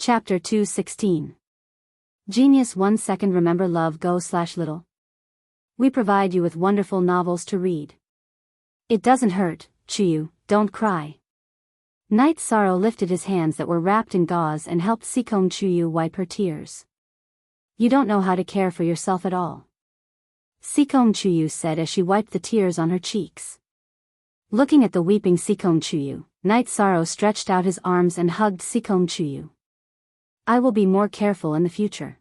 Chapter 216. Genius 1 second. Remember love go/little. We provide you with wonderful novels to read. It doesn't hurt, Chuyu, don't cry. Night Sorrow lifted his hands that were wrapped in gauze and helped Sikong Chuyu wipe her tears. You don't know how to care for yourself at all. Sikong Chuyu said as she wiped the tears on her cheeks. Looking at the weeping Sikong Chuyu, Night Sorrow stretched out his arms and hugged Sikong Chuyu. I will be more careful in the future.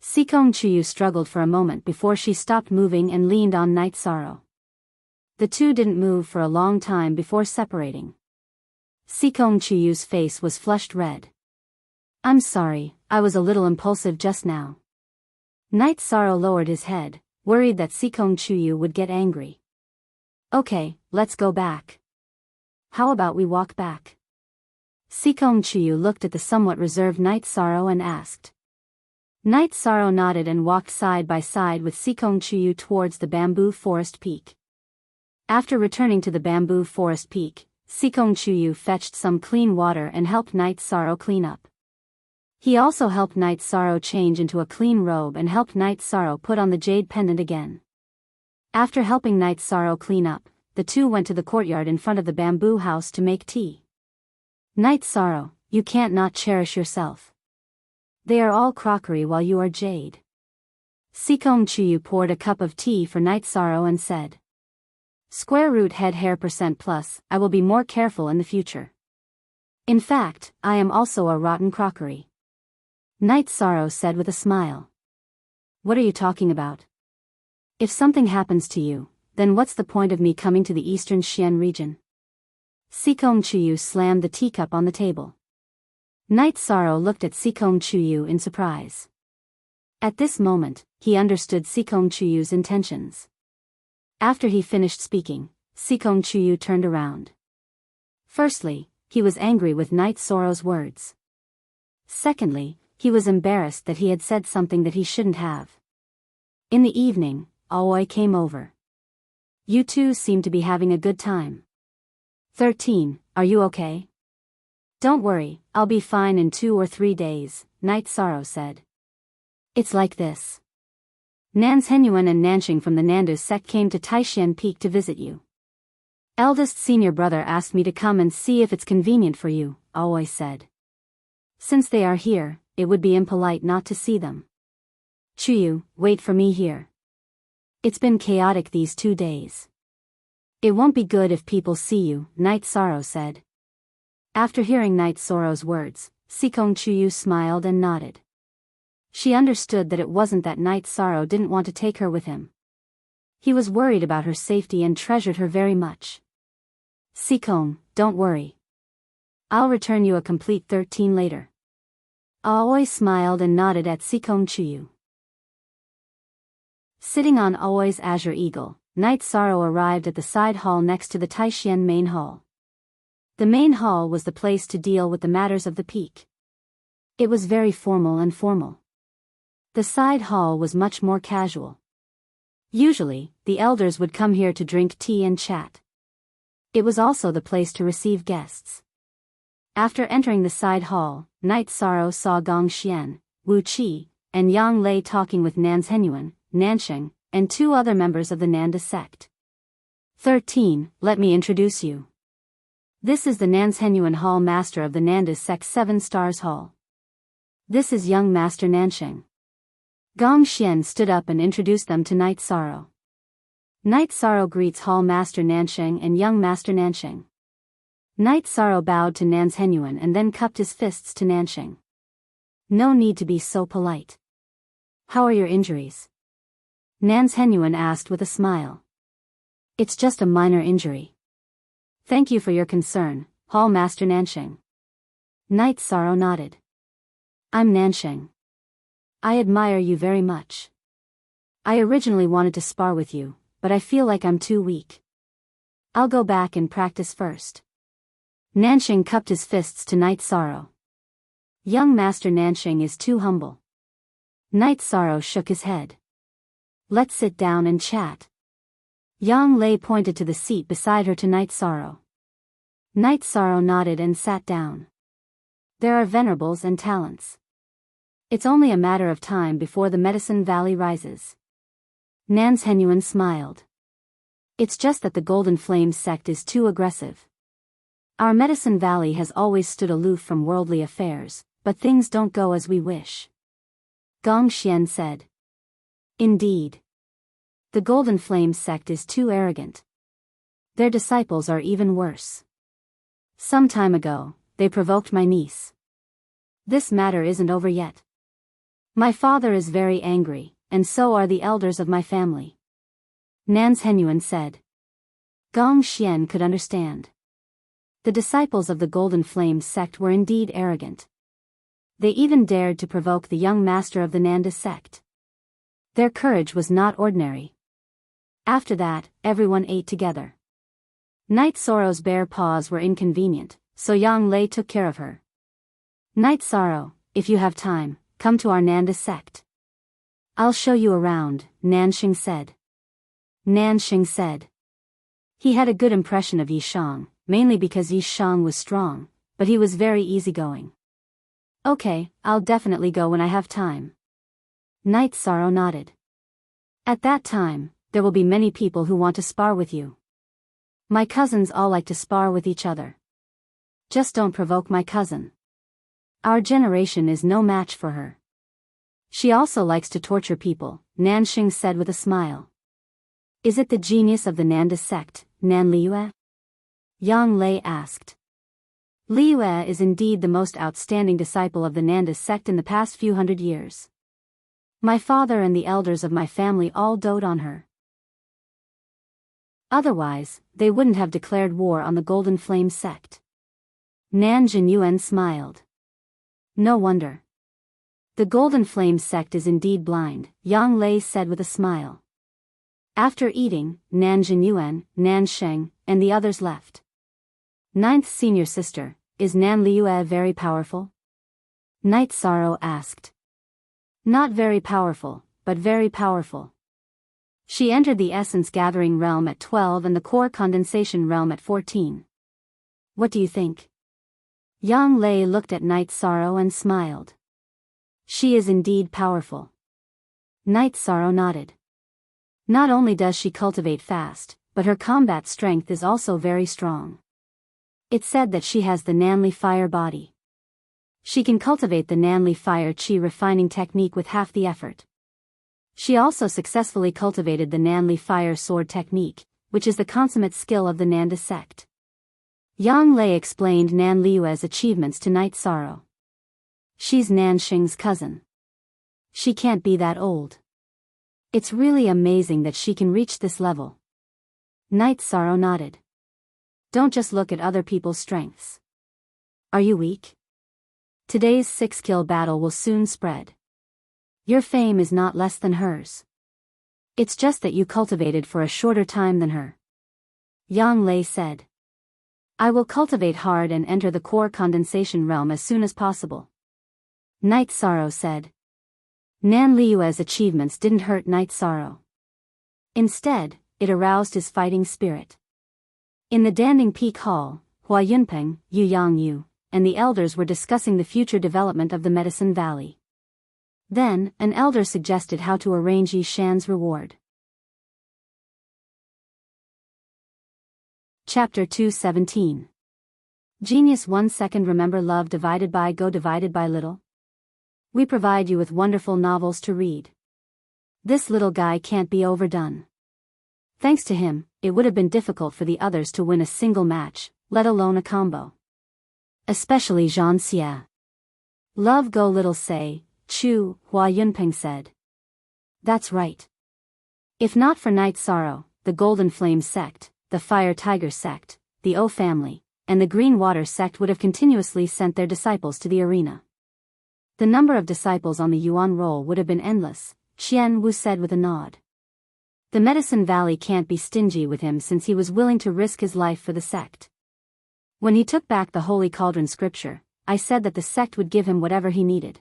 Sikong Chuyu struggled for a moment before she stopped moving and leaned on Night Sorrow. The two didn't move for a long time before separating. Sikong Chuyu's face was flushed red. I'm sorry, I was a little impulsive just now. Night Sorrow lowered his head, worried that Sikong Chuyu would get angry. Okay, let's go back. How about we walk back? Sikong Chuyu looked at the somewhat reserved Night Sorrow and asked. Night Sorrow nodded and walked side by side with Sikong Chuyu towards the bamboo forest peak. After returning to the bamboo forest peak, Sikong Chuyu fetched some clean water and helped Night Sorrow clean up. He also helped Night Sorrow change into a clean robe and helped Night Sorrow put on the jade pendant again. After helping Night Sorrow clean up, the two went to the courtyard in front of the bamboo house to make tea. Night Sorrow, you can't not cherish yourself. They are all crockery while you are jade. Sikong Chuyu poured a cup of tea for Night Sorrow and said. Square root head hair %+, I will be more careful in the future. In fact, I am also a rotten crockery. Night Sorrow said with a smile. What are you talking about? If something happens to you, then what's the point of me coming to the eastern Xian region? Sikong Chuyu slammed the teacup on the table. Night Sorrow looked at Sikong Chuyu in surprise. At this moment, he understood Sikong Chuyu's intentions. After he finished speaking, Sikong Chuyu turned around. Firstly, he was angry with Night Sorrow's words. Secondly, he was embarrassed that he had said something that he shouldn't have. In the evening, Aoi came over. You two seem to be having a good time. 13, are you okay? Don't worry, I'll be fine in 2 or 3 days, Night Sorrow said. It's like this. Nanzhenyuan and Nanxing from the Nandu sect came to Taishan Peak to visit you. Eldest senior brother asked me to come and see if it's convenient for you, Aoi said. Since they are here, it would be impolite not to see them. Chuyu, wait for me here. It's been chaotic these 2 days. It won't be good if people see you, Night Sorrow said. After hearing Night Sorrow's words, Sikong Chuyu smiled and nodded. She understood that it wasn't that Night Sorrow didn't want to take her with him. He was worried about her safety and treasured her very much. Sikong, don't worry. I'll return you a complete 13 later. Aoi smiled and nodded at Sikong Chuyu. Sitting on Aoi's azure eagle, Night Sorrow arrived at the side hall next to the Taishan main hall. The main hall was the place to deal with the matters of the peak. It was very formal and formal. The side hall was much more casual. Usually, the elders would come here to drink tea and chat. It was also the place to receive guests. After entering the side hall, Night Sorrow saw Gong Xian, Wu Qi, and Yang Lei talking with Nanzhenyuan, Nanxing, and 2 other members of the Nanda sect. 13, let me introduce you. This is the Nanzhenyuan Hall Master of the Nanda sect 7 Stars Hall. This is young Master Nanxing. Gong Xian stood up and introduced them to Night Sorrow. Night Sorrow greets Hall Master Nanxing and young Master Nanxing. Night Sorrow bowed to Nanzhenyuan and then cupped his fists to Nanxing. No need to be so polite. How are your injuries? Nanzhenyuan asked with a smile. It's just a minor injury. Thank you for your concern, Hall Master Nanxing. Night Sorrow nodded. I'm Nanxing. I admire you very much. I originally wanted to spar with you, but I feel like I'm too weak. I'll go back and practice first. Nanxing cupped his fists to Night Sorrow. Young Master Nanxing is too humble. Night Sorrow shook his head. Let's sit down and chat. Yang Lei pointed to the seat beside her to Night Sorrow. Night Sorrow nodded and sat down. There are venerables and talents. It's only a matter of time before the Medicine Valley rises. Nanzhenyuan smiled. It's just that the Golden Flame sect is too aggressive. Our Medicine Valley has always stood aloof from worldly affairs, but things don't go as we wish. Gong Xian said. Indeed. The Golden Flame sect is too arrogant. Their disciples are even worse. Some time ago, they provoked my niece. This matter isn't over yet. My father is very angry, and so are the elders of my family. Nanzhenyuan said. Gong Xian could understand. The disciples of the Golden Flame sect were indeed arrogant. They even dared to provoke the young master of the Nanda sect. Their courage was not ordinary. After that, everyone ate together. Night Sorrow's bare paws were inconvenient, so Yang Lei took care of her. Night Sorrow, if you have time, come to our Nanda sect. I'll show you around, Nanxing said. Nanxing said. He had a good impression of Yishang, mainly because Yishang was strong, but he was very easygoing. Okay, I'll definitely go when I have time. Night Sorrow nodded. At that time, there will be many people who want to spar with you. My cousins all like to spar with each other. Just don't provoke my cousin. Our generation is no match for her. She also likes to torture people, Nanxing said with a smile. Is it the genius of the Nanda sect, Nan Liyue? Yang Lei asked. Liyue is indeed the most outstanding disciple of the Nanda sect in the past few hundred years. My father and the elders of my family all dote on her. Otherwise, they wouldn't have declared war on the Golden Flame sect. Nanzhenyuan smiled. No wonder. The Golden Flame sect is indeed blind, Yang Lei said with a smile. After eating, Nanzhenyuan, Nansheng, and the others left. Ninth senior sister, is Nan Liyue very powerful? Night Sorrow asked. Not very powerful, but very powerful. She entered the Essence Gathering realm at 12 and the Core Condensation realm at 14. What do you think? Yang Lei looked at Night Sorrow and smiled. She is indeed powerful. Night Sorrow nodded. Not only does she cultivate fast, but her combat strength is also very strong. It's said that she has the Nanli fire body. She can cultivate the Nanli fire chi refining technique with half the effort. She also successfully cultivated the Nanli fire sword technique, which is the consummate skill of the Nanda sect. Yang Lei explained Nan Liyue's achievements to Night Sorrow. She's Nanxing's cousin. She can't be that old. It's really amazing that she can reach this level. Night Sorrow nodded. Don't just look at other people's strengths. Are you weak? Today's 6-kill battle will soon spread. Your fame is not less than hers. It's just that you cultivated for a shorter time than her. Yang Lei said. I will cultivate hard and enter the Core Condensation realm as soon as possible. Night Sorrow said. Nan Liyue's achievements didn't hurt Night Sorrow. Instead, it aroused his fighting spirit. In the Danding Peak Hall, Hua Yunpeng, Yu Yangyu, and the elders were discussing the future development of the Medicine Valley. Then, an elder suggested how to arrange Yishan's reward. Chapter 217. Genius 1 second. Remember love divided by go divided by little? We provide you with wonderful novels to read. This little guy can't be overdone. Thanks to him, it would have been difficult for the others to win a single match, let alone a combo. Especially Zhang Xia. Love go little say, Chu, Hua Yunpeng said. That's right. If not for Night Sorrow, the Golden Flame sect, the Fire Tiger sect, the O family, and the Green Water sect would have continuously sent their disciples to the arena. The number of disciples on the Yuan roll would have been endless, Qian Wu said with a nod. The Medicine Valley can't be stingy with him since he was willing to risk his life for the sect. When he took back the Holy Cauldron scripture, I said that the sect would give him whatever he needed.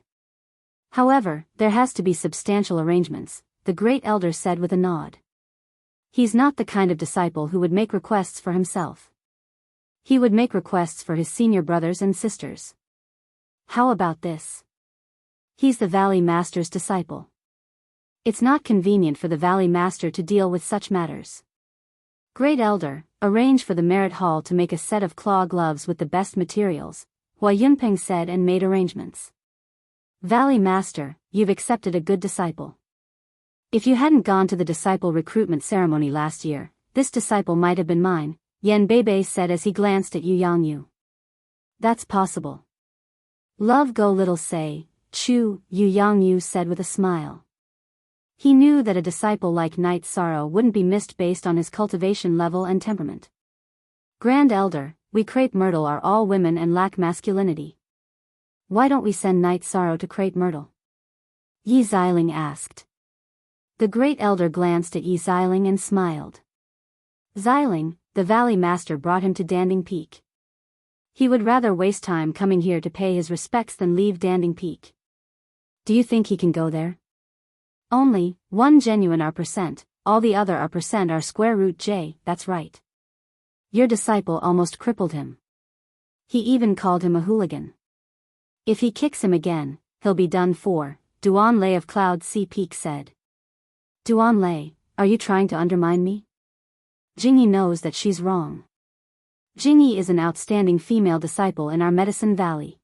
However, there has to be substantial arrangements, the great elder said with a nod. He's not the kind of disciple who would make requests for himself. He would make requests for his senior brothers and sisters. How about this? He's the Valley Master's disciple. It's not convenient for the Valley Master to deal with such matters. Great Elder, arrange for the Merit Hall to make a set of claw gloves with the best materials, Hua Yunpeng said and made arrangements. Valley Master, you've accepted a good disciple. If you hadn't gone to the disciple recruitment ceremony last year, this disciple might have been mine, Yan Beibei said as he glanced at Yu Yangyu. That's possible. Love go little say, Chu, Yu Yangyu said with a smile. He knew that a disciple like Night Sorrow wouldn't be missed based on his cultivation level and temperament. Grand Elder, we Crepe Myrtle are all women and lack masculinity. Why don't we send Night Sorrow to Crepe Myrtle? Yi Xiling asked. The Great Elder glanced at Yi Xiling and smiled. Xiling, the Valley Master brought him to Danding Peak. He would rather waste time coming here to pay his respects than leave Danding Peak. Do you think he can go there? Only, one genuine R%, all the other R% are square root J, that's right. Your disciple almost crippled him. He even called him a hooligan. If he kicks him again, he'll be done for, Duan Lei of Cloud Sea Peak said. Duan Lei, are you trying to undermine me? Jingyi knows that she's wrong. Jingyi is an outstanding female disciple in our Medicine Valley.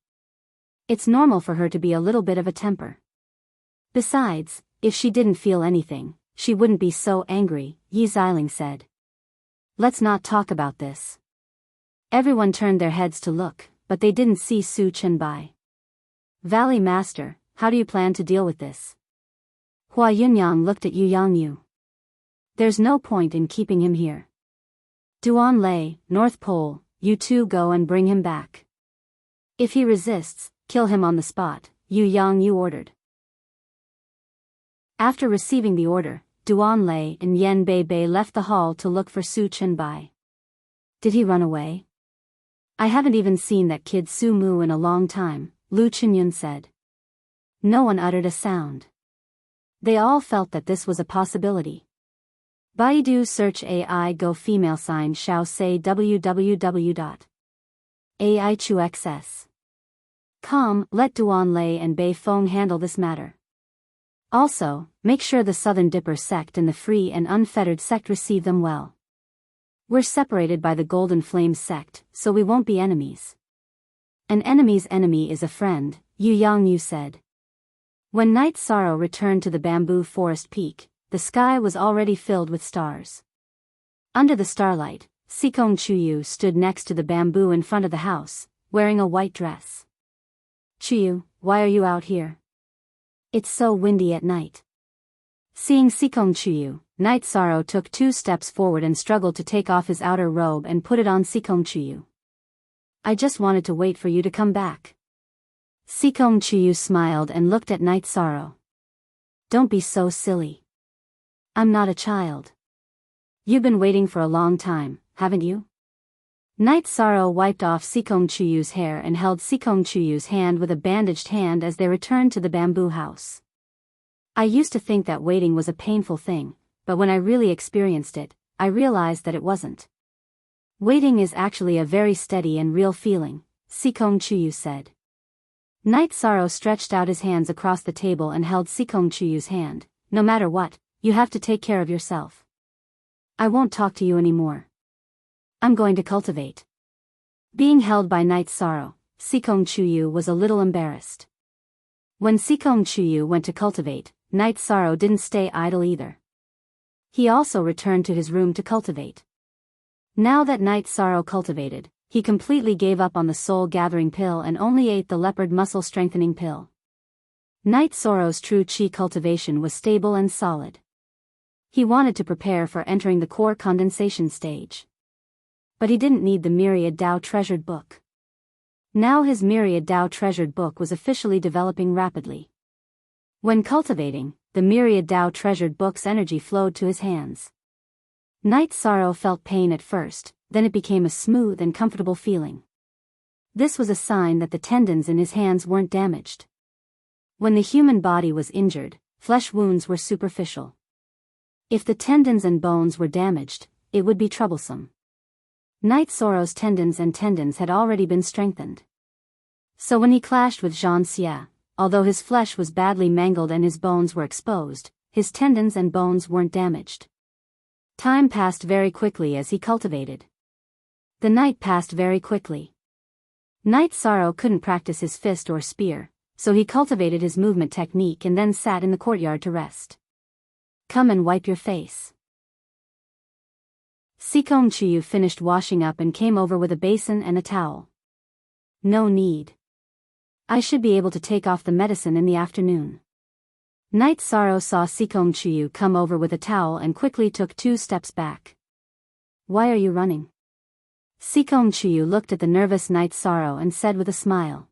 It's normal for her to be a little bit of a temper. Besides, if she didn't feel anything, she wouldn't be so angry, Yi Xiling said. Let's not talk about this. Everyone turned their heads to look, but they didn't see Su Chenbai. Valley Master, how do you plan to deal with this? Hua Yunyang looked at Yu Yangyu. There's no point in keeping him here. Duan Lei, North Pole, you two go and bring him back. If he resists, kill him on the spot, Yu Yangyu ordered. After receiving the order, Duan Lei and Yan Beibei left the hall to look for Su Chenbai. Did he run away? I haven't even seen that kid Su Mu in a long time, Lu Qinyun said. No one uttered a sound. They all felt that this was a possibility. Baidu search AI go female sign shao say www.aichuxs.com. Let Duan Lei and Bei Feng handle this matter. Also, make sure the Southern Dipper sect and the Free and Unfettered sect receive them well. We're separated by the Golden Flame sect, so we won't be enemies. An enemy's enemy is a friend, Yu Yangyu said. When Night Sorrow returned to the bamboo forest peak, the sky was already filled with stars. Under the starlight, Sikong Chuyu stood next to the bamboo in front of the house, wearing a white dress. Chuyu, why are you out here? It's so windy at night. Seeing Sikong Chuyu, Night Sorrow took 2 steps forward and struggled to take off his outer robe and put it on Sikong Chuyu. I just wanted to wait for you to come back. Sikong Chuyu smiled and looked at Night Sorrow. Don't be so silly. I'm not a child. You've been waiting for a long time, haven't you? Night Sorrow wiped off Sikong Chuyu's hair and held Sikong Chuyu's hand with a bandaged hand as they returned to the bamboo house. I used to think that waiting was a painful thing, but when I really experienced it, I realized that it wasn't. Waiting is actually a very steady and real feeling, Sikong Chuyu said. Night Sorrow stretched out his hands across the table and held Sikong Chuyu's hand. No matter what, you have to take care of yourself. I won't talk to you anymore. I'm going to cultivate. Being held by Night Sorrow, Sikong Chuyu was a little embarrassed. When Sikong Chuyu went to cultivate, Night Sorrow didn't stay idle either. He also returned to his room to cultivate. Now that Night Sorrow cultivated, he completely gave up on the soul-gathering pill and only ate the leopard muscle-strengthening pill. Night Sorrow's true qi cultivation was stable and solid. He wanted to prepare for entering the core condensation stage. But he didn't need the Myriad Tao Treasured Book. Now his Myriad Tao Treasured Book was officially developing rapidly. When cultivating, the Myriad Tao Treasured Book's energy flowed to his hands. Night Sorrow felt pain at first, then it became a smooth and comfortable feeling. This was a sign that the tendons in his hands weren't damaged. When the human body was injured, flesh wounds were superficial. If the tendons and bones were damaged, it would be troublesome. Night Sorrow's tendons had already been strengthened. So when he clashed with Jean Xia, although his flesh was badly mangled and his bones were exposed, his tendons and bones weren't damaged. Time passed very quickly as he cultivated. The night passed very quickly. Night Sorrow couldn't practice his fist or spear, so he cultivated his movement technique and then sat in the courtyard to rest. Come and wipe your face. Sikong Chuyu finished washing up and came over with a basin and a towel. No need. I should be able to take off the medicine in the afternoon. Night Sorrow saw Sikong Chuyu come over with a towel and quickly took 2 steps back. Why are you running? Sikong Chuyu looked at the nervous Night Sorrow and said with a smile.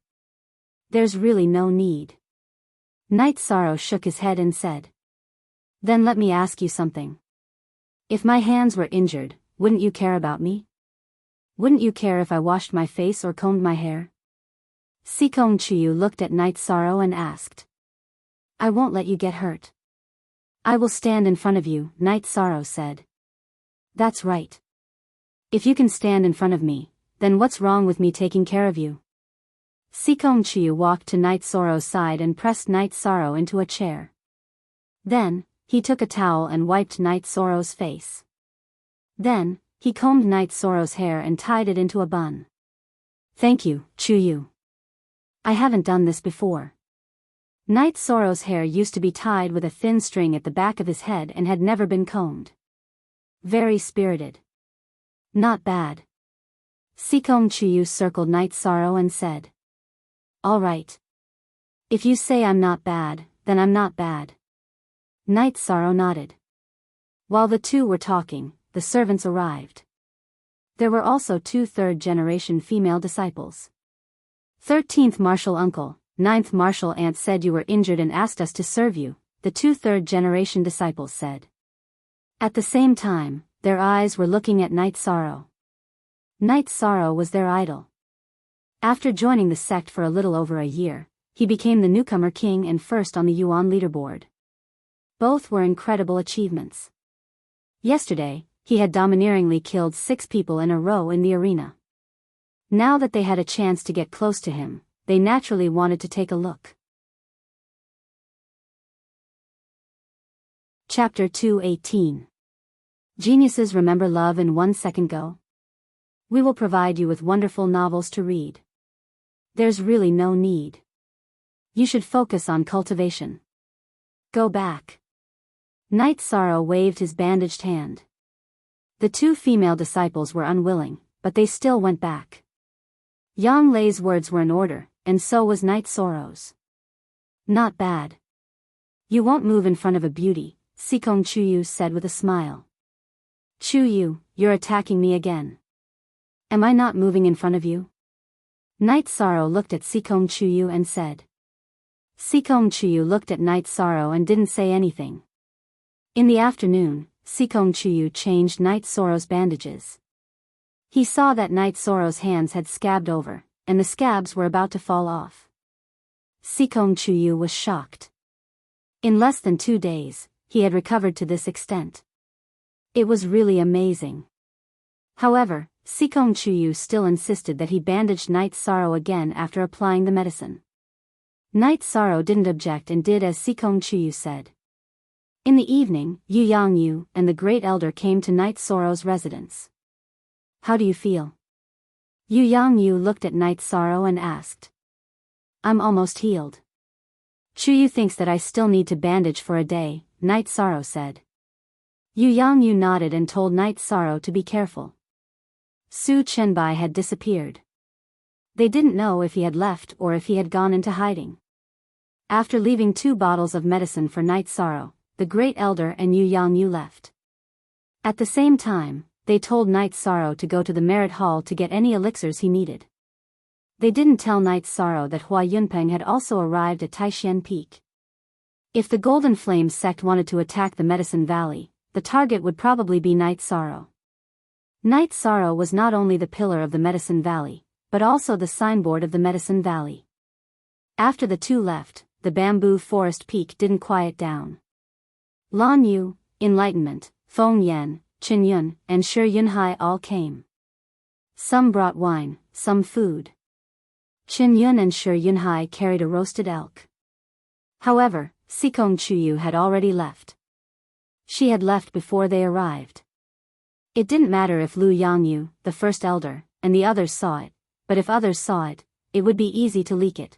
There's really no need. Night Sorrow shook his head and said. Then let me ask you something. If my hands were injured, wouldn't you care about me? Wouldn't you care if I washed my face or combed my hair? Sikong Chuyu looked at Night Sorrow and asked. I won't let you get hurt. I will stand in front of you, Night Sorrow said. That's right. If you can stand in front of me, then what's wrong with me taking care of you? Sikong Chuyu walked to Night Sorrow's side and pressed Night Sorrow into a chair. Then, he took a towel and wiped Night Sorrow's face. Then, he combed Night Sorrow's hair and tied it into a bun. Thank you, Chuyu. I haven't done this before. Night Sorrow's hair used to be tied with a thin string at the back of his head and had never been combed. Very spirited. Not bad. Sikong Chuyu circled Night Sorrow and said. All right. If you say I'm not bad, then I'm not bad. Night Sorrow nodded. While the two were talking, the servants arrived. There were also 2 third-generation female disciples. 13th Martial Uncle, 9th Martial Aunt said you were injured and asked us to serve you, the 2 third-generation disciples said. At the same time, their eyes were looking at Night Sorrow. Night Sorrow was their idol. After joining the sect for a little over a year, he became the newcomer king and first on the Yuan leaderboard. Both were incredible achievements. Yesterday, he had domineeringly killed 6 people in a row in the arena. Now that they had a chance to get close to him, they naturally wanted to take a look. Chapter 218. Geniuses remember love in 1 second go? We will provide you with wonderful novels to read. There's really no need. You should focus on cultivation. Go back. Night Sorrow waved his bandaged hand. The 2 female disciples were unwilling, but they still went back. Yang Lei's words were in order, and so was Night Sorrow's. Not bad. You won't move in front of a beauty, Sikong Chuyu said with a smile. Chuyu, you're attacking me again. Am I not moving in front of you? Night Sorrow looked at Sikong Chuyu and said. Sikong Chuyu looked at Night Sorrow and didn't say anything. In the afternoon, Sikong Chuyu changed Night Sorrow's bandages. He saw that Night Sorrow's hands had scabbed over, and the scabs were about to fall off. Sikong Chuyu was shocked. In less than 2 days, he had recovered to this extent. It was really amazing. However, Sikong Chuyu still insisted that he bandaged Night Sorrow again after applying the medicine. Night Sorrow didn't object and did as Sikong Chuyu said. In the evening, Yu Yangyu and the Great Elder came to Night Sorrow's residence. How do you feel? Yu Yangyu looked at Night Sorrow and asked. I'm almost healed. Chuyu thinks that I still need to bandage for a day, Night Sorrow said. Yu Yangyu nodded and told Night Sorrow to be careful. Su Chenbai had disappeared. They didn't know if he had left or if he had gone into hiding. After leaving 2 bottles of medicine for Night Sorrow, the Great Elder and Yu Yangyu left. At the same time, they told Night Sorrow to go to the Merit Hall to get any elixirs he needed. They didn't tell Night Sorrow that Hua Yunpeng had also arrived at Taishan Peak. If the Golden Flame sect wanted to attack the Medicine Valley, the target would probably be Night Sorrow. Night Sorrow was not only the pillar of the Medicine Valley, but also the signboard of the Medicine Valley. After the 2 left, the bamboo forest peak didn't quiet down. Lan Yu, Enlightenment, Feng Yan, Chen Yun, and Shi Yunhai all came. Some brought wine, some food. Qin Yun and Shi Yunhai carried a roasted elk. However, Sikong Chuyu had already left. She had left before they arrived. It didn't matter if Lu Yangyu, the first elder, and the others saw it, but if others saw it, it would be easy to leak it.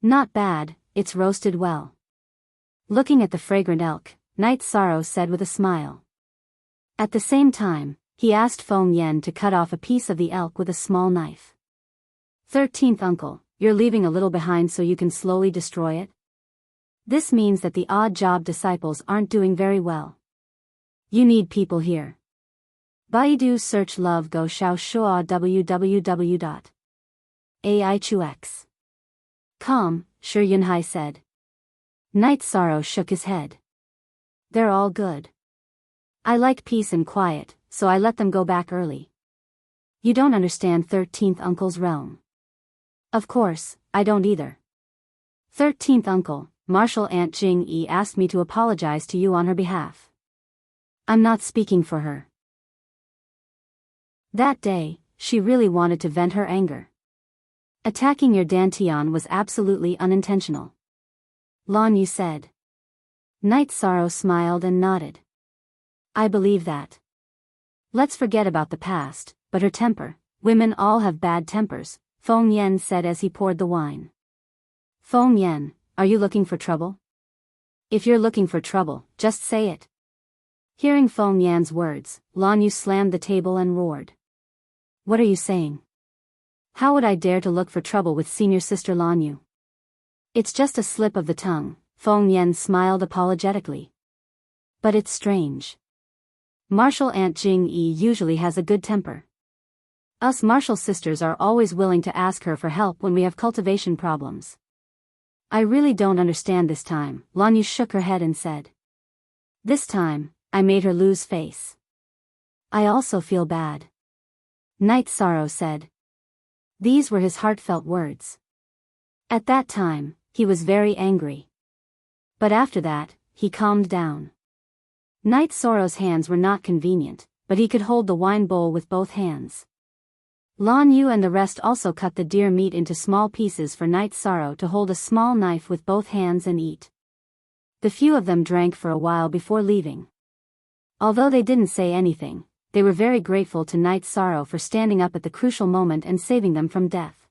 Not bad, it's roasted well. Looking at the fragrant elk, Night Sorrow said with a smile. At the same time, he asked Feng Yen to cut off a piece of the elk with a small knife. 13th uncle, you're leaving a little behind so you can slowly destroy it? This means that the odd job disciples aren't doing very well. You need people here. Baidu search love go xiao shua www.aichux.com, Shi Yunhai said. Night Sorrow shook his head. They're all good. I like peace and quiet, so I let them go back early. You don't understand 13th uncle's realm. Of course, I don't either. 13th uncle, Martial Aunt Jing Yi asked me to apologize to you on her behalf. I'm not speaking for her. That day, she really wanted to vent her anger. Attacking your Dantian was absolutely unintentional. Lan Yu said. Night Sorrow smiled and nodded. I believe that. Let's forget about the past, but her temper, women all have bad tempers, Feng Yen said as he poured the wine. Feng Yen, are you looking for trouble? If you're looking for trouble, just say it. Hearing Feng Yan's words, Lan Yu slammed the table and roared. What are you saying? How would I dare to look for trouble with senior sister Lan Yu? It's just a slip of the tongue, Feng Yen smiled apologetically. But it's strange. Martial Aunt Jing Yi usually has a good temper. Us martial sisters are always willing to ask her for help when we have cultivation problems. I really don't understand this time, Lan Yu shook her head and said. This time, I made her lose face. I also feel bad. Night Sorrow said. These were his heartfelt words. At that time, he was very angry. But after that, he calmed down. Night Sorrow's hands were not convenient, but he could hold the wine bowl with both hands. Lan Yu and the rest also cut the deer meat into small pieces for Night Sorrow to hold a small knife with both hands and eat. The few of them drank for a while before leaving. Although they didn't say anything, they were very grateful to Night Sorrow for standing up at the crucial moment and saving them from death.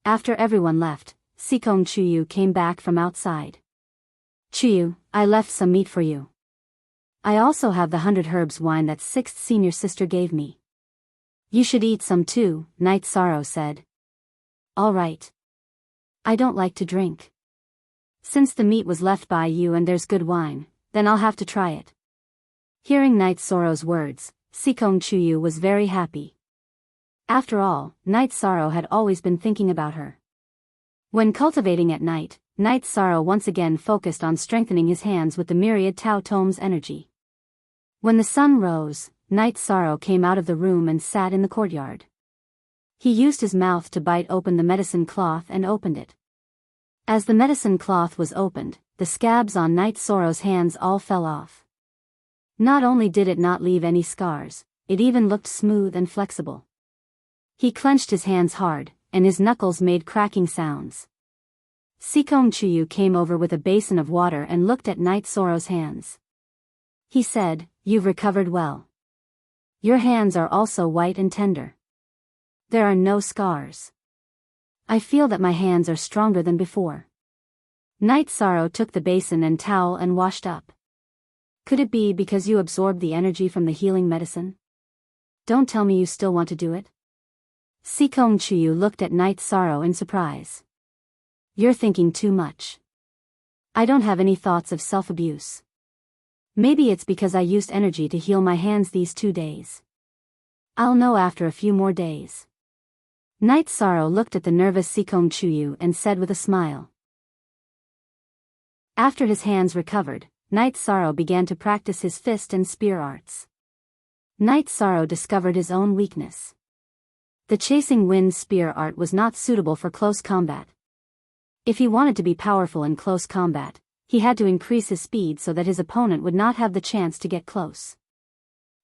After everyone left, Sikong Chuyu came back from outside. Chuyu, I left some meat for you. I also have the 100 herbs wine that 6th senior sister gave me. You should eat some too, Night Sorrow said. All right. I don't like to drink. Since the meat was left by you and there's good wine, then I'll have to try it. Hearing Night Sorrow's words, Sikong Chuyu was very happy. After all, Night Sorrow had always been thinking about her. When cultivating at night, Night Sorrow once again focused on strengthening his hands with the myriad Tao Tome's energy. When the sun rose, Night Sorrow came out of the room and sat in the courtyard. He used his mouth to bite open the medicine cloth and opened it. As the medicine cloth was opened, the scabs on Night Sorrow's hands all fell off. Not only did it not leave any scars, it even looked smooth and flexible. He clenched his hands hard, and his knuckles made cracking sounds. Sikong Chuyu came over with a basin of water and looked at Night Sorrow's hands. He said, You've recovered well. Your hands are also white and tender. There are no scars. I feel that my hands are stronger than before. Night Sorrow took the basin and towel and washed up. Could it be because you absorbed the energy from the healing medicine? Don't tell me you still want to do it. Sikong Chuyu looked at Night Sorrow in surprise. You're thinking too much. I don't have any thoughts of self-abuse. Maybe it's because I used energy to heal my hands these 2 days. I'll know after a few more days. Night Sorrow looked at the nervous Sikong Chuyu and said with a smile. After his hands recovered, Night Sorrow began to practice his fist and spear arts. Night Sorrow discovered his own weakness. The chasing wind spear art was not suitable for close combat. If he wanted to be powerful in close combat, he had to increase his speed so that his opponent would not have the chance to get close.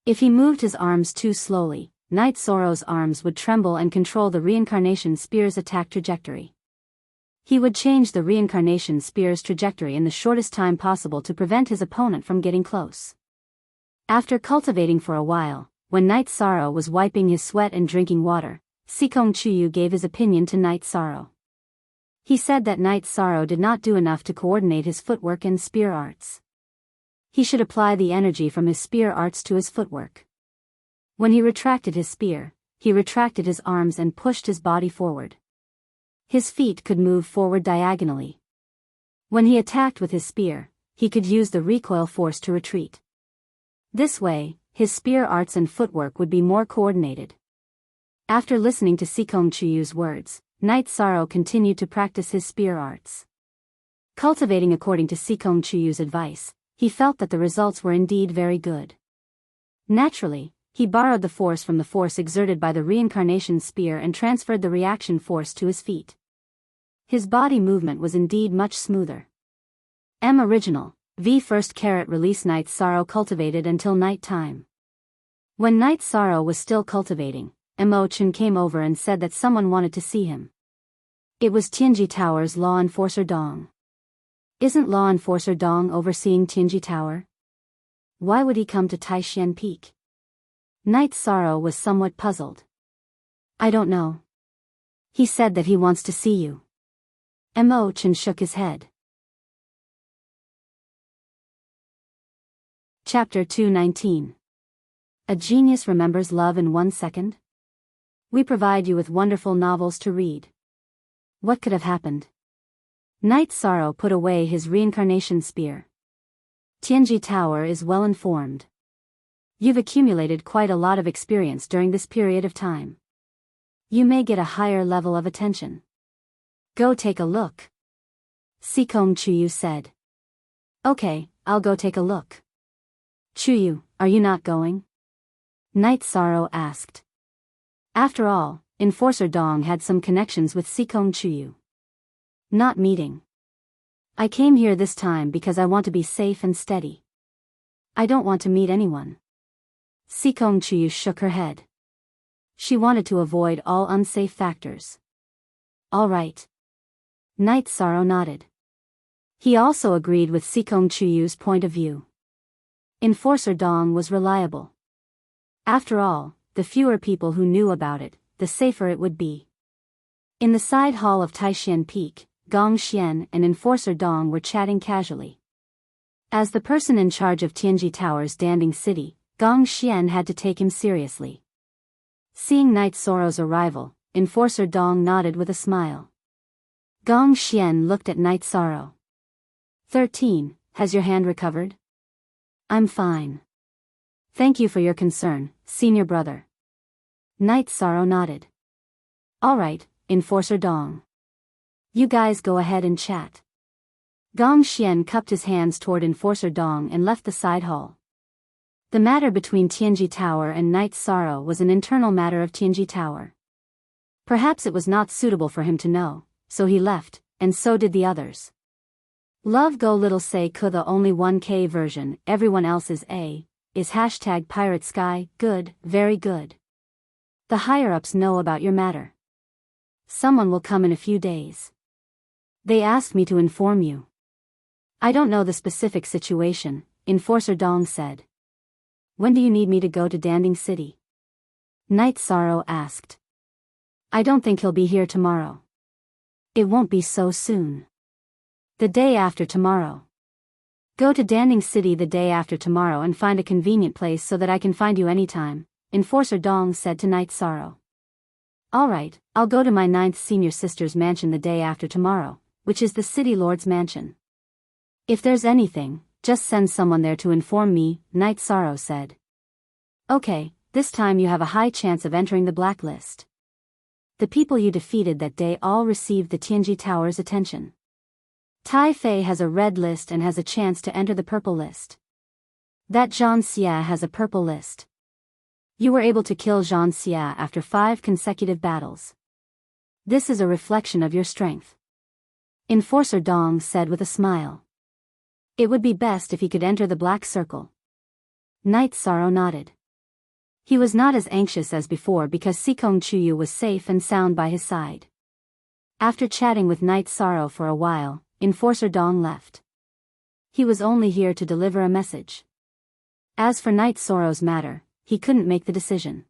If he moved his arms too slowly, Night Sorrow's arms would tremble and control the reincarnation spear's attack trajectory. He would change the reincarnation spear's trajectory in the shortest time possible to prevent his opponent from getting close. After cultivating for a while, when Night Sorrow was wiping his sweat and drinking water, Sikong Chuyu gave his opinion to Night Sorrow. He said that Night Sorrow did not do enough to coordinate his footwork and spear arts. He should apply the energy from his spear arts to his footwork. When he retracted his spear, he retracted his arms and pushed his body forward. His feet could move forward diagonally. When he attacked with his spear, he could use the recoil force to retreat. This way, his spear arts and footwork would be more coordinated. After listening to Sikong Chuyu's words, Night Sorrow continued to practice his spear arts. Cultivating according to Sikong Chuyu's advice, he felt that the results were indeed very good. Naturally, he borrowed the force from the force exerted by the reincarnation spear and transferred the reaction force to his feet. His body movement was indeed much smoother. Original, V first carat release. Night Sorrow cultivated until night time. When Night Sorrow was still cultivating, Chen came over and said that someone wanted to see him. It was Tianji Tower's law enforcer Dong. Isn't law enforcer Dong overseeing Tianji Tower? Why would he come to Taishan Peak? Night Sorrow was somewhat puzzled. I don't know. He said that he wants to see you. Chen shook his head. Chapter 219. A Genius Remembers Love in 1 Second? We provide you with wonderful novels to read. What could have happened? Night Sorrow put away his reincarnation spear. Tianji Tower is well informed. You've accumulated quite a lot of experience during this period of time. You may get a higher level of attention. Go take a look. Sikong Chuyu said. Okay, I'll go take a look. Chuyu, are you not going? Night Sorrow asked. After all, Enforcer Dong had some connections with Sikong Chuyu. Not meeting. I came here this time because I want to be safe and steady. I don't want to meet anyone. Sikong Chuyu shook her head. She wanted to avoid all unsafe factors. All right. Night Sorrow nodded. He also agreed with Sikong Chuyu's point of view. Enforcer Dong was reliable. After all, the fewer people who knew about it, the safer it would be. In the side hall of Taishan Peak, Gong Xian and Enforcer Dong were chatting casually. As the person in charge of Tianji Tower's Danding City, Gong Xian had to take him seriously. Seeing Night Sorrow's arrival, Enforcer Dong nodded with a smile. Gong Xian looked at Night Sorrow. 13, has your hand recovered? I'm fine. Thank you for your concern, senior brother. Night Sorrow nodded. All right, Enforcer Dong. You guys go ahead and chat. Gong Xian cupped his hands toward Enforcer Dong and left the side hall. The matter between Tianji Tower and Night Sorrow was an internal matter of Tianji Tower. Perhaps it was not suitable for him to know, so he left, and so did the others. Love Go Little Say Ku the only 1K version, everyone else is hashtag Pirate Sky, good, very good. The higher-ups know about your matter. Someone will come in a few days. They asked me to inform you. I don't know the specific situation, Enforcer Dong said. When do you need me to go to Danding City? Night Sorrow asked. I don't think he'll be here tomorrow. It won't be so soon. The day after tomorrow. Go to Danding City the day after tomorrow and find a convenient place so that I can find you anytime, Enforcer Dong said to Night Sorrow. All right, I'll go to my 9th senior sister's mansion the day after tomorrow, which is the City Lord's mansion. If there's anything, just send someone there to inform me, Night Sorrow said. Okay, this time you have a high chance of entering the blacklist. The people you defeated that day all received the Tianji Tower's attention. Tai Fei has a red list and has a chance to enter the purple list. That Zhang Xia has a purple list. You were able to kill Zhang Xia after 5 consecutive battles. This is a reflection of your strength. Enforcer Dong said with a smile. It would be best if he could enter the black circle. Night Sorrow nodded. He was not as anxious as before because Sikong Chuyu was safe and sound by his side. After chatting with Night Sorrow for a while, Enforcer Dong left. He was only here to deliver a message. As for Night Sorrow's matter, he couldn't make the decision.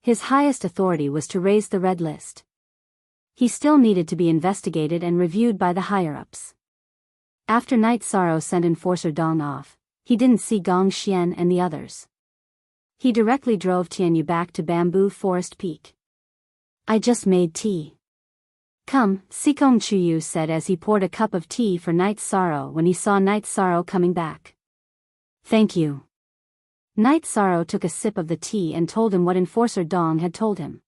His highest authority was to raise the red list. He still needed to be investigated and reviewed by the higher-ups. After Night Sorrow sent Enforcer Dong off, he didn't see Gong Xian and the others. He directly drove Tianyu back to Bamboo Forest Peak. I just made tea. Come, Sikong Chuyu said as he poured a cup of tea for Night Sorrow when he saw Night Sorrow coming back. Thank you. Night Sorrow took a sip of the tea and told him what Enforcer Dong had told him.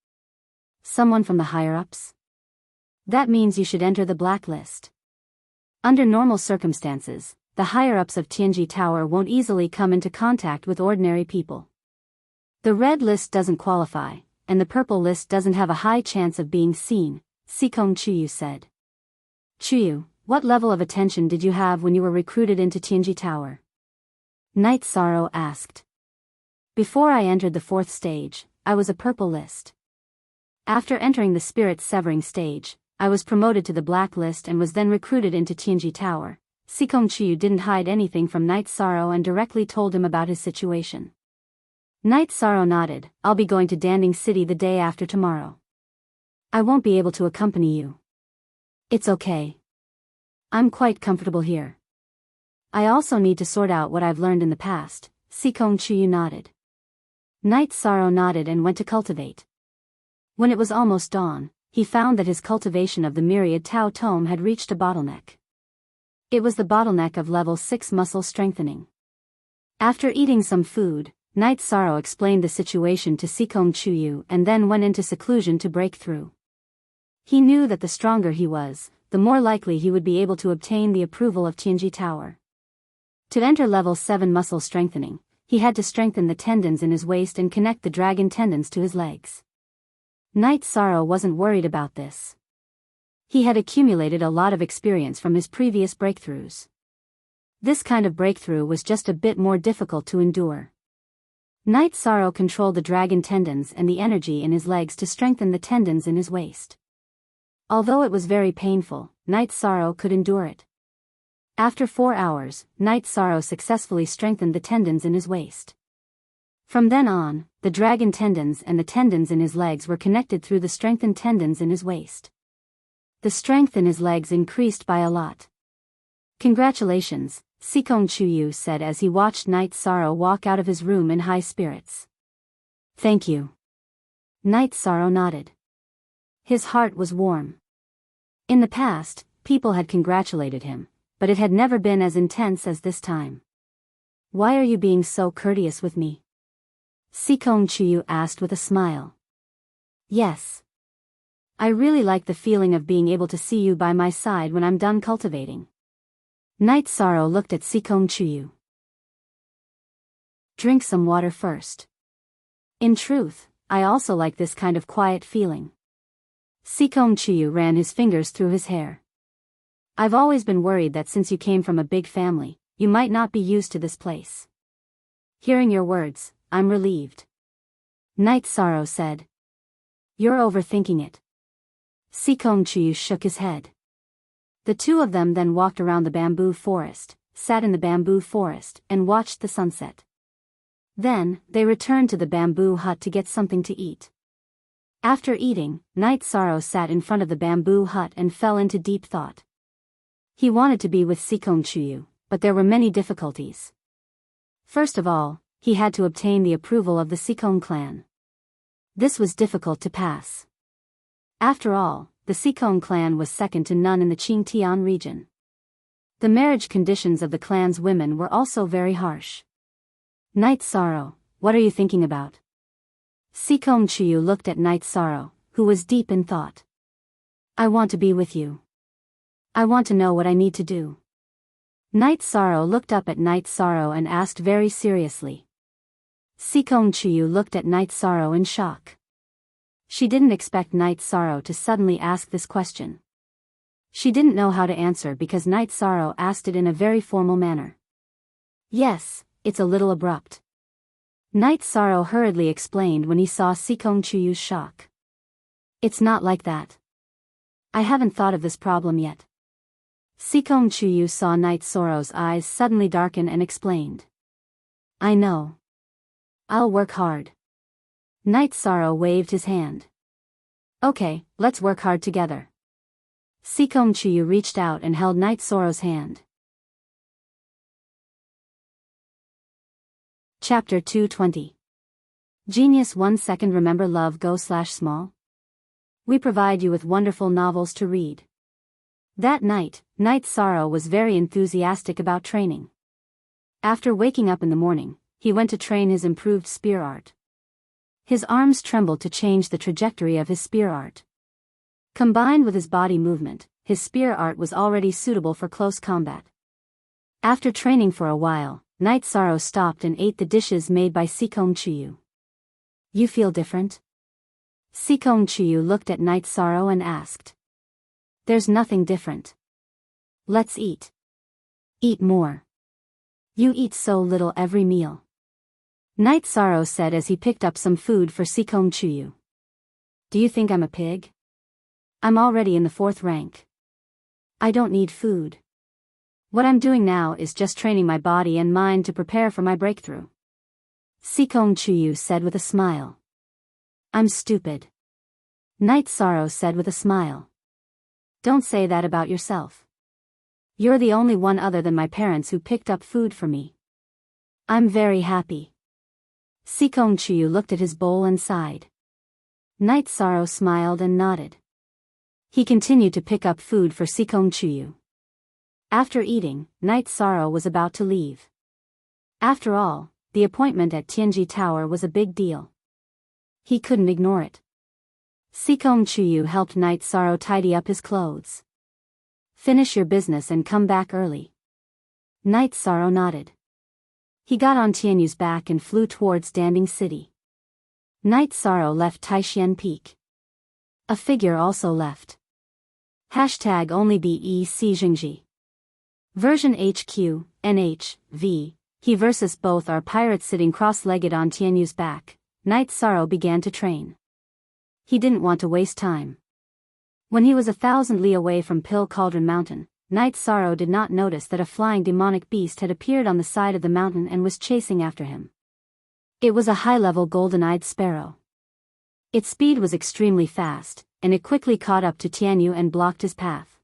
Someone from the higher-ups? That means you should enter the blacklist. Under normal circumstances, the higher-ups of Tianji Tower won't easily come into contact with ordinary people. The red list doesn't qualify, and the purple list doesn't have a high chance of being seen, Sikong Chuyu said. Chuyu, what level of attention did you have when you were recruited into Tianji Tower? Night Sorrow asked. Before I entered the 4th stage, I was a purple list. After entering the spirit severing stage, I was promoted to the black list and was then recruited into Tianji Tower. Sikong Chuyu didn't hide anything from Night Sorrow and directly told him about his situation. Night Sorrow nodded. I'll be going to Danding City the day after tomorrow. I won't be able to accompany you. It's okay. I'm quite comfortable here. I also need to sort out what I've learned in the past. Sikong Chuyu nodded. Night Sorrow nodded and went to cultivate. When it was almost dawn, he found that his cultivation of the myriad Tao Tome had reached a bottleneck. It was the bottleneck of level 6 muscle strengthening. After eating some food, Night Sorrow explained the situation to Sikong Chuyu and then went into seclusion to break through. He knew that the stronger he was, the more likely he would be able to obtain the approval of Tianji Tower. To enter level 7 muscle strengthening, he had to strengthen the tendons in his waist and connect the dragon tendons to his legs. Night Sorrow wasn't worried about this. He had accumulated a lot of experience from his previous breakthroughs. This kind of breakthrough was just a bit more difficult to endure. Night Sorrow controlled the dragon tendons and the energy in his legs to strengthen the tendons in his waist. Although it was very painful, Night Sorrow could endure it. After 4 hours, Night Sorrow successfully strengthened the tendons in his waist. From then on, the dragon tendons and the tendons in his legs were connected through the strengthened tendons in his waist. The strength in his legs increased by a lot. Congratulations, Sikong Chuyu said as he watched Night Sorrow walk out of his room in high spirits. Thank you. Night Sorrow nodded. His heart was warm. In the past, people had congratulated him, but it had never been as intense as this time. Why are you being so courteous with me? Sikong Chuyu asked with a smile. Yes. I really like the feeling of being able to see you by my side when I'm done cultivating. Night Sorrow looked at Sikong Chuyu. Drink some water first. In truth, I also like this kind of quiet feeling. Sikong Chuyu ran his fingers through his hair. I've always been worried that since you came from a big family, you might not be used to this place. Hearing your words, I'm relieved. Night Sorrow said. You're overthinking it. Sikong Chuyu shook his head. The two of them then walked around the bamboo forest, sat in the bamboo forest, and watched the sunset. Then, they returned to the bamboo hut to get something to eat. After eating, Night Sorrow sat in front of the bamboo hut and fell into deep thought. He wanted to be with Sikong Chuyu, but there were many difficulties. First of all, he had to obtain the approval of the Sikong clan. This was difficult to pass. After all, the Sikong clan was second to none in the Qingtian region. The marriage conditions of the clan's women were also very harsh. Night Sorrow, what are you thinking about? Sikong Chuyu looked at Night Sorrow, who was deep in thought. I want to be with you. I want to know what I need to do. Night Sorrow looked up at Night Sorrow and asked very seriously. Sikong Chuyu looked at Night Sorrow in shock. She didn't expect Night Sorrow to suddenly ask this question. She didn't know how to answer because Night Sorrow asked it in a very formal manner. Yes, it's a little abrupt. Night Sorrow hurriedly explained when he saw Sikong Chuyu's shock. It's not like that. I haven't thought of this problem yet. Sikong Chuyu saw Night Sorrow's eyes suddenly darken and explained. I know. I'll work hard. Night Sorrow waved his hand. Okay, let's work hard together. Sikong Chuyu reached out and held Night Sorrow's hand. Chapter 220. Genius 1 second. Remember love go/small? We provide you with wonderful novels to read. That night, Night Sorrow was very enthusiastic about training. After waking up in the morning, he went to train his improved spear art. His arms trembled to change the trajectory of his spear art. Combined with his body movement, his spear art was already suitable for close combat. After training for a while, Night Sorrow stopped and ate the dishes made by Sikong Chuyu. You feel different? Sikong Chuyu looked at Night Sorrow and asked. There's nothing different. Let's eat. Eat more. You eat so little every meal. Night Sorrow said as he picked up some food for Sikong Chuyu. Do you think I'm a pig? I'm already in the 4th rank. I don't need food. What I'm doing now is just training my body and mind to prepare for my breakthrough. Sikong Chuyu said with a smile. I'm stupid. Night Sorrow said with a smile. Don't say that about yourself. You're the only one other than my parents who picked up food for me. I'm very happy. Sikong Chuyu looked at his bowl and sighed. Night Sorrow smiled and nodded. He continued to pick up food for Sikong Chuyu. After eating, Night Sorrow was about to leave. After all, the appointment at Tianji Tower was a big deal. He couldn't ignore it. Sikong Chuyu helped Night Sorrow tidy up his clothes. Finish your business and come back early. Night Sorrow nodded. He got on Tianyu's back and flew towards Danding City. Night Sorrow left Taishian Peak. A figure also left. Hashtag only BEC Jingji. Version HQ, NH, he versus both are pirates sitting cross-legged on Tianyu's back. Night Sorrow began to train. He didn't want to waste time. When he was 1,000 li away from Pill Cauldron Mountain, Night Sorrow did not notice that a flying demonic beast had appeared on the side of the mountain and was chasing after him. It was a high-level golden-eyed sparrow. Its speed was extremely fast, and it quickly caught up to Tianyu and blocked his path.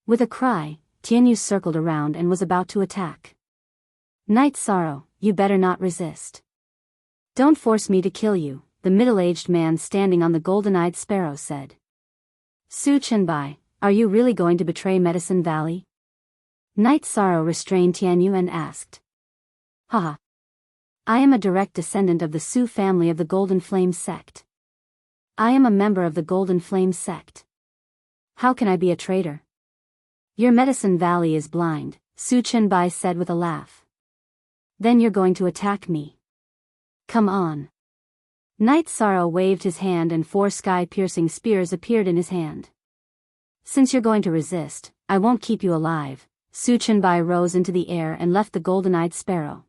With a cry, Tianyu circled around and was about to attack. Night Sorrow, you better not resist. Don't force me to kill you, the middle-aged man standing on the golden-eyed sparrow said. Su Chenbai, are you really going to betray Medicine Valley? Night Sorrow restrained Tianyu and asked. Haha. I am a direct descendant of the Su family of the Golden Flame sect. I am a member of the Golden Flame sect. How can I be a traitor? Your Medicine Valley is blind, Su Chenbai said with a laugh. Then you're going to attack me. Come on. Night Sorrow waved his hand and 4 sky-piercing spears appeared in his hand. Since you're going to resist, I won't keep you alive. Su Chenbai rose into the air and left the golden-eyed sparrow.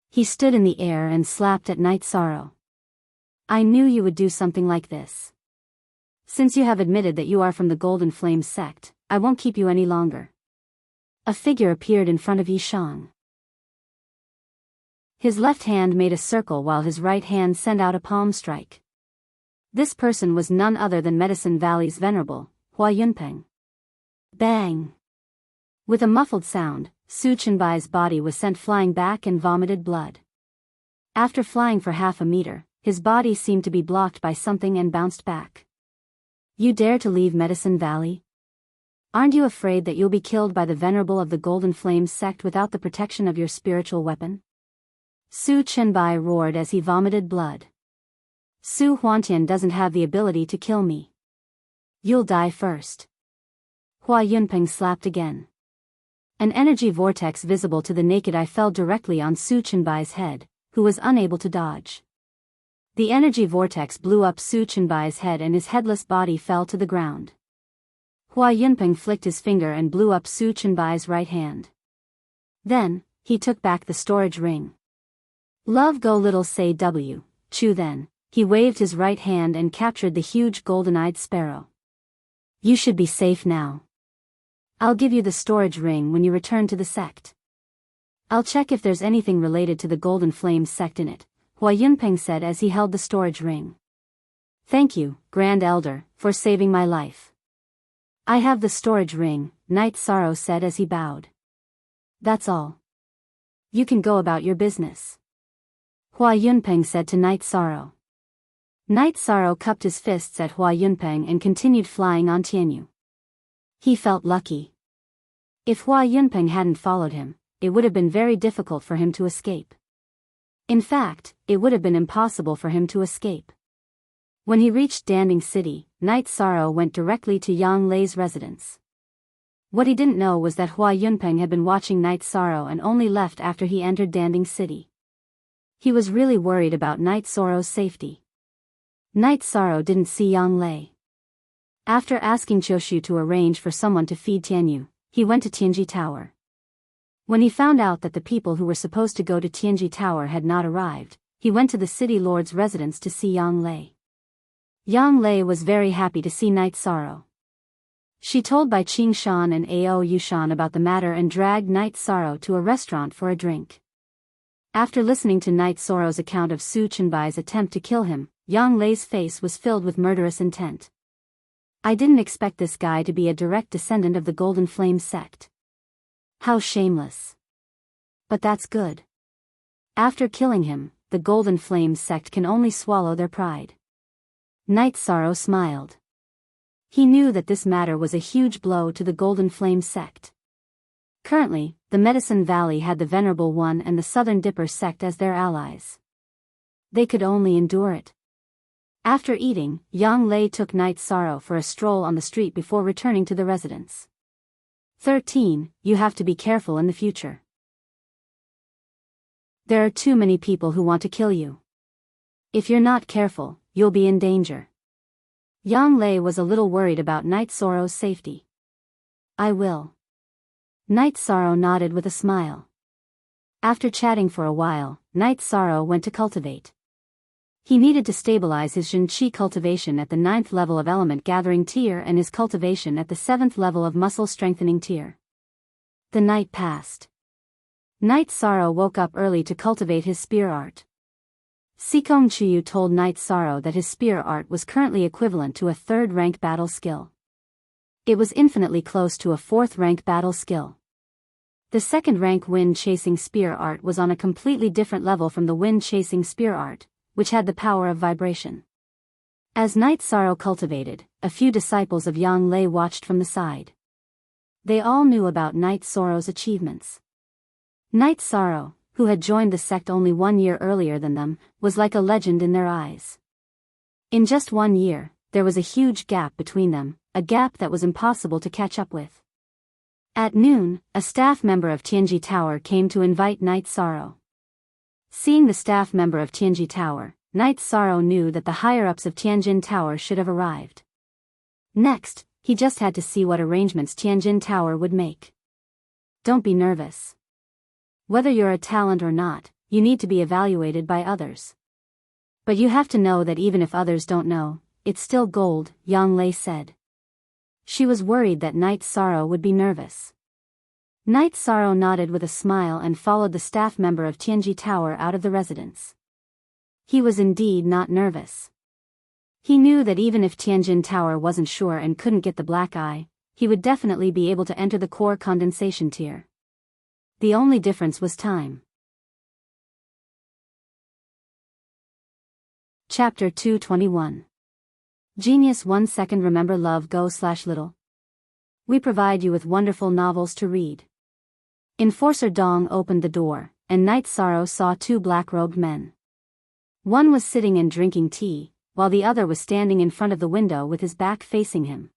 He stood in the air and slapped at Night Sorrow. I knew you would do something like this. Since you have admitted that you are from the Golden Flame sect, I won't keep you any longer. A figure appeared in front of Yishang. His left hand made a circle while his right hand sent out a palm strike. This person was none other than Medicine Valley's venerable, Hua Yunpeng. Bang! With a muffled sound, Su Chenbai's body was sent flying back and vomited blood. After flying for half a meter, his body seemed to be blocked by something and bounced back. You dare to leave Medicine Valley? Aren't you afraid that you'll be killed by the venerable of the Golden Flame sect without the protection of your spiritual weapon? Su Chenbai roared as he vomited blood. Su Huantian doesn't have the ability to kill me. You'll die first. Hua Yunpeng slapped again. An energy vortex visible to the naked eye fell directly on Su Chenbai's head, who was unable to dodge. The energy vortex blew up Su Chenbai's head and his headless body fell to the ground. Hua Yunpeng flicked his finger and blew up Su Chenbai's right hand. Then, he took back the storage ring. Love go little say W, Chu then. He waved his right hand and captured the huge golden-eyed sparrow. You should be safe now. I'll give you the storage ring when you return to the sect. I'll check if there's anything related to the Golden Flame sect in it, Hua Yunpeng said as he held the storage ring. Thank you, Grand Elder, for saving my life. I have the storage ring, Knight Sorrow said as he bowed. That's all. You can go about your business. Hua Yunpeng said to Knight Sorrow. Knight Sorrow cupped his fists at Hua Yunpeng and continued flying on Tianyu. He felt lucky. If Hua Yunpeng hadn't followed him, it would have been very difficult for him to escape. In fact, it would have been impossible for him to escape. When he reached Danding City, Knight Sorrow went directly to Yang Lei's residence. What he didn't know was that Hua Yunpeng had been watching Knight Sorrow and only left after he entered Danding City. He was really worried about Knight Sorrow's safety. Knight Sorrow didn't see Yang Lei. After asking Qiushu to arrange for someone to feed Tianyu, he went to Tianji Tower. When he found out that the people who were supposed to go to Tianji Tower had not arrived, he went to the city lord's residence to see Yang Lei. Yang Lei was very happy to see Knight Sorrow. She told Bai Qingshan and Ao Yushan about the matter and dragged Knight Sorrow to a restaurant for a drink. After listening to Knight Sorrow's account of Su Chenbai's attempt to kill him, Yang Lei's face was filled with murderous intent. I didn't expect this guy to be a direct descendant of the Golden Flame sect. How shameless. But that's good. After killing him, the Golden Flame sect can only swallow their pride. Knight Sorrow smiled. He knew that this matter was a huge blow to the Golden Flame sect. Currently, the Medicine Valley had the Venerable One and the Southern Dipper sect as their allies. They could only endure it. After eating, Yang Lei took Knight Sorrow for a stroll on the street before returning to the residence. 13. You have to be careful in the future. There are too many people who want to kill you. If you're not careful, you'll be in danger. Yang Lei was a little worried about Knight Sorrow's safety. I will. Knight Sorrow nodded with a smile. After chatting for a while, Knight Sorrow went to cultivate. He needed to stabilize his Jin Qi cultivation at the 9th level of element gathering tier and his cultivation at the 7th level of muscle strengthening tier. The night passed. Knight Sorrow woke up early to cultivate his spear art. Sikong Chuyu told Knight Sorrow that his spear art was currently equivalent to a 3rd rank battle skill. It was infinitely close to a 4th rank battle skill. The 2nd rank wind chasing spear art was on a completely different level from the wind chasing spear art, which had the power of vibration. As Knight Sorrow cultivated, a few disciples of Yang Lei watched from the side. They all knew about Knight Sorrow's achievements. Knight Sorrow, who had joined the sect only 1 year earlier than them, was like a legend in their eyes. In just 1 year, there was a huge gap between them, a gap that was impossible to catch up with. At noon, a staff member of Tianji Tower came to invite Knight Sorrow. Seeing the staff member of Tianji Tower, Knight Sorrow knew that the higher-ups of Tianjin Tower should have arrived. Next, he just had to see what arrangements Tianjin Tower would make. Don't be nervous. Whether you're a talent or not, you need to be evaluated by others. But you have to know that even if others don't know, it's still gold, Yang Lei said. She was worried that Knight Sorrow would be nervous. Knight Sorrow nodded with a smile and followed the staff member of Tianji Tower out of the residence. He was indeed not nervous. He knew that even if Tianjin Tower wasn't sure and couldn't get the black eye, he would definitely be able to enter the core condensation tier. The only difference was time. Chapter 221. Genius 1 second. Remember love go/little. We provide you with wonderful novels to read. Enforcer Dong opened the door, and Knight Sorrow saw 2 black-robed men. One was sitting and drinking tea, while the other was standing in front of the window with his back facing him.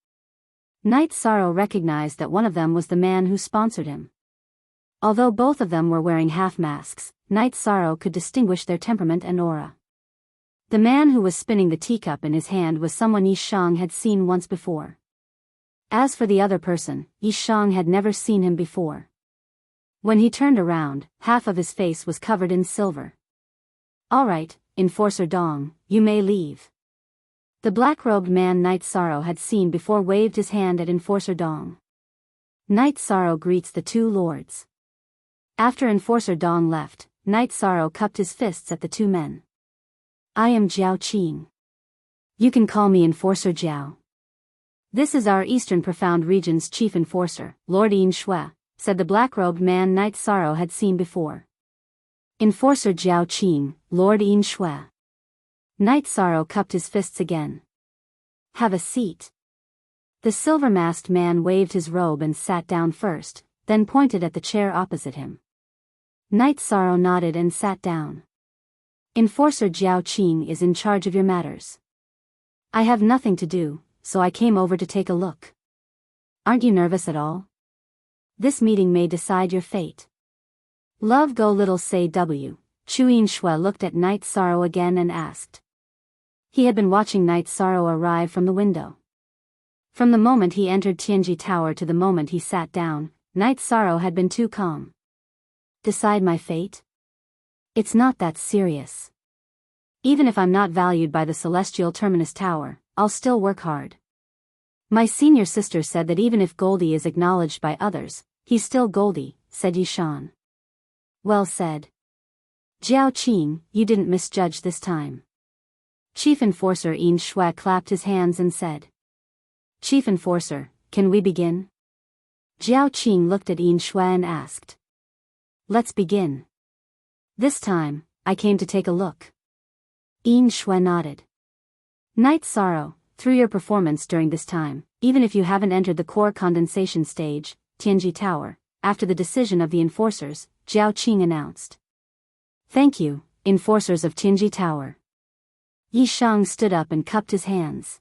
Knight Sorrow recognized that one of them was the man who sponsored him. Although both of them were wearing half-masks, Knight Sorrow could distinguish their temperament and aura. The man who was spinning the teacup in his hand was someone Yi Shang had seen once before. As for the other person, Yi Shang had never seen him before. When he turned around, half of his face was covered in silver. All right, Enforcer Dong, you may leave. The black-robed man Night Sorrow had seen before waved his hand at Enforcer Dong. Night Sorrow greets the two lords. After Enforcer Dong left, Night Sorrow cupped his fists at the two men. I am Jiao Qing. You can call me Enforcer Jiao. This is our Eastern Profound Region's chief enforcer, Lord Yin Shui, said the black-robed man Night Sorrow had seen before. Enforcer Jiao Qing, Lord Yin Shui. Night Sorrow cupped his fists again. Have a seat. The silver-masked man waved his robe and sat down first, then pointed at the chair opposite him. Night Sorrow nodded and sat down. Enforcer Jiao Qing is in charge of your matters. I have nothing to do, so I came over to take a look. Aren't you nervous at all? This meeting may decide your fate. Love go little say W. Chu Yin Shui looked at Night Sorrow again and asked. He had been watching Night Sorrow arrive from the window. From the moment he entered Tianji Tower to the moment he sat down, Night Sorrow had been too calm. Decide my fate? It's not that serious. Even if I'm not valued by the Celestial Terminus Tower, I'll still work hard. My senior sister said that even if Goldie is acknowledged by others, he's still Goldie, said Yishan. Well said. Jiao Qing, you didn't misjudge this time. Chief Enforcer Yin Shui clapped his hands and said. Chief Enforcer, can we begin? Jiao Qing looked at Yin Shui and asked. Let's begin. This time, I came to take a look. Yin Shui nodded. Night Sorrow, through your performance during this time, even if you haven't entered the core condensation stage, Tianji Tower, after the decision of the enforcers, Jiao Qing announced. Thank you, enforcers of Tianji Tower. Yi Shang stood up and cupped his hands.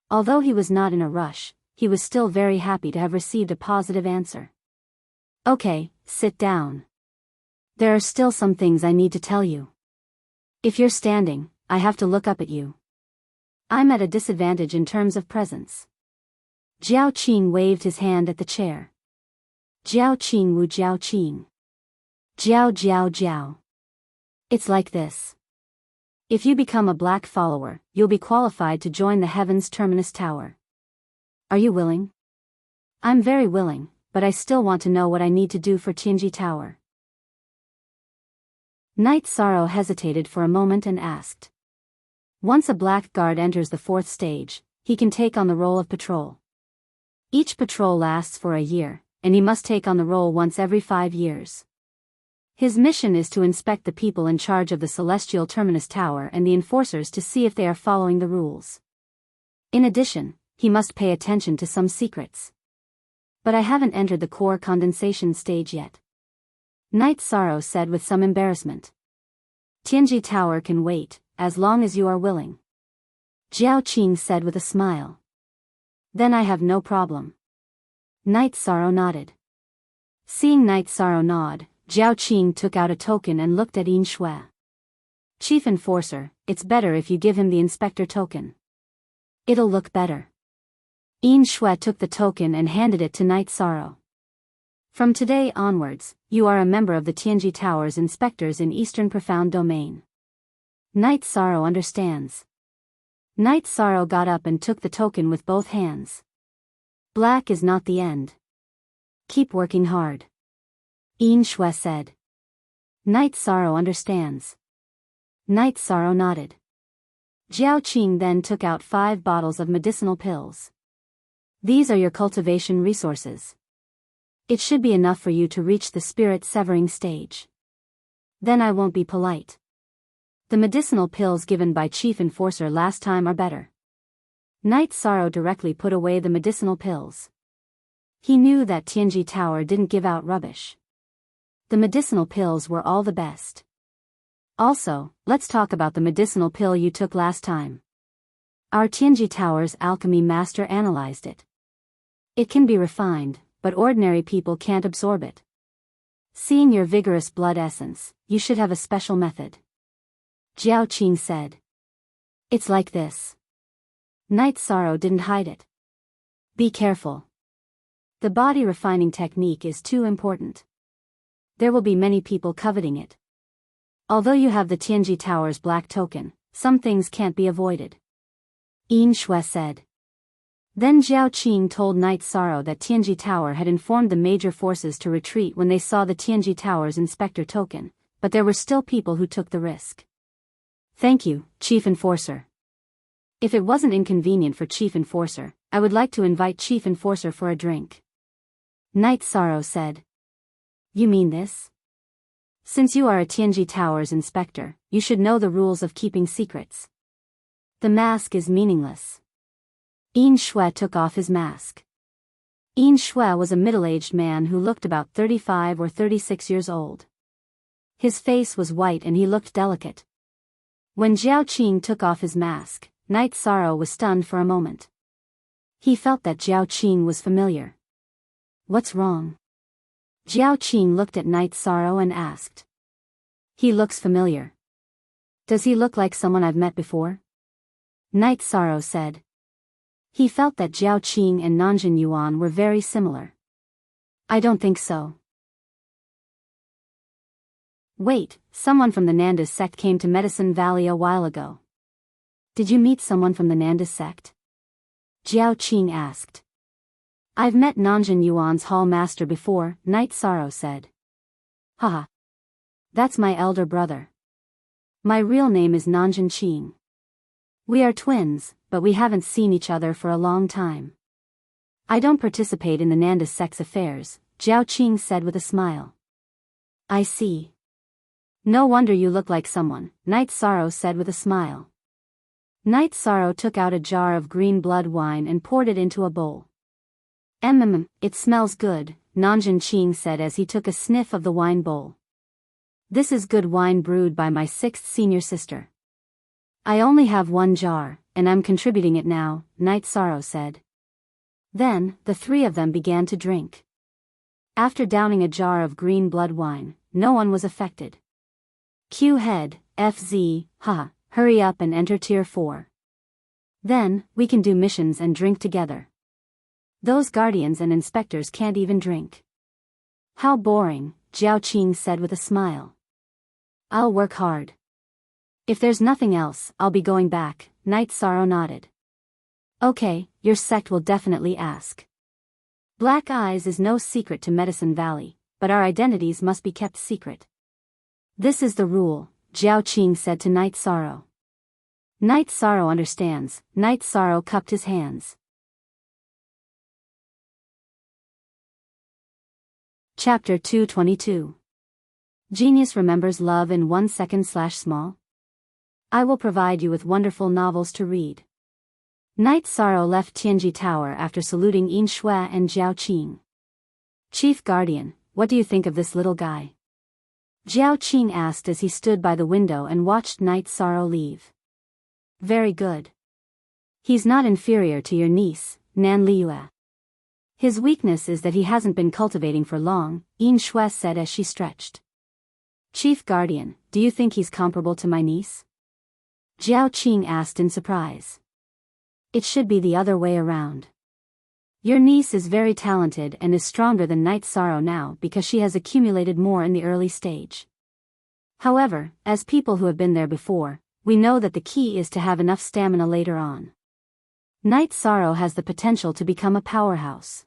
Although he was not in a rush, he was still very happy to have received a positive answer. Okay, sit down. There are still some things I need to tell you. If you're standing, I have to look up at you. I'm at a disadvantage in terms of presence. Jiao Qing waved his hand at the chair. Jiao Qing wu Jiao Qing. Jiao Jiao Jiao. It's like this. If you become a black follower, you'll be qualified to join the Heaven's Terminus Tower. Are you willing? I'm very willing, but I still want to know what I need to do for Tianji Tower. Night Sorrow hesitated for a moment and asked. Once a black guard enters the 4th stage, he can take on the role of patrol. Each patrol lasts for a year, and he must take on the role once every 5 years. His mission is to inspect the people in charge of the Celestial Terminus Tower and the enforcers to see if they are following the rules. In addition, he must pay attention to some secrets. But I haven't entered the core condensation stage yet. Night Sorrow said with some embarrassment. Tianji Tower can wait, as long as you are willing. Jiao Qing said with a smile. Then I have no problem. Night Sorrow nodded. Seeing Night Sorrow nod, Jiao Qing took out a token and looked at Yin Shui. Chief Enforcer, it's better if you give him the Inspector token. It'll look better. Yin Shui took the token and handed it to Night Sorrow. From today onwards, you are a member of the Tianji Tower's inspectors in Eastern Profound Domain. Night Sorrow understands. Night Sorrow got up and took the token with both hands. Black is not the end. Keep working hard. Yin Shui said. Night Sorrow understands. Night Sorrow nodded. Jiao Qing then took out 5 bottles of medicinal pills. These are your cultivation resources. It should be enough for you to reach the spirit severing stage. Then I won't be polite. The medicinal pills given by Chief Enforcer last time are better. Night Sorrow directly put away the medicinal pills. He knew that Tianji Tower didn't give out rubbish. The medicinal pills were all the best. Also, let's talk about the medicinal pill you took last time. Our Tianji Tower's alchemy master analyzed it. It can be refined, but ordinary people can't absorb it. Seeing your vigorous blood essence, you should have a special method. Jiao Qing said. It's like this. Night Sorrow didn't hide it. Be careful. The body refining technique is too important. There will be many people coveting it. Although you have the Tianji Tower's black token, some things can't be avoided. Yin Shui said. Then Jiao Qing told Knight Sorrow that Tianji Tower had informed the major forces to retreat when they saw the Tianji Tower's inspector token, but there were still people who took the risk. Thank you, Chief Enforcer. If it wasn't inconvenient for Chief Enforcer, I would like to invite Chief Enforcer for a drink. Knight Sorrow said. You mean this? Since you are a Tianji Tower's inspector, you should know the rules of keeping secrets. The mask is meaningless. Yin Shui took off his mask. Yin Shui was a middle-aged man who looked about 35 or 36 years old. His face was white and he looked delicate. When Jiao Qing took off his mask, Knight Sorrow was stunned for a moment. He felt that Jiao Qing was familiar. What's wrong? Jiao Qing looked at Knight Sorrow and asked. He looks familiar. Does he look like someone I've met before? Knight Sorrow said. He felt that Jiao Qing and Nanjun Yuan were very similar. I don't think so. Wait, someone from the Nandis sect came to Medicine Valley a while ago. Did you meet someone from the Nandis sect? Jiao Qing asked. I've met Nanjun Yuan's hall master before, Knight Sorrow said. Haha. That's my elder brother. My real name is Nanjun Qing. We are twins, but we haven't seen each other for a long time. I don't participate in the Nandis sect's affairs, Jiao Qing said with a smile. I see. No wonder you look like someone, Knight Sorrow said with a smile. Knight Sorrow took out a jar of green blood wine and poured it into a bowl. It smells good, Nanjun Qing said as he took a sniff of the wine bowl. This is good wine brewed by my 6th senior sister. I only have one jar, and I'm contributing it now, Knight Sorrow said. Then, the three of them began to drink. After downing a jar of green blood wine, no one was affected. Q head, FZ, hurry up and enter Tier 4. Then, we can do missions and drink together. Those guardians and inspectors can't even drink. How boring, Jiao Qing said with a smile. I'll work hard. If there's nothing else, I'll be going back, Knight Sorrow nodded. Okay, your sect will definitely ask. Black Eyes is no secret to Medicine Valley, but our identities must be kept secret. This is the rule, Jiao Qing said to Knight Sorrow. Knight Sorrow understands, Knight Sorrow cupped his hands. Chapter 222. Genius remembers love in 1 second / small. I will provide you with wonderful novels to read. Knight Sorrow left Tianji Tower after saluting Yin Shui and Jiao Qing. Chief Guardian, what do you think of this little guy? Jiao Qing asked as he stood by the window and watched Knight Sorrow leave. Very good. He's not inferior to your niece, Nan Liyue. His weakness is that he hasn't been cultivating for long, Yin Shui said as she stretched. Chief Guardian, do you think he's comparable to my niece? Jiao Qing asked in surprise. It should be the other way around. Your niece is very talented and is stronger than Knight Sorrow now because she has accumulated more in the early stage. However, as people who have been there before, we know that the key is to have enough stamina later on. Knight Sorrow has the potential to become a powerhouse.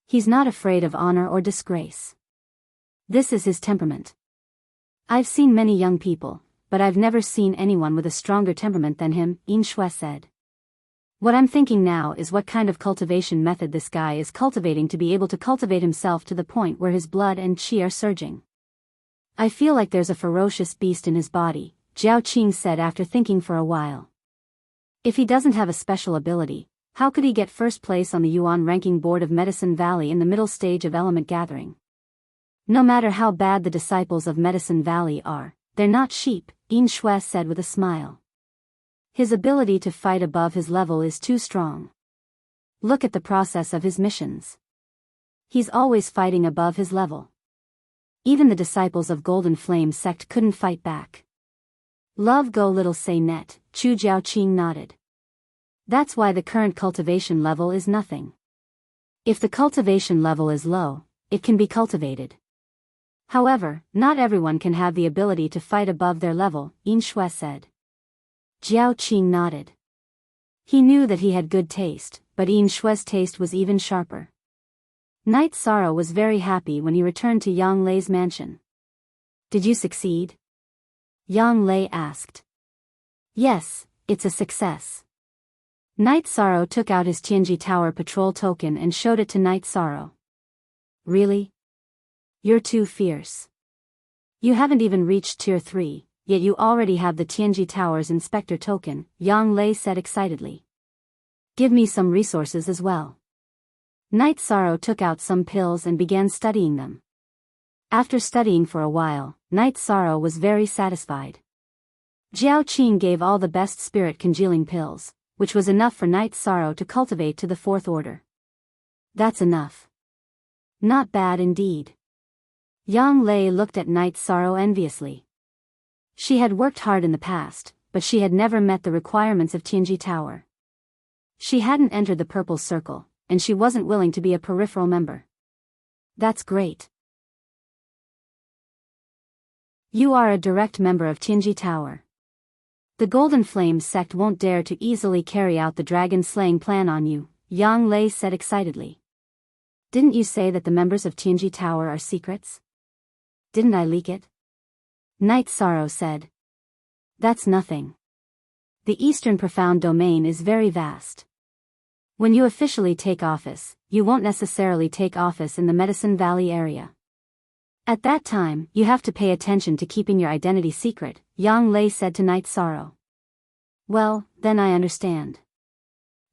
He's not afraid of honor or disgrace. This is his temperament. I've seen many young people, but I've never seen anyone with a stronger temperament than him, Yin Shui said. What I'm thinking now is what kind of cultivation method this guy is cultivating to be able to cultivate himself to the point where his blood and qi are surging. I feel like there's a ferocious beast in his body, Jiao Qing said after thinking for a while. If he doesn't have a special ability, how could he get first place on the Yuan ranking board of Medicine Valley in the middle stage of element gathering? No matter how bad the disciples of Medicine Valley are, they're not sheep, Yin Shui said with a smile. His ability to fight above his level is too strong. Look at the process of his missions. He's always fighting above his level. Even the disciples of Golden Flame sect couldn't fight back. Love go little say net, Chu Jiao Qing nodded. That's why the current cultivation level is nothing. If the cultivation level is low, it can be cultivated. However, not everyone can have the ability to fight above their level, Yin said. Jiao Qing nodded. He knew that he had good taste, but Yin Shui's taste was even sharper. Knight Sorrow was very happy when he returned to Yang Lei's mansion. Did you succeed? Yang Lei asked. Yes, it's a success. Knight Sorrow took out his Tianji Tower patrol token and showed it to Knight Sorrow. Really? You're too fierce. You haven't even reached Tier 3, yet you already have the Tianji Tower's inspector token, Yang Lei said excitedly. Give me some resources as well. Knight Sorrow took out some pills and began studying them. After studying for a while, Knight Sorrow was very satisfied. Jiao Qing gave all the best spirit congealing pills, which was enough for Knight Sorrow to cultivate to the 4th order. That's enough. Not bad indeed. Yang Lei looked at Knight Sorrow enviously. She had worked hard in the past, but she had never met the requirements of Tianji Tower. She hadn't entered the Purple Circle, and she wasn't willing to be a peripheral member. That's great. You are a direct member of Tianji Tower. The Golden Flame sect won't dare to easily carry out the dragon-slaying plan on you, Yang Lei said excitedly. Didn't you say that the members of Tianji Tower are secrets? Didn't I leak it? Knight Sorrow said. That's nothing. The Eastern Profound Domain is very vast. When you officially take office, you won't necessarily take office in the Medicine Valley area. At that time, you have to pay attention to keeping your identity secret, Yang Lei said to Knight Sorrow. Well, then I understand.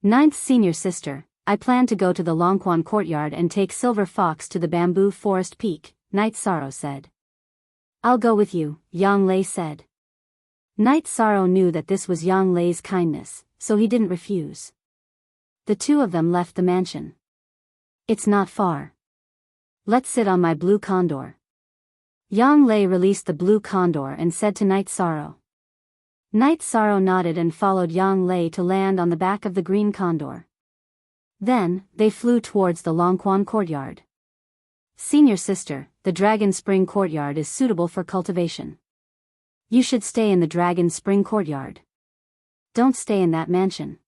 Ninth Senior Sister, I plan to go to the Longquan Courtyard and take Silver Fox to the Bamboo Forest Peak, Knight Sorrow said. I'll go with you, Yang Lei said. Knight Sorrow knew that this was Yang Lei's kindness, so he didn't refuse. The two of them left the mansion. It's not far. Let's sit on my blue condor. Yang Lei released the blue condor and said to Knight Sorrow. Knight Sorrow nodded and followed Yang Lei to land on the back of the green condor. Then, they flew towards the Longquan Courtyard. Senior Sister, the Dragon Spring Courtyard is suitable for cultivation. You should stay in the Dragon Spring Courtyard. Don't stay in that mansion.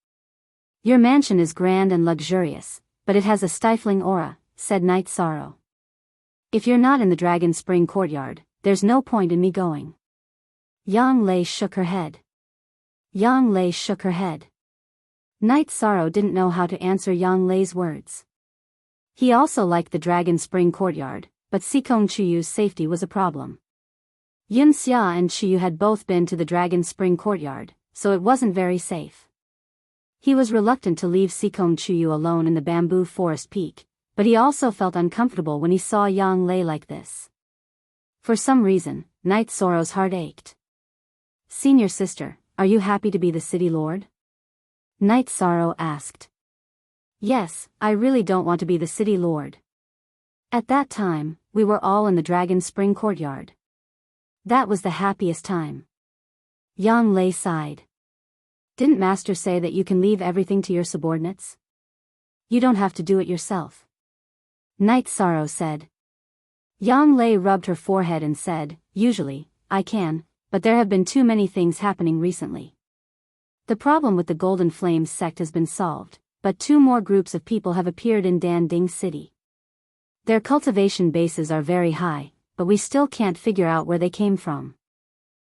Your mansion is grand and luxurious, but it has a stifling aura, said Knight Sorrow. If you're not in the Dragon Spring Courtyard, there's no point in me going. Yang Lei shook her head. Yang Lei shook her head. Knight Sorrow didn't know how to answer Yang Lei's words. He also liked the Dragon Spring Courtyard, but Sikong Chuyu's safety was a problem. Yun Xia and Chuyu had both been to the Dragon Spring Courtyard, so it wasn't very safe. He was reluctant to leave Sikong Chuyu alone in the Bamboo Forest Peak, but he also felt uncomfortable when he saw Yang Lei like this. For some reason, Knight Sorrow's heart ached. Senior Sister, are you happy to be the city lord? Knight Sorrow asked. Yes, I really don't want to be the city lord. At that time, we were all in the Dragon Spring Courtyard. That was the happiest time. Yang Lei sighed. Didn't Master say that you can leave everything to your subordinates? You don't have to do it yourself. Knight Sorrow said. Yang Lei rubbed her forehead and said, usually, I can, but there have been too many things happening recently. The problem with the Golden Flames sect has been solved, but 2 more groups of people have appeared in Danding City. Their cultivation bases are very high, but we still can't figure out where they came from.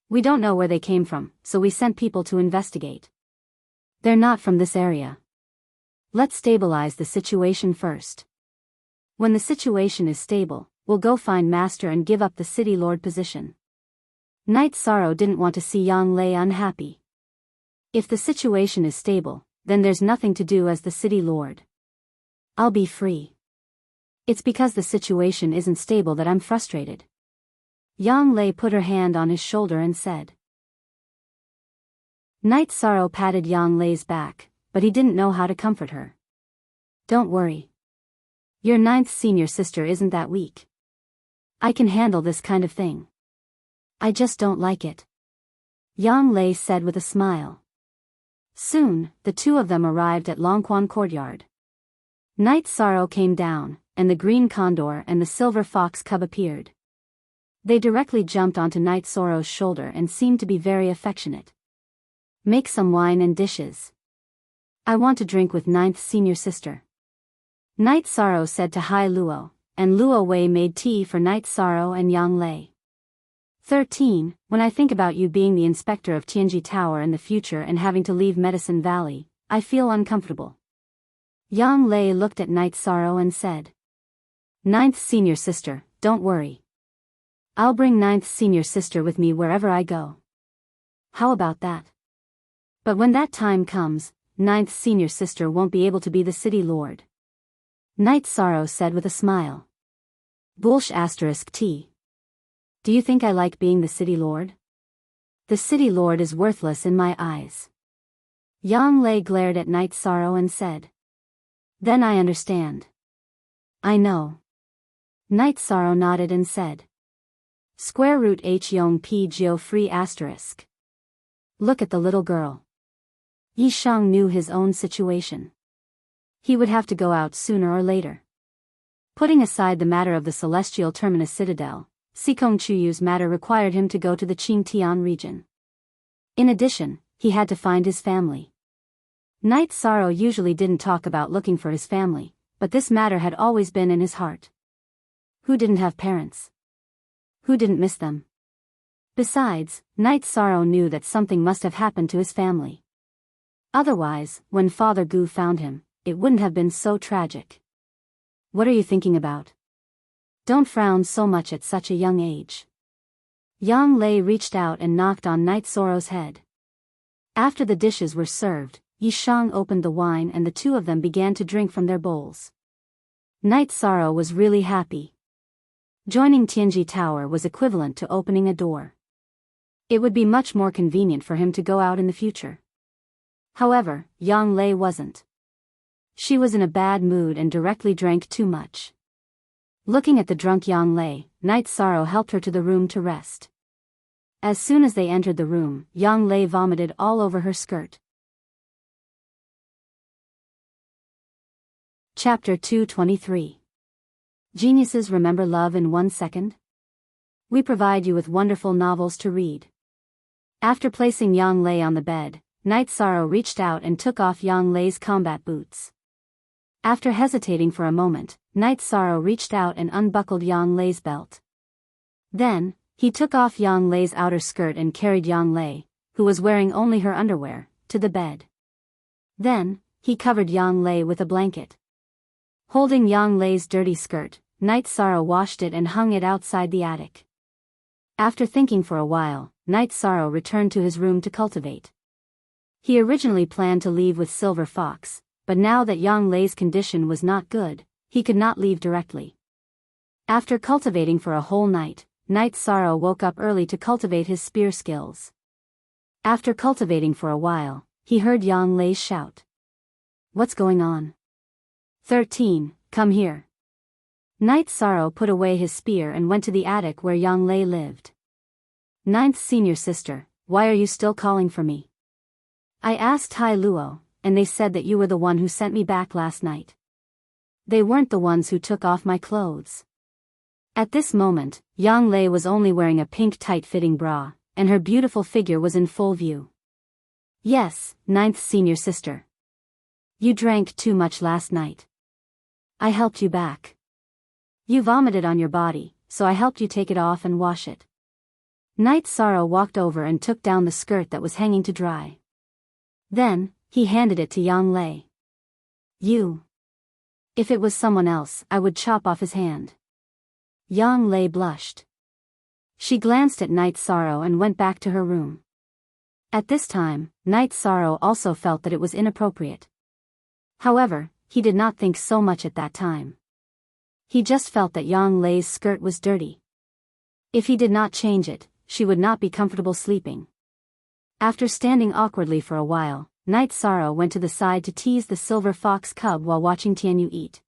We don't know where they came from, so we sent people to investigate. They're not from this area. Let's stabilize the situation first. When the situation is stable, we'll go find Master and give up the city lord position. Knight Sorrow didn't want to see Yang Lei unhappy. If the situation is stable, then there's nothing to do as the city lord. I'll be free. It's because the situation isn't stable that I'm frustrated. Yang Lei put her hand on his shoulder and said. Knight Sorrow patted Yang Lei's back, but he didn't know how to comfort her. Don't worry. Your 9th senior sister isn't that weak. I can handle this kind of thing. I just don't like it. Yang Lei said with a smile. Soon, the two of them arrived at Longquan Courtyard. Knight Sorrow came down, and the green condor and the silver fox cub appeared. They directly jumped onto Night Sorrow's shoulder and seemed to be very affectionate. Make some wine and dishes. I want to drink with Ninth Senior Sister. Night Sorrow said to Hai Luo, and Luo Wei made tea for Night Sorrow and Yang Lei. 13. When I think about you being the inspector of Tianji Tower in the future and having to leave Medicine Valley, I feel uncomfortable. Yang Lei looked at Night Sorrow and said, Ninth Senior Sister, don't worry. I'll bring Ninth Senior Sister with me wherever I go. How about that? But when that time comes, Ninth Senior Sister won't be able to be the city lord. Night Sorrow said with a smile. Bullsh *T. Do you think I like being the city lord? The city lord is worthless in my eyes. Yang Lei glared at Night Sorrow and said. Then I understand. I know. Night Sorrow nodded and said. Square root h yong p geo free *. Look at the little girl. Yi Shang knew his own situation. He would have to go out sooner or later. Putting aside the matter of the celestial terminus citadel, Sikong Chuyu's matter required him to go to the Qingtian region. In addition, he had to find his family. Night Sorrow usually didn't talk about looking for his family, but this matter had always been in his heart. Who didn't have parents? Who didn't miss them? Besides, Night Sorrow knew that something must have happened to his family. Otherwise, when Father Gu found him, it wouldn't have been so tragic. What are you thinking about? Don't frown so much at such a young age. Yang Lei reached out and knocked on Night Sorrow's head. After the dishes were served, Yi Shang opened the wine and the two of them began to drink from their bowls. Night Sorrow was really happy. Joining Tianji Tower was equivalent to opening a door. It would be much more convenient for him to go out in the future. However, Yang Lei wasn't. She was in a bad mood and directly drank too much. Looking at the drunk Yang Lei, Night Sorrow helped her to the room to rest. As soon as they entered the room, Yang Lei vomited all over her skirt. Chapter 223. Geniuses remember love in 1 second? We provide you with wonderful novels to read. After placing Yang Lei on the bed, Night Sorrow reached out and took off Yang Lei's combat boots. After hesitating for a moment, Night Sorrow reached out and unbuckled Yang Lei's belt. Then, he took off Yang Lei's outer skirt and carried Yang Lei, who was wearing only her underwear, to the bed. Then, he covered Yang Lei with a blanket. Holding Yang Lei's dirty skirt, Night Sorrow washed it and hung it outside the attic. After thinking for a while, Night Sorrow returned to his room to cultivate. He originally planned to leave with Silver Fox, but now that Yang Lei's condition was not good, he could not leave directly. After cultivating for a whole night, Night Sorrow woke up early to cultivate his spear skills. After cultivating for a while, he heard Yang Lei shout. What's going on? 13, come here. Night Sorrow put away his spear and went to the attic where Yang Lei lived. Ninth Senior Sister, why are you still calling for me? I asked Hai Luo, and they said that you were the one who sent me back last night. They weren't the ones who took off my clothes. At this moment, Yang Lei was only wearing a pink tight-fitting bra, and her beautiful figure was in full view. Yes, Ninth Senior Sister. You drank too much last night. I helped you back. You vomited on your body, so I helped you take it off and wash it. Night Sorrow walked over and took down the skirt that was hanging to dry. Then, he handed it to Yang Lei. You. If it was someone else, I would chop off his hand. Yang Lei blushed. She glanced at Night Sorrow and went back to her room. At this time, Night Sorrow also felt that it was inappropriate. However, he did not think so much at that time. He just felt that Yang Lei's skirt was dirty. If he did not change it, she would not be comfortable sleeping. After standing awkwardly for a while, Night Sorrow went to the side to tease the silver fox cub while watching Tianyu eat.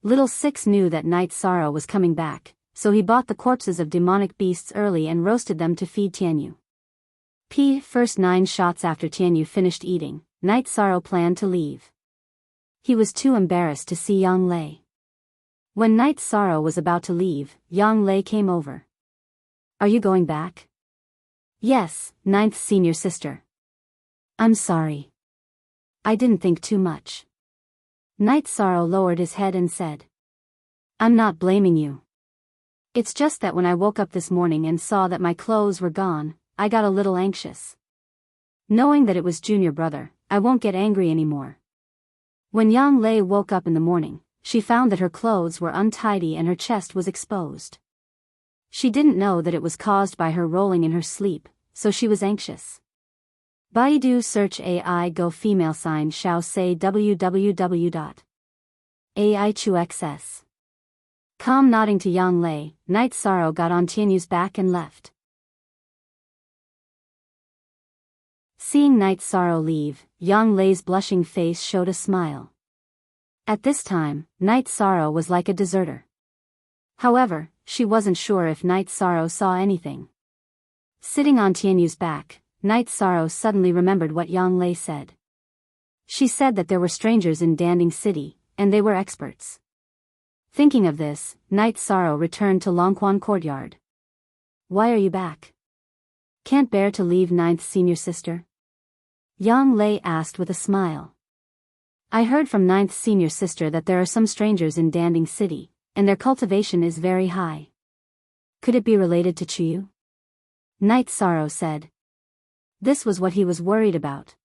Little Six knew that Night Sorrow was coming back, so he bought the corpses of demonic beasts early and roasted them to feed Tianyu. First 9 shots after Tianyu finished eating, Night Sorrow planned to leave. He was too embarrassed to see Yang Lei. When Night Sorrow was about to leave, Yang Lei came over. Are you going back? Yes, ninth senior sister. I'm sorry. I didn't think too much. Night Sorrow lowered his head and said. I'm not blaming you. It's just that when I woke up this morning and saw that my clothes were gone, I got a little anxious. Knowing that it was junior brother, I won't get angry anymore. When Yang Lei woke up in the morning, she found that her clothes were untidy and her chest was exposed. She didn't know that it was caused by her rolling in her sleep, so she was anxious. Baidu search AI go female sign shao say www.aichuxs. Calm nodding to Yang Lei, Night Sorrow got on Tianyu's back and left. Seeing Night Sorrow leave, Yang Lei's blushing face showed a smile. At this time, Night Sorrow was like a deserter. However, she wasn't sure if Night Sorrow saw anything. Sitting on Tianyu's back, Night Sorrow suddenly remembered what Yang Lei said. She said that there were strangers in Danding City, and they were experts. Thinking of this, Night Sorrow returned to Longquan Courtyard. Why are you back? Can't bear to leave ninth senior sister? Yang Lei asked with a smile. I heard from ninth senior sister that there are some strangers in Danding City, and their cultivation is very high. Could it be related to Chiyu? Night Sorrow said. This was what he was worried about.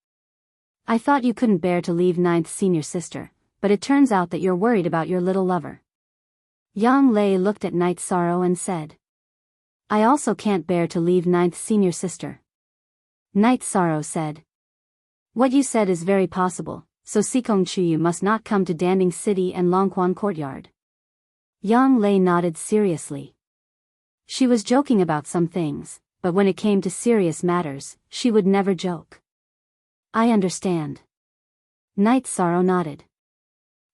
I thought you couldn't bear to leave ninth senior sister, but it turns out that you're worried about your little lover. Yang Lei looked at Night Sorrow and said. I also can't bear to leave ninth senior sister. Night Sorrow said. What you said is very possible, so Sikong Chiyu must not come to Danding City and Longquan Courtyard. Yang Lei nodded seriously. She was joking about some things, but when it came to serious matters, she would never joke. I understand. Night Sorrow nodded.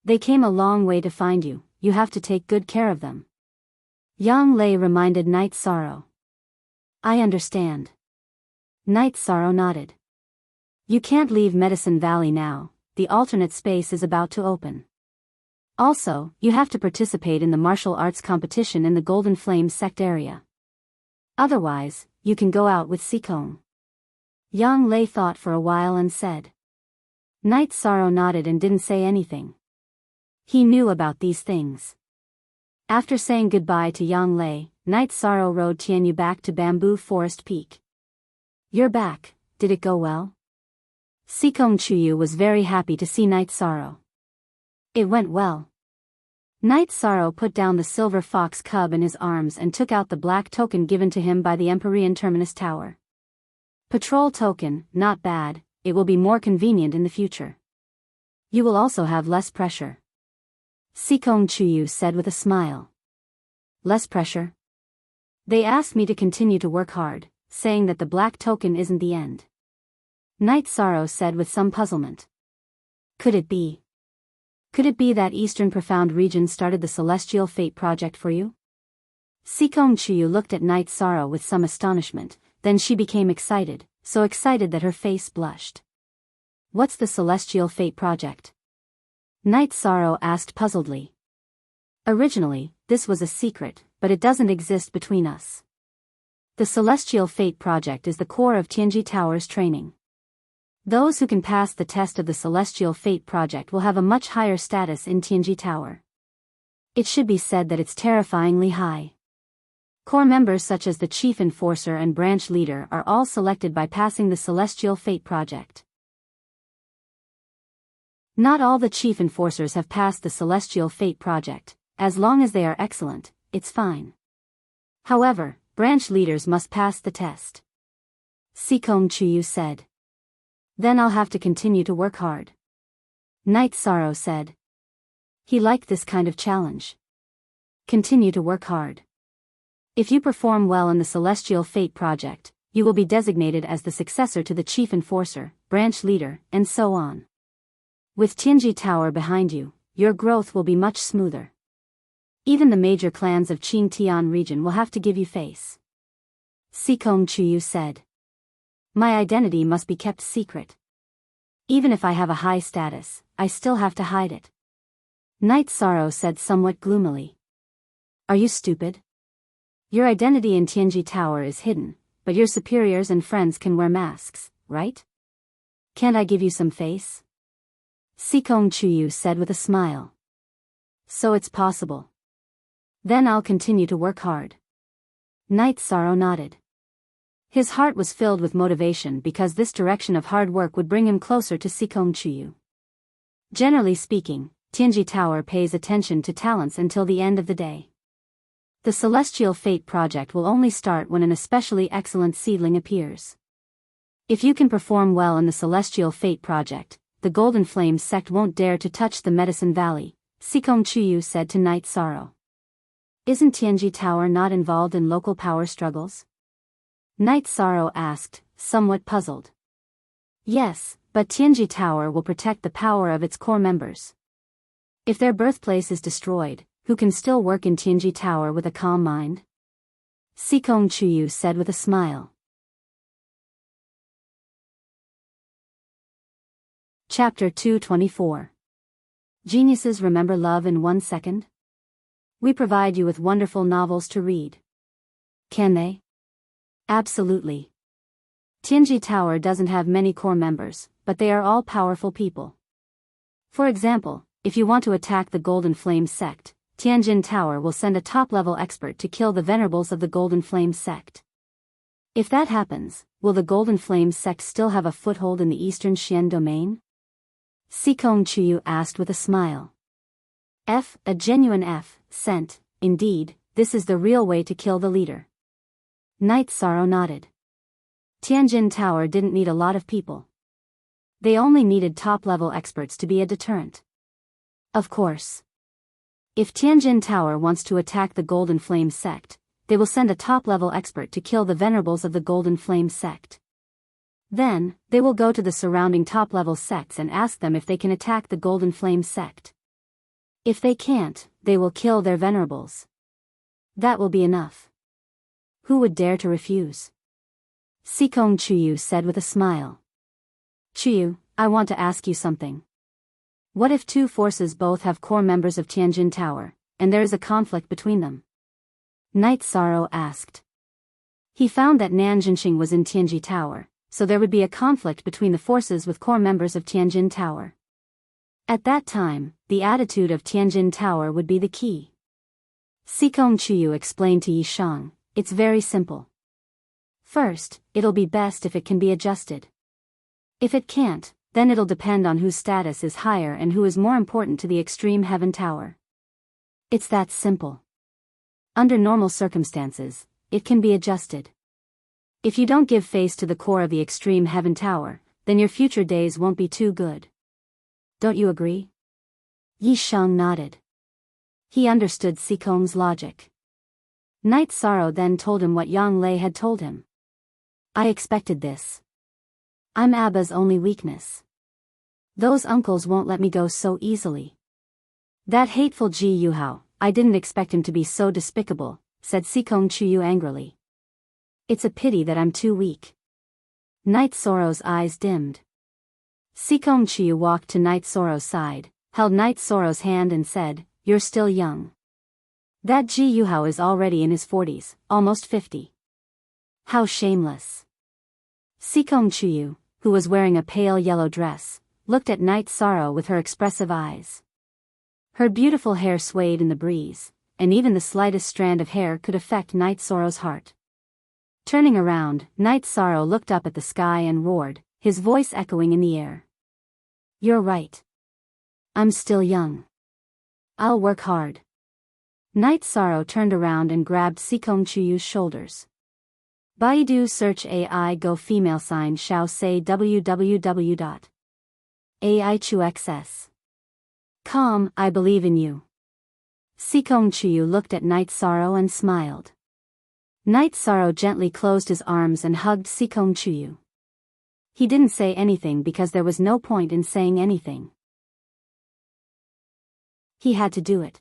They came a long way to find you, you have to take good care of them. Yang Lei reminded Night Sorrow. I understand. Night Sorrow nodded. You can't leave Medicine Valley now, the alternate space is about to open. Also, you have to participate in the martial arts competition in the Golden Flame sect area. Otherwise, you can go out with Sikong. Yang Lei thought for a while and said. Night Sorrow nodded and didn't say anything. He knew about these things. After saying goodbye to Yang Lei, Night Sorrow rode Tianyu back to Bamboo Forest Peak. You're back, did it go well? Sikong Chiyu was very happy to see Night Sorrow. It went well. Night Sorrow put down the silver fox cub in his arms and took out the black token given to him by the Empyrean Terminus Tower. Patrol token, not bad, it will be more convenient in the future. You will also have less pressure. Sikong Chiyu said with a smile. Less pressure? They asked me to continue to work hard, saying that the black token isn't the end. Night Sorrow said with some puzzlement. Could it be? Could it be that Eastern Profound Region started the Celestial Fate project for you? Sikong Chiyu looked at Night Sorrow with some astonishment, then she became excited, so excited that her face blushed. What's the Celestial Fate project? Night Sorrow asked puzzledly. Originally, this was a secret, but it doesn't exist between us. The Celestial Fate project is the core of Tianji Tower's training. Those who can pass the test of the Celestial Fate project will have a much higher status in Tianji Tower. It should be said that it's terrifyingly high. Core members such as the Chief Enforcer and Branch Leader are all selected by passing the Celestial Fate project. Not all the Chief Enforcers have passed the Celestial Fate project, as long as they are excellent, it's fine. However, Branch Leaders must pass the test. Sikong Chiyu said. Then I'll have to continue to work hard. Night Sorrow said. He liked this kind of challenge. Continue to work hard. If you perform well in the Celestial Fate project, you will be designated as the successor to the Chief Enforcer, Branch Leader, and so on. With Tianji Tower behind you, your growth will be much smoother. Even the major clans of Qingtian region will have to give you face. Sikong Chiyu said. My identity must be kept secret. Even if I have a high status, I still have to hide it. Night Sorrow said somewhat gloomily. Are you stupid? Your identity in Tianji Tower is hidden, but your superiors and friends can wear masks, right? Can't I give you some face? Sikong Chuyu said with a smile. So it's possible. Then I'll continue to work hard. Night Sorrow nodded. His heart was filled with motivation because this direction of hard work would bring him closer to Sikong Chuyu. Generally speaking, Tianji Tower pays attention to talents until the end of the day. The Celestial Fate project will only start when an especially excellent seedling appears. If you can perform well in the Celestial Fate project, the Golden Flame sect won't dare to touch the Medicine Valley, Sikong Chuyu said to Night Sorrow. Isn't Tianji Tower not involved in local power struggles? Night Sorrow asked, somewhat puzzled. Yes, but Tianji Tower will protect the power of its core members. If their birthplace is destroyed, who can still work in Tianji Tower with a calm mind? Sikong Chuyu said with a smile. Chapter 224. Geniuses remember love in 1 second? We provide you with wonderful novels to read. Can they? Absolutely. Tianji Tower doesn't have many core members, but they are all powerful people. For example, if you want to attack the Golden Flame sect, Tianjin Tower will send a top-level expert to kill the venerables of the Golden Flame sect. If that happens, will the Golden Flame sect still have a foothold in the Eastern Xian domain? Sikong Chuyu asked with a smile. A genuine cent, indeed, this is the real way to kill the leader. Night Sorrow nodded. Tianjin Tower didn't need a lot of people. They only needed top-level experts to be a deterrent. Of course. If Tianjin Tower wants to attack the Golden Flame sect, they will send a top-level expert to kill the venerables of the Golden Flame sect. Then, they will go to the surrounding top-level sects and ask them if they can attack the Golden Flame sect. If they can't, they will kill their venerables. That will be enough. Who would dare to refuse? Sikong Chuyu said with a smile. Chuyu, I want to ask you something. What if two forces both have core members of Tianjin Tower, and there is a conflict between them? Night Sorrow asked. He found that Nanjinxing was in Tianji Tower, so there would be a conflict between the forces with core members of Tianjin Tower. At that time, the attitude of Tianjin Tower would be the key. Sikong Chuyu explained to Yishang, it's very simple. First, it'll be best if it can be adjusted. If it can't, then it'll depend on whose status is higher and who is more important to the Extreme Heaven Tower. It's that simple. Under normal circumstances, it can be adjusted. If you don't give face to the core of the Extreme Heaven Tower, then your future days won't be too good. Don't you agree? Yishang nodded. He understood Sikong's logic. Night Sorrow then told him what Yang Lei had told him. I expected this. I'm Abba's only weakness. Those uncles won't let me go so easily. That hateful Ji Yuhao, I didn't expect him to be so despicable, said Sikong Chuyu angrily. It's a pity that I'm too weak. Night Sorrow's eyes dimmed. Sikong Chuyu walked to Night Sorrow's side, held Night Sorrow's hand and said, You're still young. That Ji Yuhao is already in his 40s, almost 50. How shameless. Sikong Chuyu, who was wearing a pale yellow dress, looked at Night Sorrow with her expressive eyes. Her beautiful hair swayed in the breeze, and even the slightest strand of hair could affect Night Sorrow's heart. Turning around, Night Sorrow looked up at the sky and roared, his voice echoing in the air. You're right. I'm still young. I'll work hard. Night Sorrow turned around and grabbed Sikong Chuyu's shoulders. Baidu search AI go female sign shao say www.aichuxs.com I believe in you. Sikong Chuyu looked at Night Sorrow and smiled. Night Sorrow gently closed his arms and hugged Sikong Chuyu. He didn't say anything because there was no point in saying anything. He had to do it.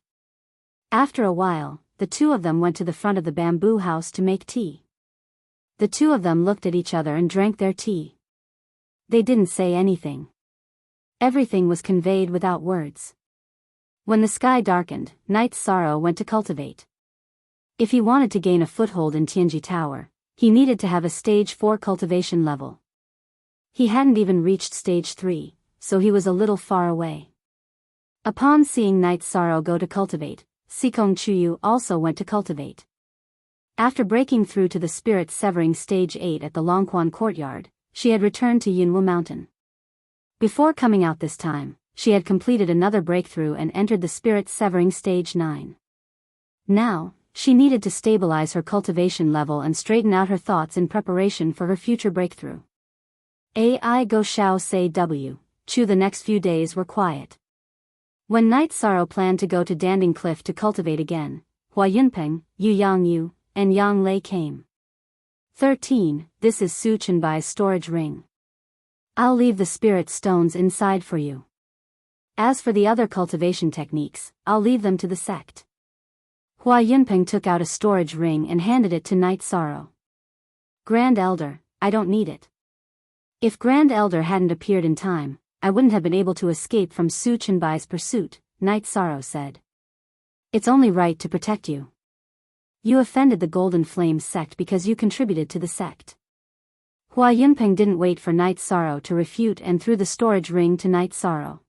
After a while, the two of them went to the front of the bamboo house to make tea. The two of them looked at each other and drank their tea. They didn't say anything. Everything was conveyed without words. When the sky darkened, Night Sorrow went to cultivate. If he wanted to gain a foothold in Tianji Tower, he needed to have a stage 4 cultivation level. He hadn't even reached stage 3, so he was a little far away. Upon seeing Night Sorrow go to cultivate, Sikong Chuyu also went to cultivate. After breaking through to the Spirit Severing Stage 8 at the Longquan Courtyard, she had returned to Yunwu Mountain. Before coming out this time, she had completed another breakthrough and entered the Spirit Severing Stage 9. Now, she needed to stabilize her cultivation level and straighten out her thoughts in preparation for her future breakthrough. Ai Go Xiao Say W. Chu. The next few days were quiet. When Night Sorrow planned to go to Danding Cliff to cultivate again, Hua Yunpeng, Yu Yangyu, and Yang Lei came. 13. This is Su Chenbai's storage ring. I'll leave the spirit stones inside for you. As for the other cultivation techniques, I'll leave them to the sect. Hua Yunpeng took out a storage ring and handed it to Night Sorrow. Grand Elder, I don't need it. If Grand Elder hadn't appeared in time, I wouldn't have been able to escape from Su Chenbai's pursuit, Night Sorrow said. It's only right to protect you. You offended the Golden Flame sect because you contributed to the sect. Hua Yunpeng didn't wait for Night Sorrow to refute and threw the storage ring to Night Sorrow.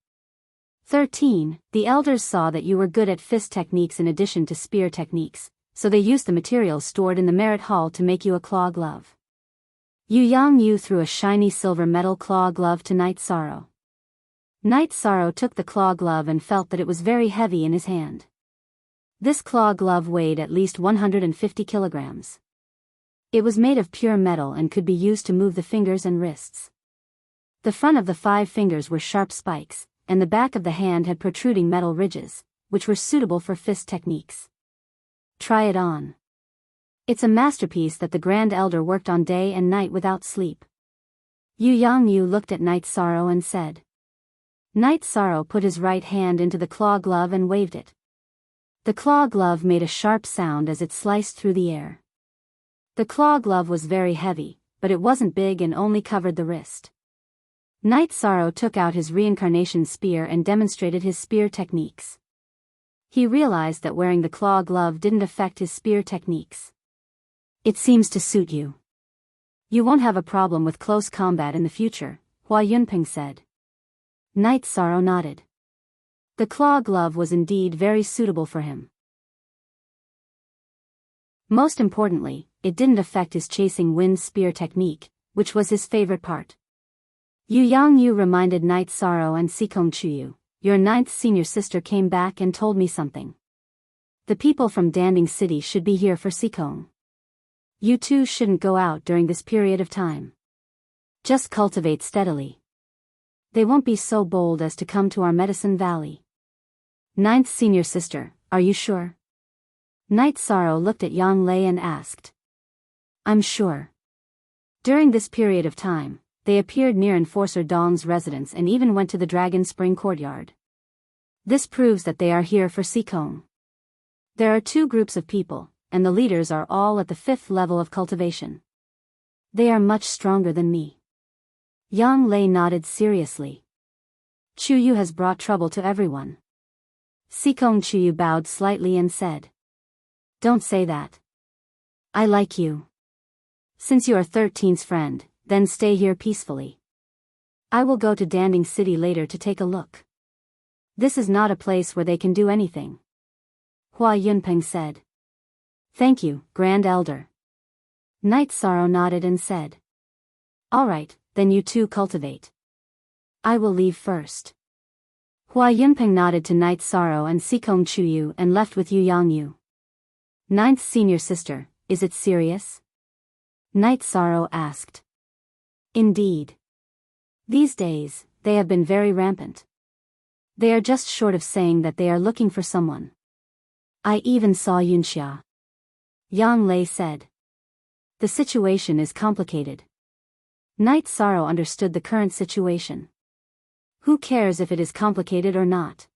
13. The elders saw that you were good at fist techniques in addition to spear techniques, so they used the materials stored in the Merit Hall to make you a claw glove. Yu Yangyu threw a shiny silver metal claw glove to Night Sorrow. Night Sorrow took the claw glove and felt that it was very heavy in his hand. This claw glove weighed at least 150 kilograms. It was made of pure metal and could be used to move the fingers and wrists. The front of the 5 fingers were sharp spikes, and the back of the hand had protruding metal ridges, which were suitable for fist techniques. Try it on. It's a masterpiece that the Grand Elder worked on day and night without sleep. Yu Yangyu looked at Night Sorrow and said. Night Sorrow put his right hand into the claw glove and waved it. The claw glove made a sharp sound as it sliced through the air. The claw glove was very heavy, but it wasn't big and only covered the wrist. Night Sorrow took out his reincarnation spear and demonstrated his spear techniques. He realized that wearing the claw glove didn't affect his spear techniques. It seems to suit you. You won't have a problem with close combat in the future, Hua Yunpeng said. Night Sorrow nodded. The claw glove was indeed very suitable for him. Most importantly, it didn't affect his chasing wind spear technique, which was his favorite part. Yu Yangyu reminded Night Sorrow and Sikong Chuyu, your 9th senior sister came back and told me something. The people from Danding City should be here for Sikong. You two shouldn't go out during this period of time. Just cultivate steadily. They won't be so bold as to come to our Medicine Valley. 9th senior sister, are you sure? Night Sorrow looked at Yang Lei and asked. I'm sure. During this period of time, they appeared near Enforcer Dong's residence and even went to the Dragon Spring Courtyard. This proves that they are here for Sikong. There are 2 groups of people, and the leaders are all at the 5th level of cultivation. They are much stronger than me. Yang Lei nodded seriously. Chuyu has brought trouble to everyone. Sikong Chuyu bowed slightly and said. Don't say that. I like you. Since you are 13's friend, then stay here peacefully. I will go to Danding City later to take a look. This is not a place where they can do anything. Hua Yunpeng said. Thank you, Grand Elder. Night Sorrow nodded and said. All right, then you two cultivate. I will leave first. Hua Yunpeng nodded to Night Sorrow and Sikong Chuyu and left with Yu Yangyu. 9th senior sister, is it serious? Night Sorrow asked. Indeed. These days, they have been very rampant. They are just short of saying that they are looking for someone. I even saw Yunxia. Yang Lei said. The situation is complicated. Night Sorrow understood the current situation. Who cares if it is complicated or not?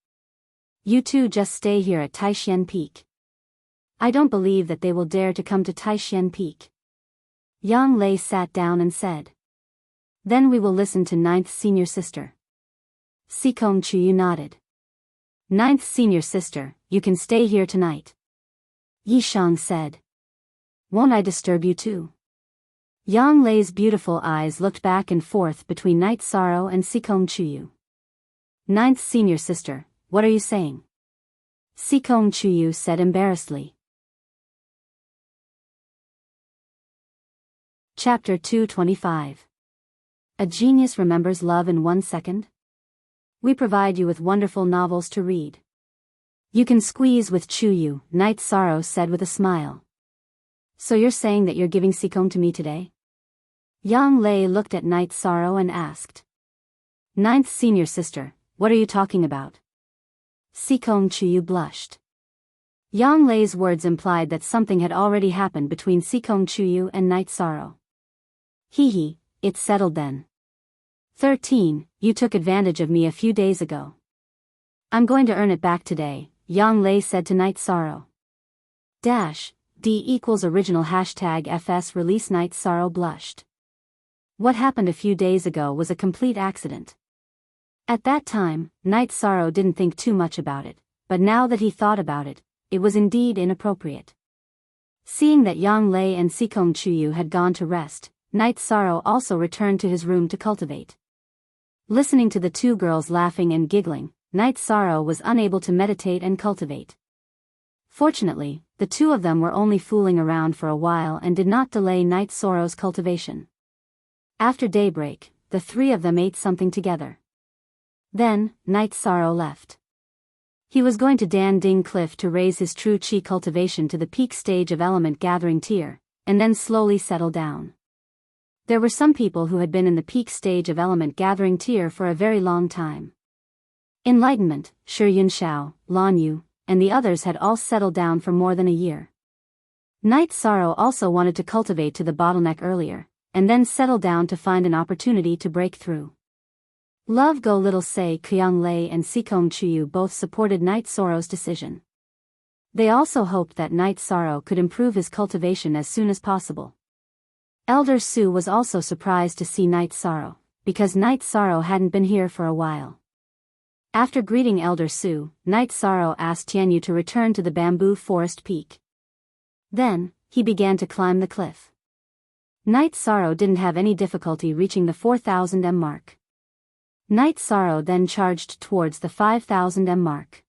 You two just stay here at Taishan Peak. I don't believe that they will dare to come to Taishan Peak. Yang Lei sat down and said. Then we will listen to 9th senior sister. Sikong Chuyu nodded. 9th senior sister, you can stay here tonight. Yishang said. Won't I disturb you too? Yang Lei's beautiful eyes looked back and forth between Night Sorrow and Sikong Chuyu. Ninth senior sister, what are you saying? Sikong Chuyu said embarrassedly. Chapter 225. A Genius Remembers Love in 1 Second? We provide you with wonderful novels to read. You can squeeze with Chuyu, Night Sorrow said with a smile. So you're saying that you're giving Sikong to me today? Yang Lei looked at Night Sorrow and asked. Ninth senior sister, what are you talking about? Sikong Chuyu blushed. Yang Lei's words implied that something had already happened between Sikong Chuyu and Night Sorrow. Hee, it's settled then. 13, you took advantage of me a few days ago. I'm going to earn it back today, Yang Lei said to Night Sorrow. D = original #FS release. Night Sorrow blushed. What happened a few days ago was a complete accident. At that time, Night Sorrow didn't think too much about it, but now that he thought about it, it was indeed inappropriate. Seeing that Yang Lei and Sikong Chuyu had gone to rest, Night Sorrow also returned to his room to cultivate. Listening to the two girls laughing and giggling, Night Sorrow was unable to meditate and cultivate. Fortunately, the two of them were only fooling around for a while and did not delay Night Sorrow's cultivation. After daybreak, the three of them ate something together. Then, Night Sorrow left. He was going to Dan Ding Cliff to raise his true chi cultivation to the peak stage of element gathering tier, and then slowly settle down. There were some people who had been in the peak stage of element gathering tier for a very long time. Enlightenment, Shi Yunxiao, Lan Yu, and the others had all settled down for more than a year. Night Sorrow also wanted to cultivate to the bottleneck earlier, and then settle down to find an opportunity to break through. Love Go Little Say Kyung Lei and Sikong Chuyu both supported Night Sorrow's decision. They also hoped that Night Sorrow could improve his cultivation as soon as possible. Elder Su was also surprised to see Night Sorrow, because Night Sorrow hadn't been here for a while. After greeting Elder Su, Night Sorrow asked Tianyu to return to the bamboo forest peak. Then, he began to climb the cliff. Night Sorrow didn't have any difficulty reaching the 4,000 m mark. Night Sorrow then charged towards the 5,000 m mark.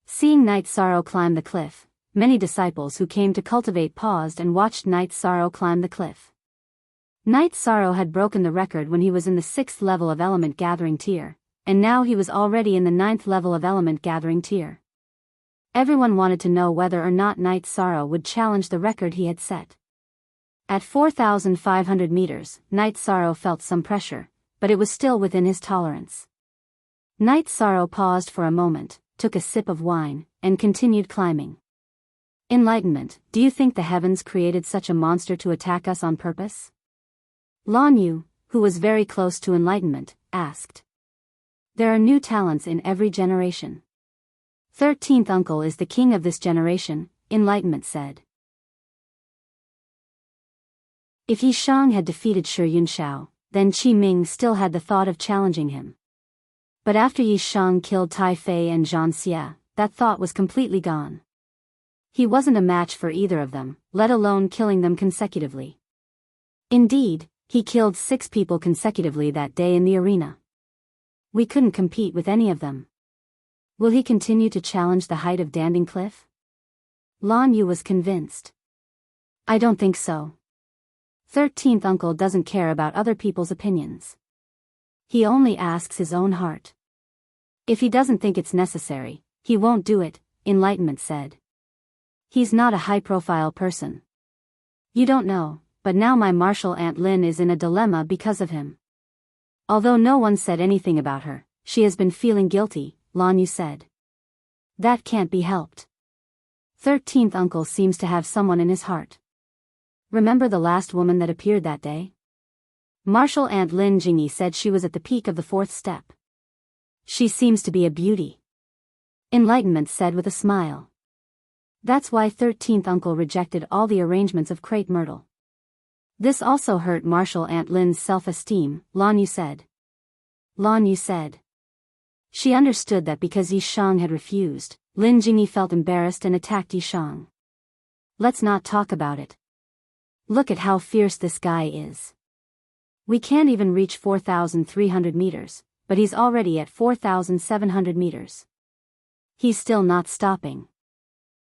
Seeing Night Sorrow climb the cliff, many disciples who came to cultivate paused and watched Night Sorrow climb the cliff. Night Sorrow had broken the record when he was in the 6th level of element gathering tier, and now he was already in the 9th level of element gathering tier. Everyone wanted to know whether or not Night Sorrow would challenge the record he had set. At 4,500 meters, Night Sorrow felt some pressure, but it was still within his tolerance. Night Sorrow paused for a moment, took a sip of wine, and continued climbing. Enlightenment, do you think the heavens created such a monster to attack us on purpose? Lan Yu, who was very close to enlightenment, asked. There are new talents in every generation. 13th uncle is the king of this generation, enlightenment said. If Yi Shang had defeated Shi Yunxiao, then Qi Ming still had the thought of challenging him. But after Yi Shang killed Tai Fei and Zhang Xia, that thought was completely gone. He wasn't a match for either of them, let alone killing them consecutively. Indeed, he killed 6 people consecutively that day in the arena. We couldn't compete with any of them. Will he continue to challenge the height of Danding Cliff? Lan Yu was convinced. I don't think so. 13th uncle doesn't care about other people's opinions. He only asks his own heart. If he doesn't think it's necessary, he won't do it, enlightenment said. He's not a high-profile person. You don't know, but now my martial Aunt Lin is in a dilemma because of him. Although no one said anything about her, she has been feeling guilty, Lan Yu said. That can't be helped. 13th uncle seems to have someone in his heart. Remember the last woman that appeared that day? Martial Aunt Lin Jingyi said she was at the peak of the 4th step. She seems to be a beauty. Enlightenment said with a smile. That's why 13th uncle rejected all the arrangements of Crate Myrtle. This also hurt Martial Aunt Lin's self-esteem, Lan Yu said. Lan Yu said. She understood that because Yi Shang had refused, Lin Jingyi felt embarrassed and attacked Yi Shang. let's not talk about it. Look at how fierce this guy is. We can't even reach 4,300 meters, but he's already at 4,700 meters. He's still not stopping.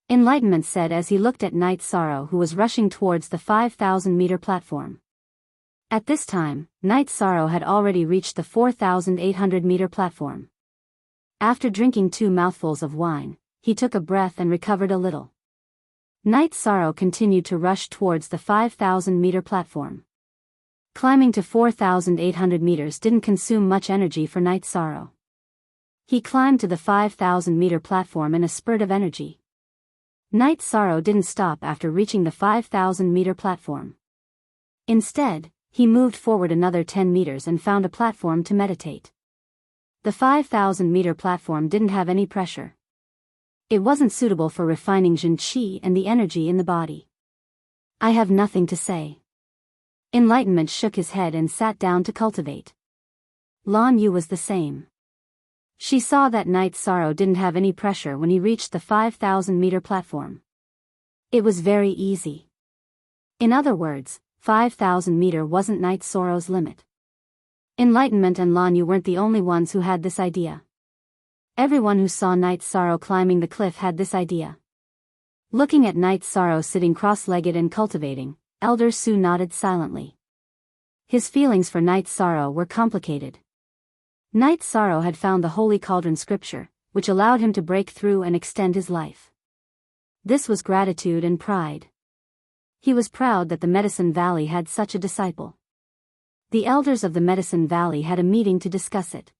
Enlightenment said as he looked at Night Sorrow, who was rushing towards the 5,000-meter platform. At this time, Night Sorrow had already reached the 4,800-meter platform. After drinking 2 mouthfuls of wine, he took a breath and recovered a little. Night Sorrow continued to rush towards the 5,000-meter platform. Climbing to 4,800 meters didn't consume much energy for Night Sorrow. He climbed to the 5,000-meter platform in a spurt of energy. Night Sorrow didn't stop after reaching the 5,000-meter platform. Instead, he moved forward another 10 meters and found a platform to meditate. The 5,000-meter platform didn't have any pressure. It wasn't suitable for refining Jin Qi and the energy in the body. I have nothing to say. Enlightenment shook his head and sat down to cultivate. Lan Yu was the same. She saw that Night Sorrow didn't have any pressure when he reached the 5,000-meter platform. It was very easy. In other words, 5,000 meter wasn't Night Sorrow's limit. Enlightenment and Lan Yu weren't the only ones who had this idea. Everyone who saw Night Sorrow climbing the cliff had this idea. Looking at Night Sorrow sitting cross-legged and cultivating, Elder Su nodded silently. His feelings for Night Sorrow were complicated. Night Sorrow had found the Holy Cauldron scripture, which allowed him to break through and extend his life. This was gratitude and pride. He was proud that the Medicine Valley had such a disciple. The elders of the Medicine Valley had a meeting to discuss it.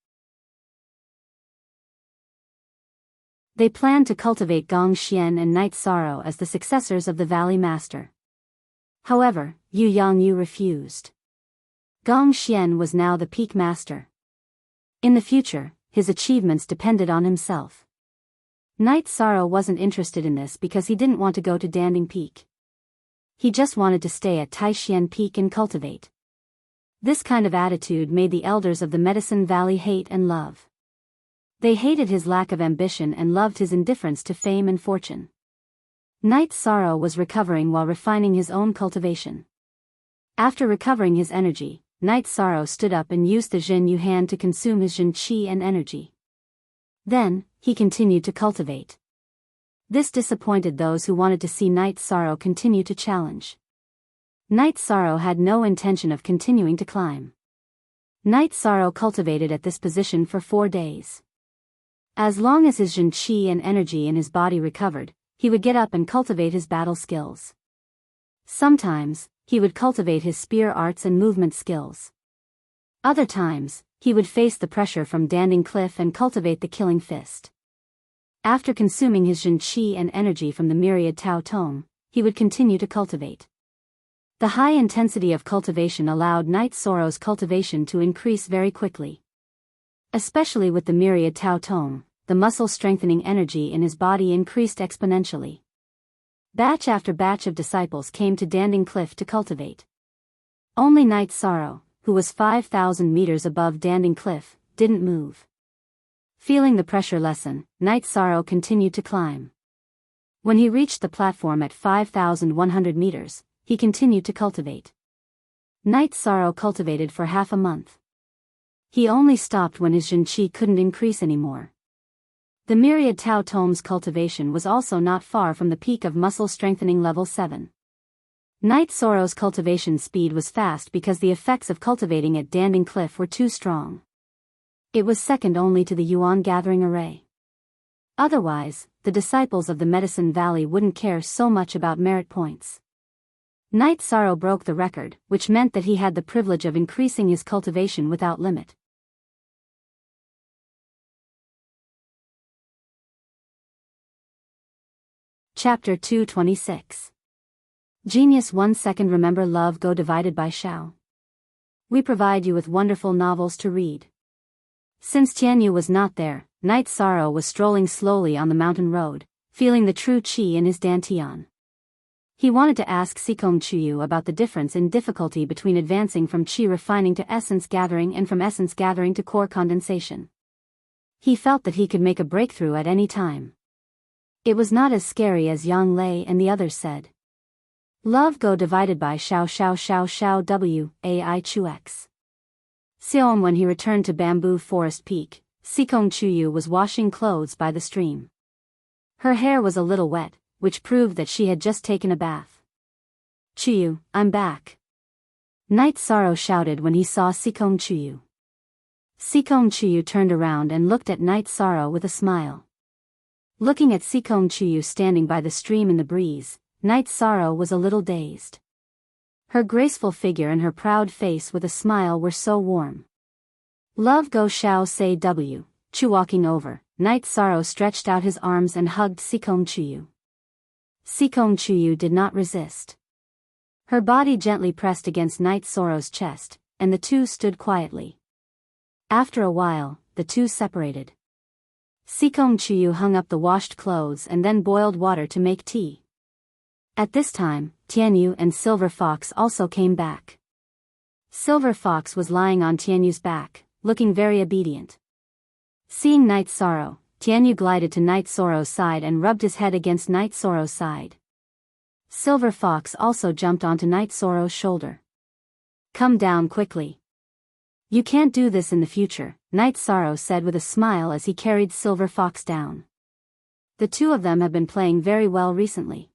They planned to cultivate Gong Xian and Night Sorrow as the successors of the Valley Master. However, Yu Yangyu refused. Gong Xian was now the peak master. In the future, his achievements depended on himself. Night Sorrow wasn't interested in this because he didn't want to go to Danding Peak. He just wanted to stay at Taixian Peak and cultivate. This kind of attitude made the elders of the Medicine Valley hate and love. They hated his lack of ambition and loved his indifference to fame and fortune. Night Sorrow was recovering while refining his own cultivation. After recovering his energy, Night Sorrow stood up and used the Jin Yu hand to consume his Jin Qi and energy. Then, he continued to cultivate. This disappointed those who wanted to see Night Sorrow continue to challenge. Night Sorrow had no intention of continuing to climb. Night Sorrow cultivated at this position for 4 days. As long as his Jin Qi and energy in his body recovered, he would get up and cultivate his battle skills. Sometimes, he would cultivate his spear arts and movement skills. Other times, he would face the pressure from Danding Cliff and cultivate the killing fist. After consuming his Jin Qi and energy from the myriad Tao Tome, he would continue to cultivate. The high intensity of cultivation allowed Night Sorrow's cultivation to increase very quickly. Especially with the myriad Tao Tome, the muscle-strengthening energy in his body increased exponentially. Batch after batch of disciples came to Danding Cliff to cultivate. Only Night Sorrow, who was 5,000 meters above Danding Cliff, didn't move. Feeling the pressure lessen, Night Sorrow continued to climb. When he reached the platform at 5,100 meters, he continued to cultivate. Night Sorrow cultivated for half a month. He only stopped when his Jin Qi couldn't increase anymore. The myriad Tao Tome's cultivation was also not far from the peak of muscle strengthening level 7. Night Sorrow's cultivation speed was fast because the effects of cultivating at Danding Cliff were too strong. It was second only to the Yuan Gathering Array. Otherwise, the disciples of the Medicine Valley wouldn't care so much about merit points. Night Sorrow broke the record, which meant that he had the privilege of increasing his cultivation without limit. Chapter 226. Genius 1 second. Remember love go divided by Shao. We provide you with wonderful novels to read. Since Tianyu was not there, Night Sorrow was strolling slowly on the mountain road, feeling the true qi in his dantian. He wanted to ask Sikong Chuyu about the difference in difficulty between advancing from qi refining to essence gathering and from essence gathering to core condensation. He felt that he could make a breakthrough at any time. It was not as scary as Yang Lei and the others said. Love go divided by xiao xiao xiao xiao w, ai chu x. Seom when he returned to Bamboo Forest Peak, Sikong Chuyu was washing clothes by the stream. Her hair was a little wet, which proved that she had just taken a bath. Chuyu, I'm back. Night Sorrow shouted when he saw Sikong Chuyu. Sikong Chuyu turned around and looked at Night Sorrow with a smile. Looking at Sikong Chuyu standing by the stream in the breeze, Night Sorrow was a little dazed. Her graceful figure and her proud face with a smile were so warm. Love go xiao say w, Chu walking over, Night Sorrow stretched out his arms and hugged Sikong Chuyu. Sikong Chuyu did not resist. Her body gently pressed against Night Sorrow's chest, and the two stood quietly. After a while, the two separated. Sikong Chuyu hung up the washed clothes and then boiled water to make tea. At this time, Tianyu and Silver Fox also came back. Silver Fox was lying on Tianyu's back, looking very obedient. Seeing Night Sorrow, Tianyu glided to Night Sorrow's side and rubbed his head against Night Sorrow's side. Silver Fox also jumped onto Night Sorrow's shoulder. Come down quickly. You can't do this in the future, Night Sorrow said with a smile as he carried Silver Fox down. The two of them have been playing very well recently.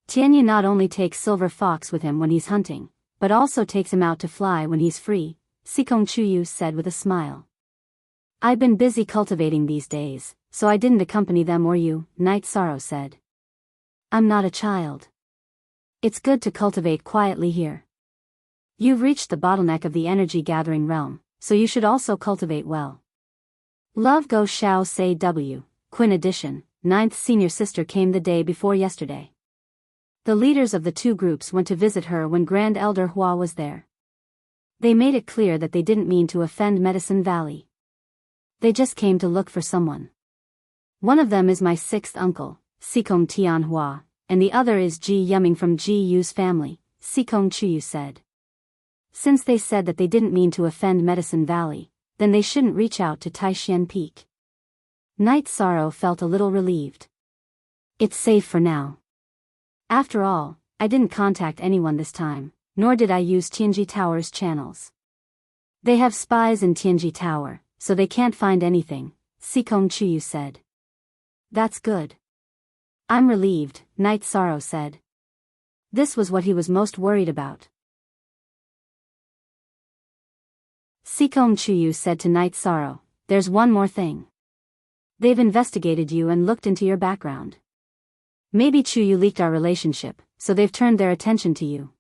Tianyu not only takes Silver Fox with him when he's hunting, but also takes him out to fly when he's free, Sikong Chuyu said with a smile. I've been busy cultivating these days, so I didn't accompany them or you, Night Sorrow said. I'm not a child. It's good to cultivate quietly here. You've reached the bottleneck of the energy gathering realm, so you should also cultivate well. Love go xiao say w, Quinn edition, 9th senior sister came the day before yesterday. The leaders of the two groups went to visit her when Grand Elder Hua was there. They made it clear that they didn't mean to offend Medicine Valley. They just came to look for someone. One of them is my sixth uncle, Sikong Tian Hua, and the other is Ji Yuming from Ji Yu's family, Sikong Chuyu said. Since they said that they didn't mean to offend Medicine Valley, then they shouldn't reach out to Taishan Peak. Night Sorrow felt a little relieved. It's safe for now. After all, I didn't contact anyone this time, nor did I use Tianji Tower's channels. They have spies in Tianji Tower, so they can't find anything, Sikong Chuyu said. That's good. I'm relieved, Night Sorrow said. This was what he was most worried about. Sikong Chuyu said to Night Sorrow, there's one more thing. They've investigated you and looked into your background. Maybe Chuyu leaked our relationship, so they've turned their attention to you.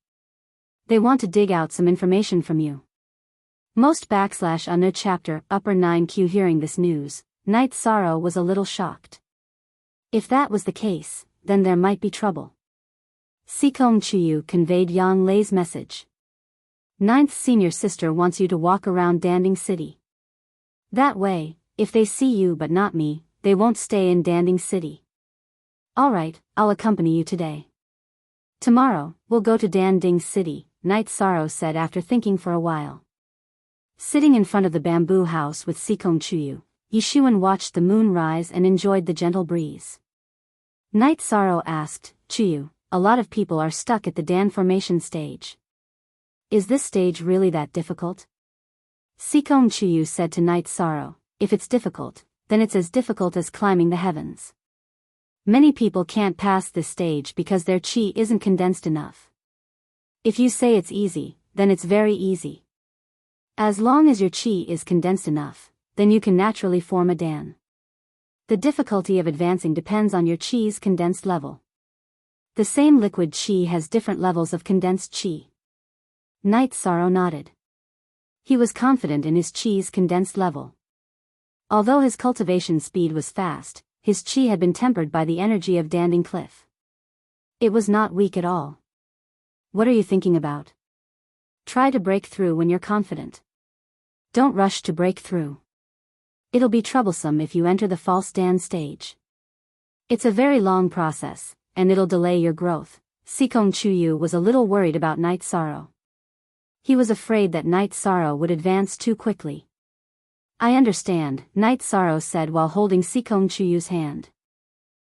They want to dig out some information from you. Most /a chapter upper 9q hearing this news, Night Sorrow was a little shocked. If that was the case, then there might be trouble. Sikong Chuyu conveyed Yang Lei's message. 9th senior sister wants you to walk around Danding City. That way, if they see you but not me, they won't stay in Danding City. Alright, I'll accompany you today. Tomorrow, we'll go to Danding City, Night Sorrow said after thinking for a while. Sitting in front of the bamboo house with Sikong Chuyu, Yishuan watched the moon rise and enjoyed the gentle breeze. Night Sorrow asked, Chuyu, a lot of people are stuck at the Dan formation stage. Is this stage really that difficult? Sikong Chuyu said to Night Sorrow, if it's difficult, then it's as difficult as climbing the heavens. Many people can't pass this stage because their chi isn't condensed enough. If you say it's easy, then it's very easy. As long as your chi is condensed enough, then you can naturally form a Dan. The difficulty of advancing depends on your chi's condensed level. The same liquid chi has different levels of condensed chi. Night Sorrow nodded. He was confident in his chi's condensed level. Although his cultivation speed was fast, his chi had been tempered by the energy of Danding Cliff. It was not weak at all. What are you thinking about? Try to break through when you're confident. Don't rush to break through. It'll be troublesome if you enter the false Dan stage. It's a very long process, and it'll delay your growth. Sikong Chuyu was a little worried about Night Sorrow. He was afraid that Night Sorrow would advance too quickly. I understand, Night Sorrow said while holding Sikong Chuyu's hand.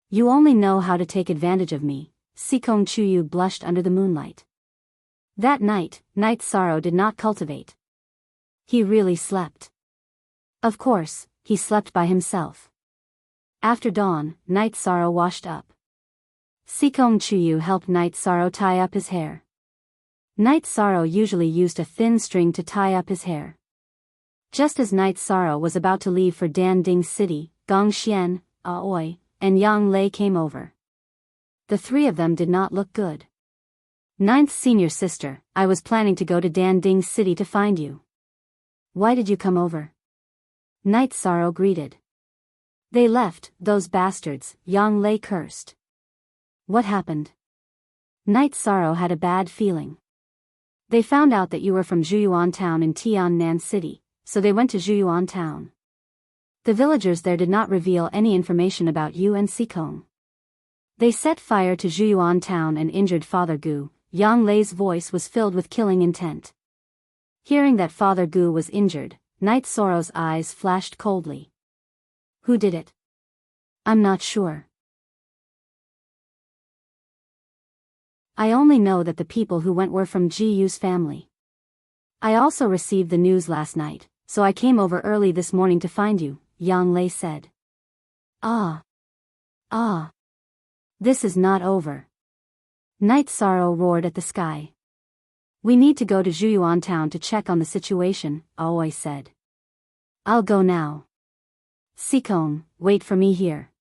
You only know how to take advantage of me, Sikong Chuyu blushed under the moonlight. That night, Night Sorrow did not cultivate. He really slept. Of course, he slept by himself. After dawn, Night Sorrow washed up. Sikong Chuyu helped Night Sorrow tie up his hair. Night Sorrow usually used a thin string to tie up his hair. Just as Night Sorrow was about to leave for Danding City, Gong Xian, Aoi, and Yang Lei came over. The three of them did not look good. Ninth senior sister, I was planning to go to Danding City to find you. Why did you come over? Night Sorrow greeted. They left, those bastards, Yang Lei cursed. What happened? Night Sorrow had a bad feeling. They found out that you were from Zhuyuan Town in Tiannan City, so they went to Zhuyuan Town. The villagers there did not reveal any information about you and Sikong. They set fire to Zhuyuan Town and injured Father Gu. Yang Lei's voice was filled with killing intent. Hearing that Father Gu was injured, Night Sorrow's eyes flashed coldly. Who did it? I'm not sure. I only know that the people who went were from Ji Yu's family. I also received the news last night, so I came over early this morning to find you, Yang Lei said. Ah. This is not over. Night Sorrow roared at the sky. We need to go to Zhuyuan Town to check on the situation, Aoi said. I'll go now. Sikong, wait for me here.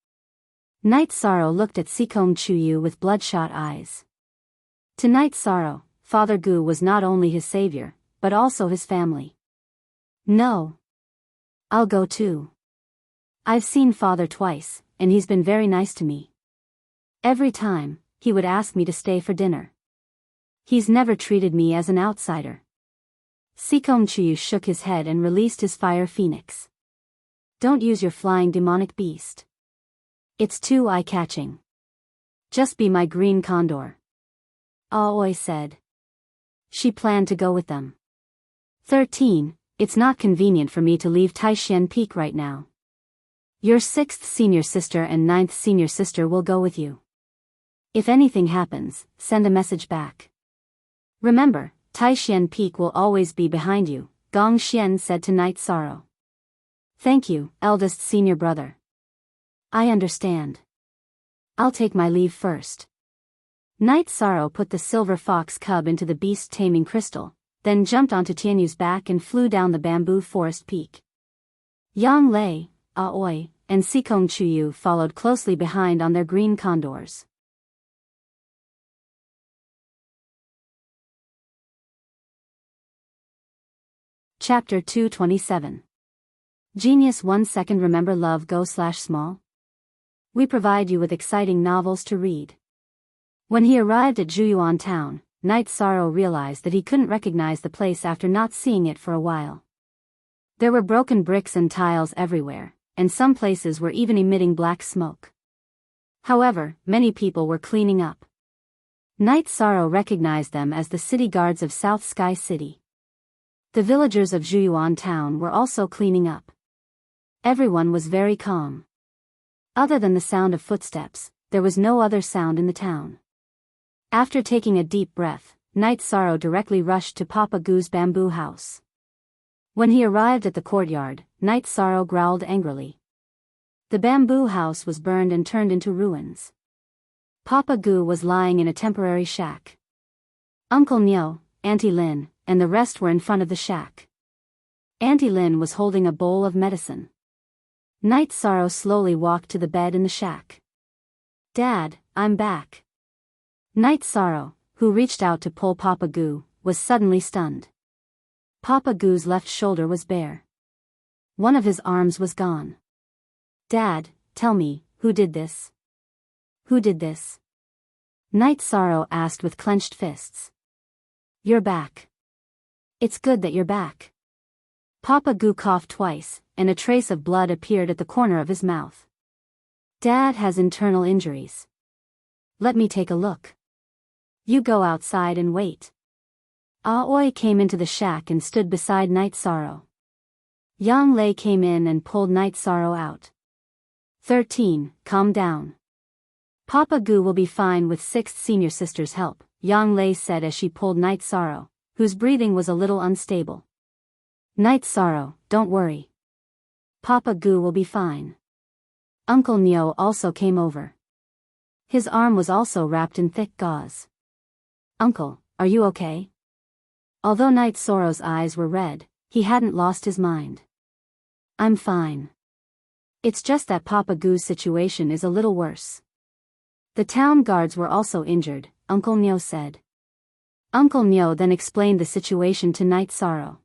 Night Sorrow looked at Sikong Chuyu with bloodshot eyes. To Night Sorrow, Father Gu was not only his savior, but also his family. No. I'll go too. I've seen Father twice, and he's been very nice to me. Every time, he would ask me to stay for dinner. He's never treated me as an outsider. Sikong Chuyu shook his head and released his fire phoenix. Don't use your flying demonic beast. It's too eye-catching. Just be my green condor. Aoi said. She planned to go with them. 13. It's not convenient for me to leave Taishan Peak right now. Your 6th senior sister and 9th senior sister will go with you. If anything happens, send a message back. Remember, Taishan Peak will always be behind you, Gong Xian said to Night Sorrow. Thank you, eldest senior brother. I understand. I'll take my leave first. Night Sorrow put the silver fox cub into the beast taming crystal, then jumped onto Tianyu's back and flew down the bamboo forest peak. Yang Lei, Aoi, and Sikong Chuyu followed closely behind on their green condors. Chapter 227. Genius 1 second. Remember love go/small? We provide you with exciting novels to read. When he arrived at Zhuyuan Town, Night Sorrow realized that he couldn't recognize the place after not seeing it for a while. There were broken bricks and tiles everywhere, and some places were even emitting black smoke. However, many people were cleaning up. Night Sorrow recognized them as the city guards of South Sky City. The villagers of Zhuyuan Town were also cleaning up. Everyone was very calm. Other than the sound of footsteps, there was no other sound in the town. After taking a deep breath, Night Sorrow directly rushed to Papa Gu's bamboo house. When he arrived at the courtyard, Night Sorrow growled angrily. The bamboo house was burned and turned into ruins. Papa Gu was lying in a temporary shack. Uncle Nyo, Auntie Lin, and the rest were in front of the shack. Auntie Lin was holding a bowl of medicine. Night Sorrow slowly walked to the bed in the shack. Dad, I'm back. Night Sorrow, who reached out to pull Papa Gu, was suddenly stunned. Papa Gu's left shoulder was bare. One of his arms was gone. Dad, tell me, who did this? Who did this? Night Sorrow asked with clenched fists. You're back. It's good that you're back. Papa Gu coughed twice, and a trace of blood appeared at the corner of his mouth. Dad has internal injuries. Let me take a look. You go outside and wait. Aoi came into the shack and stood beside Night Sorrow. Yang Lei came in and pulled Night Sorrow out. 13. Calm down. Papa Gu will be fine with 6th senior sister's help, Yang Lei said as she pulled Night Sorrow, whose breathing was a little unstable. Night Sorrow, don't worry. Papa Gu will be fine. Uncle Nyo also came over. His arm was also wrapped in thick gauze. Uncle, are you okay? Although Night Sorrow's eyes were red, he hadn't lost his mind. I'm fine. It's just that Papa Gu's situation is a little worse. The town guards were also injured, Uncle Nyo said. Uncle Nyo then explained the situation to Night Sorrow.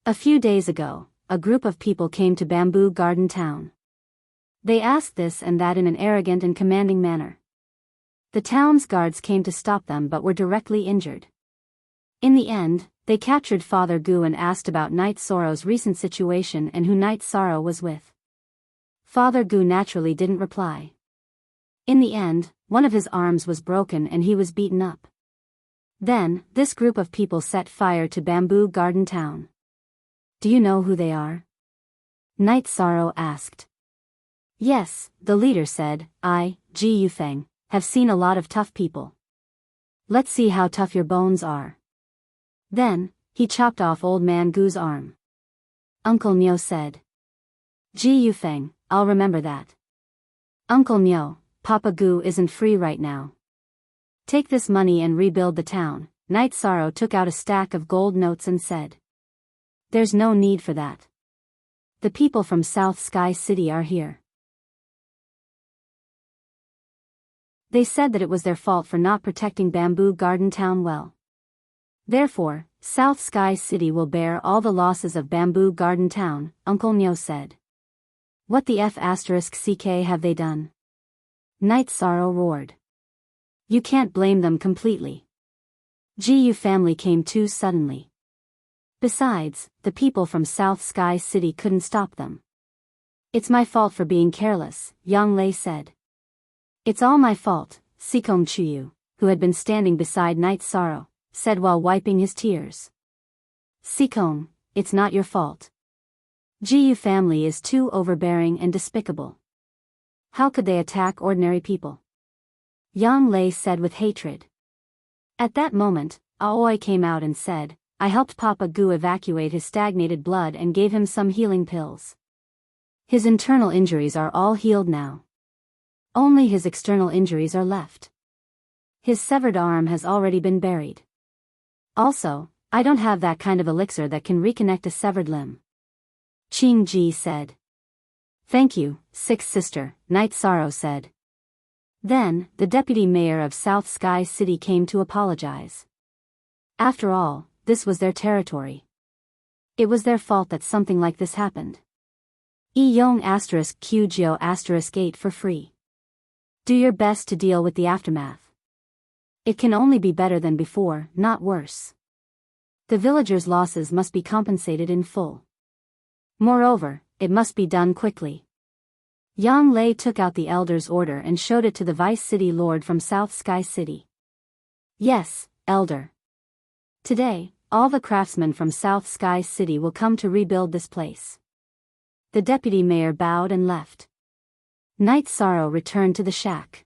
A few days ago, a group of people came to Bamboo Garden Town. They asked this and that in an arrogant and commanding manner. The town's guards came to stop them but were directly injured. In the end, they captured Father Gu and asked about Night Sorrow's recent situation and who Night Sorrow was with. Father Gu naturally didn't reply. In the end, one of his arms was broken and he was beaten up. Then, this group of people set fire to Bamboo Garden Town. Do you know who they are? Night Sorrow asked. Yes, the leader said, I, Ji Yufeng, have seen a lot of tough people. Let's see how tough your bones are. Then, he chopped off Old Man Gu's arm. Uncle Nyo said. Ji Yufeng, I'll remember that. Uncle Nyo, Papa Gu isn't free right now. Take this money and rebuild the town. Night Sorrow took out a stack of gold notes and said. There's no need for that. The people from South Sky City are here. They said that it was their fault for not protecting Bamboo Garden Town well. Therefore, South Sky City will bear all the losses of Bamboo Garden Town, Uncle Nyo said. What the F***ck have they done? Night Sorrow roared. You can't blame them completely. Ji Yu family came too suddenly. Besides, the people from South Sky City couldn't stop them. It's my fault for being careless, Yang Lei said. It's all my fault, Sikong Chuyu, who had been standing beside Night Sorrow, said while wiping his tears. Sikong, it's not your fault. Ji Yu family is too overbearing and despicable. How could they attack ordinary people? Yang Lei said with hatred. At that moment, Aoi came out and said, I helped Papa Gu evacuate his stagnated blood and gave him some healing pills. His internal injuries are all healed now. Only his external injuries are left. His severed arm has already been buried. Also, I don't have that kind of elixir that can reconnect a severed limb. Qing Ji said. Thank you, sixth sister, Night Sorrow said. Then, the deputy mayor of South Sky City came to apologize. After all, this was their territory. It was their fault that something like this happened. Yong *Qgio *8 for free. Do your best to deal with the aftermath. It can only be better than before, not worse. The villagers' losses must be compensated in full. Moreover, it must be done quickly. Yang Lei took out the elder's order and showed it to the vice city lord from South Sky City. Yes, elder. Today, all the craftsmen from South Sky City will come to rebuild this place. The deputy mayor bowed and left. Night Sorrow returned to the shack.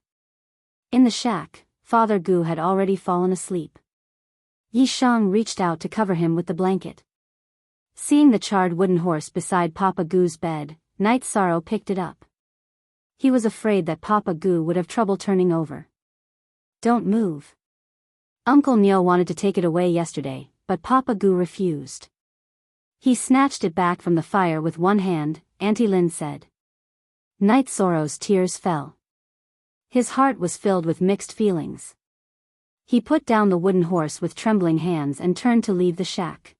In the shack, Father Gu had already fallen asleep. Yi Shang reached out to cover him with the blanket. Seeing the charred wooden horse beside Papa Gu's bed, Night Sorrow picked it up. He was afraid that Papa Gu would have trouble turning over. Don't move. Uncle Nyo wanted to take it away yesterday, but Papa Gu refused. He snatched it back from the fire with one hand, Auntie Lin said. Night Sorrow's tears fell. His heart was filled with mixed feelings. He put down the wooden horse with trembling hands and turned to leave the shack.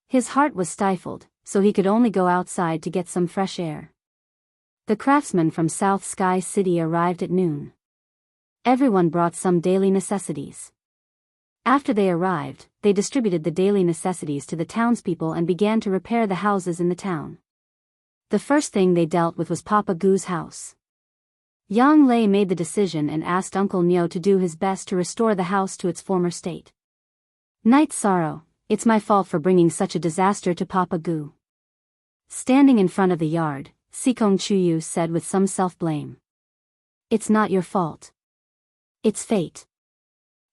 His heart was stifled, so he could only go outside to get some fresh air. The craftsmen from South Sky City arrived at noon. Everyone brought some daily necessities. After they arrived, they distributed the daily necessities to the townspeople and began to repair the houses in the town. The first thing they dealt with was Papa Gu's house. Yang Lei made the decision and asked Uncle Nyo to do his best to restore the house to its former state. Night Sorrow, it's my fault for bringing such a disaster to Papa Gu. Standing in front of the yard, Sikong Chuyu said with some self-blame. It's not your fault. It's fate.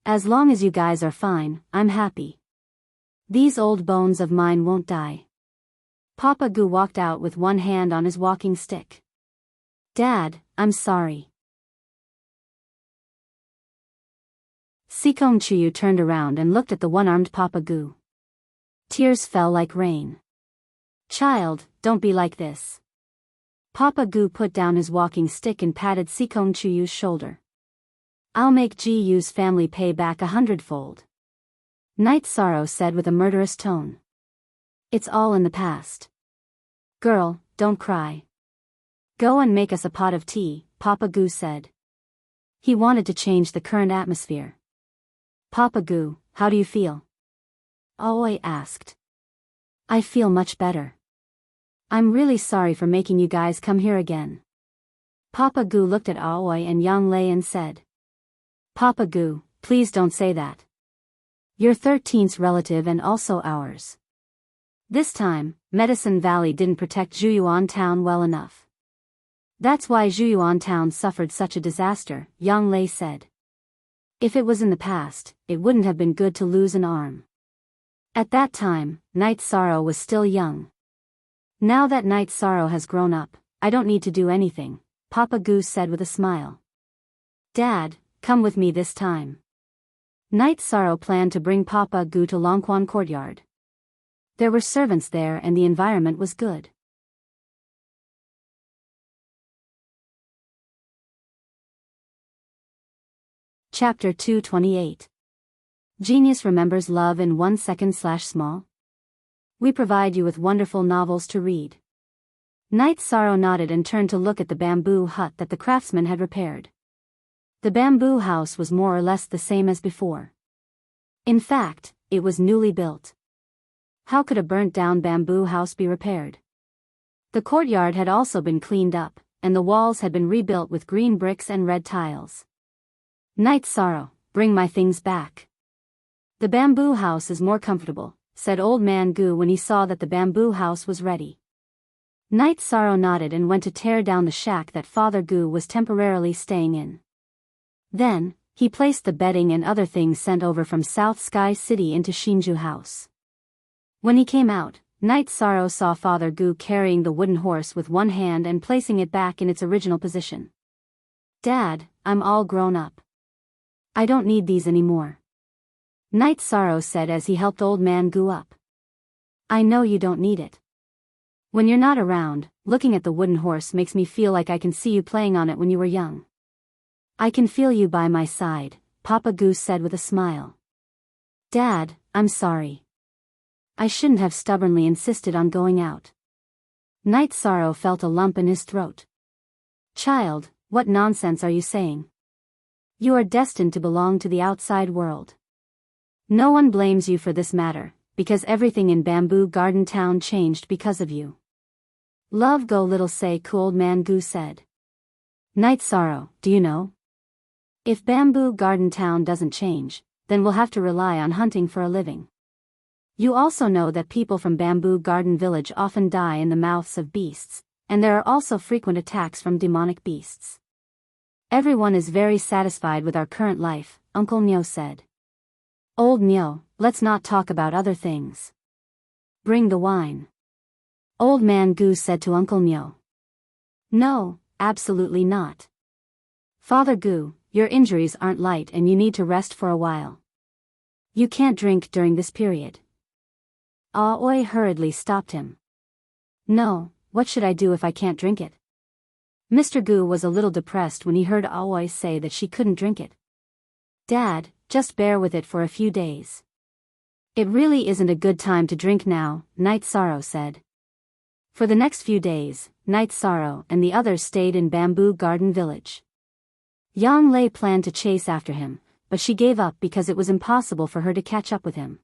As long as you guys are fine, I'm happy. These old bones of mine won't die. Papa Goo walked out with one hand on his walking stick. Dad, I'm sorry. Sikong Chuyu turned around and looked at the one-armed Papa Goo. Tears fell like rain. Child, don't be like this. Papa Goo put down his walking stick and patted Sikong Chuyu's shoulder. I'll make Ji-Yu's family pay back 100-fold. Night Sorrow said with a murderous tone. It's all in the past. Girl, don't cry. Go and make us a pot of tea, Papa Goo said. He wanted to change the current atmosphere. Papa Goo, how do you feel? Aoi asked. I feel much better. I'm really sorry for making you guys come here again. Papa Goo looked at Aoi and Yang Lei and said. Papa Goo, please don't say that. You're 13th's relative and also ours. This time, Medicine Valley didn't protect Zhuyuan Town well enough. That's why Zhuyuan Town suffered such a disaster, Yang Lei said. If it was in the past, it wouldn't have been good to lose an arm. At that time, Night Sorrow was still young. Now that Night Sorrow has grown up, I don't need to do anything, Papa Goo said with a smile. Dad, come with me this time. Night Sorrow planned to bring Papa Goo to Longquan Courtyard. There were servants there and the environment was good. Chapter 228. Genius remembers love in 1 second/small. We provide you with wonderful novels to read. Night Sorrow nodded and turned to look at the bamboo hut that the craftsman had repaired. The bamboo house was more or less the same as before. In fact, it was newly built. How could a burnt-down bamboo house be repaired? The courtyard had also been cleaned up, and the walls had been rebuilt with green bricks and red tiles. Night Sorrow, bring my things back. The bamboo house is more comfortable, said Old Man Goo when he saw that the bamboo house was ready. Night Sorrow nodded and went to tear down the shack that Father Goo was temporarily staying in. Then, he placed the bedding and other things sent over from South Sky City into Shinju House. When he came out, Night Sorrow saw Father Goo carrying the wooden horse with one hand and placing it back in its original position. Dad, I'm all grown up. I don't need these anymore. Night Sorrow said as he helped Old Man Goo up. I know you don't need it. When you're not around, looking at the wooden horse makes me feel like I can see you playing on it when you were young. I can feel you by my side, Papa Goo said with a smile. Dad, I'm sorry. I shouldn't have stubbornly insisted on going out. Night Sorrow felt a lump in his throat. Child, what nonsense are you saying? You are destined to belong to the outside world. No one blames you for this matter, because everything in Bamboo Garden Town changed because of you. Love go little say Old Man Goo said. Night Sorrow, do you know? If Bamboo Garden Town doesn't change, then we'll have to rely on hunting for a living. You also know that people from Bamboo Garden Village often die in the mouths of beasts, and there are also frequent attacks from demonic beasts. Everyone is very satisfied with our current life, Uncle Nyo said. Old Nyo, let's not talk about other things. Bring the wine. Old Man Goo said to Uncle Nyo. No, absolutely not. Father Goo, your injuries aren't light and you need to rest for a while. You can't drink during this period. Aoi hurriedly stopped him. No, what should I do if I can't drink it? Mr. Goo was a little depressed when he heard Aoi say that she couldn't drink it. Dad, just bear with it for a few days. It really isn't a good time to drink now, Night Sorrow said. For the next few days, Night Sorrow and the others stayed in Bamboo Garden Village. Yang Lei planned to chase after him, but she gave up because it was impossible for her to catch up with him.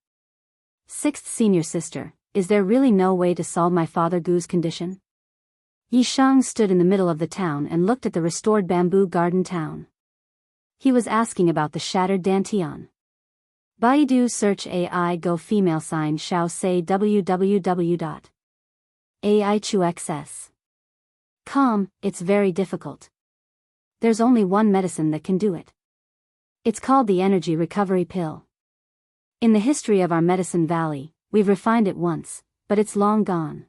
Sixth Senior Sister, is there really no way to solve my Father Goo's condition? Yi Shang stood in the middle of the town and looked at the restored Bamboo Garden Town. He was asking about the shattered Dantian. Baidu search AI go female sign shao say www.aichuxs.com, it's very difficult. There's only one medicine that can do it. It's called the energy recovery pill. In the history of our medicine valley, we've refined it once, but it's long gone.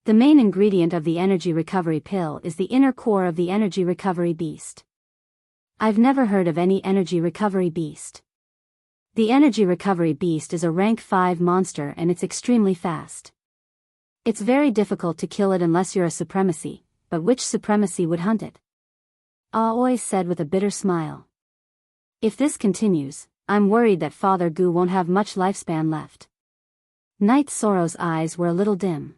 The main ingredient of the energy recovery pill is the inner core of the energy recovery beast. I've never heard of any energy recovery beast. The energy recovery beast is a rank 5 monster and it's extremely fast. It's very difficult to kill it unless you're a supremacy, but which supremacy would hunt it? Aoi said with a bitter smile. If this continues, I'm worried that Father Gu won't have much lifespan left. Knight Sorrow's eyes were a little dim.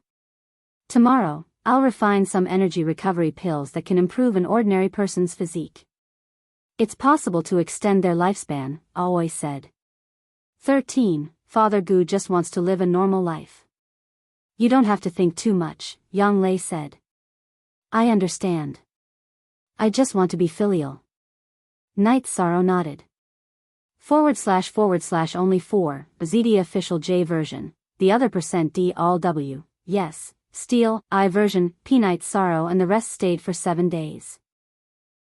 Tomorrow, I'll refine some energy recovery pills that can improve an ordinary person's physique. It's possible to extend their lifespan, Aoi said. 13. Father Gu just wants to live a normal life. You don't have to think too much, Yang Lei said. I understand. I just want to be filial. Knight Sorrow nodded. / only 4, ZD official J version, the other %D all W, yes, Steel, I version, P Knight Sorrow and the rest stayed for 7 days.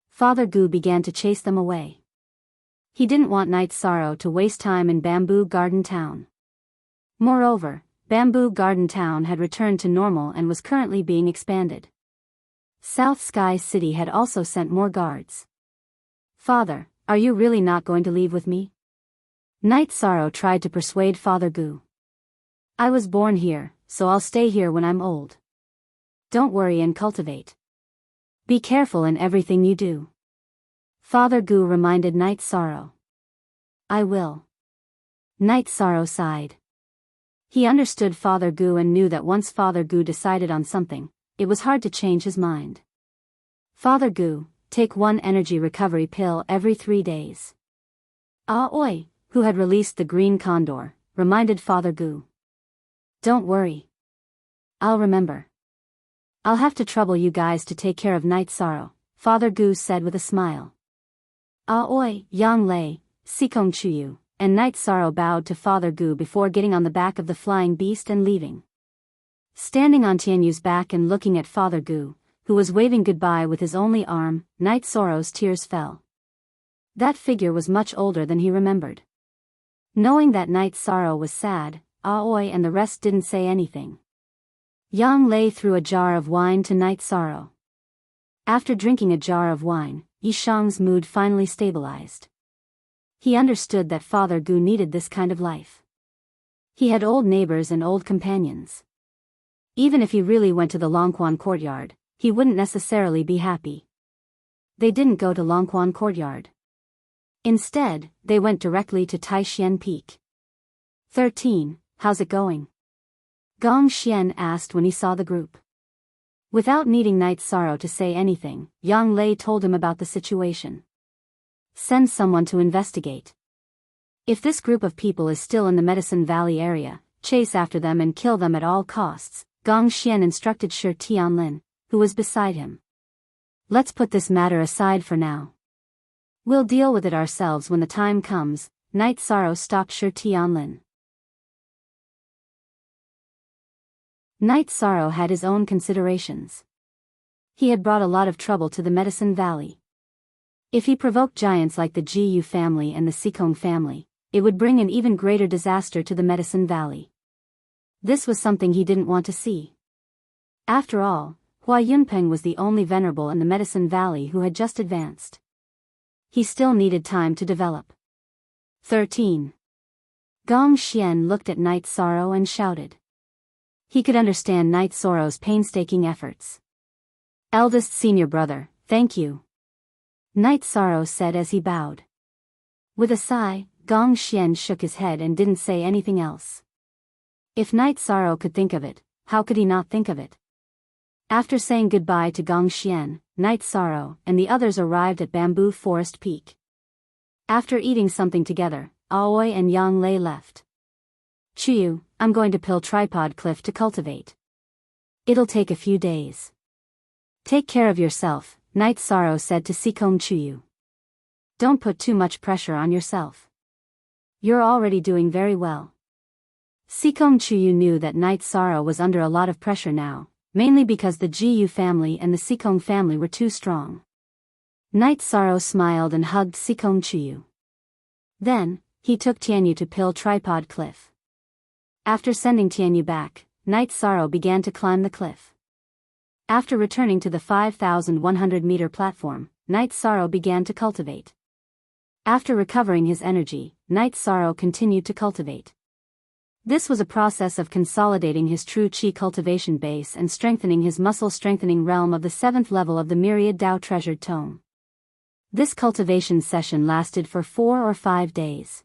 Father Gu began to chase them away. He didn't want Knight Sorrow to waste time in Bamboo Garden Town. Moreover, Bamboo Garden Town had returned to normal and was currently being expanded. South Sky City had also sent more guards. Father, are you really not going to leave with me? Knight Sorrow tried to persuade Father Gu. I was born here, so I'll stay here when I'm old. Don't worry and cultivate. Be careful in everything you do. Father Gu reminded Knight Sorrow. I will. Knight Sorrow sighed. He understood Father Gu and knew that once Father Gu decided on something, it was hard to change his mind. Father Gu, take 1 energy recovery pill every 3 days. Aoi, who had released the green condor, reminded Father Gu. Don't worry. I'll remember. I'll have to trouble you guys to take care of Knight Sorrow, Father Gu said with a smile. Aoi, Yang Lei, Sikong Chuyu, and Knight Sorrow bowed to Father Gu before getting on the back of the flying beast and leaving. Standing on Tianyu's back and looking at Father Gu, who was waving goodbye with his only arm, Knight Sorrow's tears fell. That figure was much older than he remembered. Knowing that Knight Sorrow was sad, Aoi and the rest didn't say anything. Yang Lei threw a jar of wine to Knight Sorrow. After drinking a jar of wine, Yishang's mood finally stabilized. He understood that Father Gu needed this kind of life. He had old neighbors and old companions. Even if he really went to the Longquan courtyard, he wouldn't necessarily be happy. They didn't go to Longquan courtyard. Instead, they went directly to Taishian Peak. 13. How's it going? Gong Xian asked when he saw the group. Without needing Knight Sorrow to say anything, Yang Lei told him about the situation. Send someone to investigate. If this group of people is still in the Medicine Valley area, chase after them and kill them at all costs, Gong Xian instructed Shi Tianlin, who was beside him. Let's put this matter aside for now. We'll deal with it ourselves when the time comes, Knight Sorrow stopped Shi Tianlin. Knight Sorrow had his own considerations. He had brought a lot of trouble to the Medicine Valley. If he provoked giants like the Jiyu family and the Sikong family, it would bring an even greater disaster to the Medicine Valley. This was something he didn't want to see. After all, Hua Yunpeng was the only venerable in the Medicine Valley who had just advanced. He still needed time to develop. 13. Gong Xian looked at Knight Sorrow and shouted. He could understand Knight Sorrow's painstaking efforts. Eldest senior brother, thank you. Knight Sorrow said as he bowed. With a sigh, Gong Xian shook his head and didn't say anything else. If Knight Sorrow could think of it, how could he not think of it? After saying goodbye to Gong Xian, Knight Sorrow and the others arrived at Bamboo Forest Peak. After eating something together, Aoi and Yang Lei left. Chuyu, I'm going to Pill Tripod Cliff to cultivate. It'll take a few days. Take care of yourself, Knight Sorrow said to Sikong Chuyu. Don't put too much pressure on yourself. You're already doing very well. Sikong Chuyu knew that Knight Sorrow was under a lot of pressure now, mainly because the Gu family and the Sikong family were too strong. Night Sorrow smiled and hugged Sikong Chuyu. Then, he took Tianyu to Pill Tripod Cliff. After sending Tianyu back, Night Sorrow began to climb the cliff. After returning to the 5,100-meter platform, Night Sorrow began to cultivate. After recovering his energy, Night Sorrow continued to cultivate. This was a process of consolidating his true Qi cultivation base and strengthening his muscle-strengthening realm of the 7th level of the Myriad Tao Treasured Tome. This cultivation session lasted for 4 or 5 days.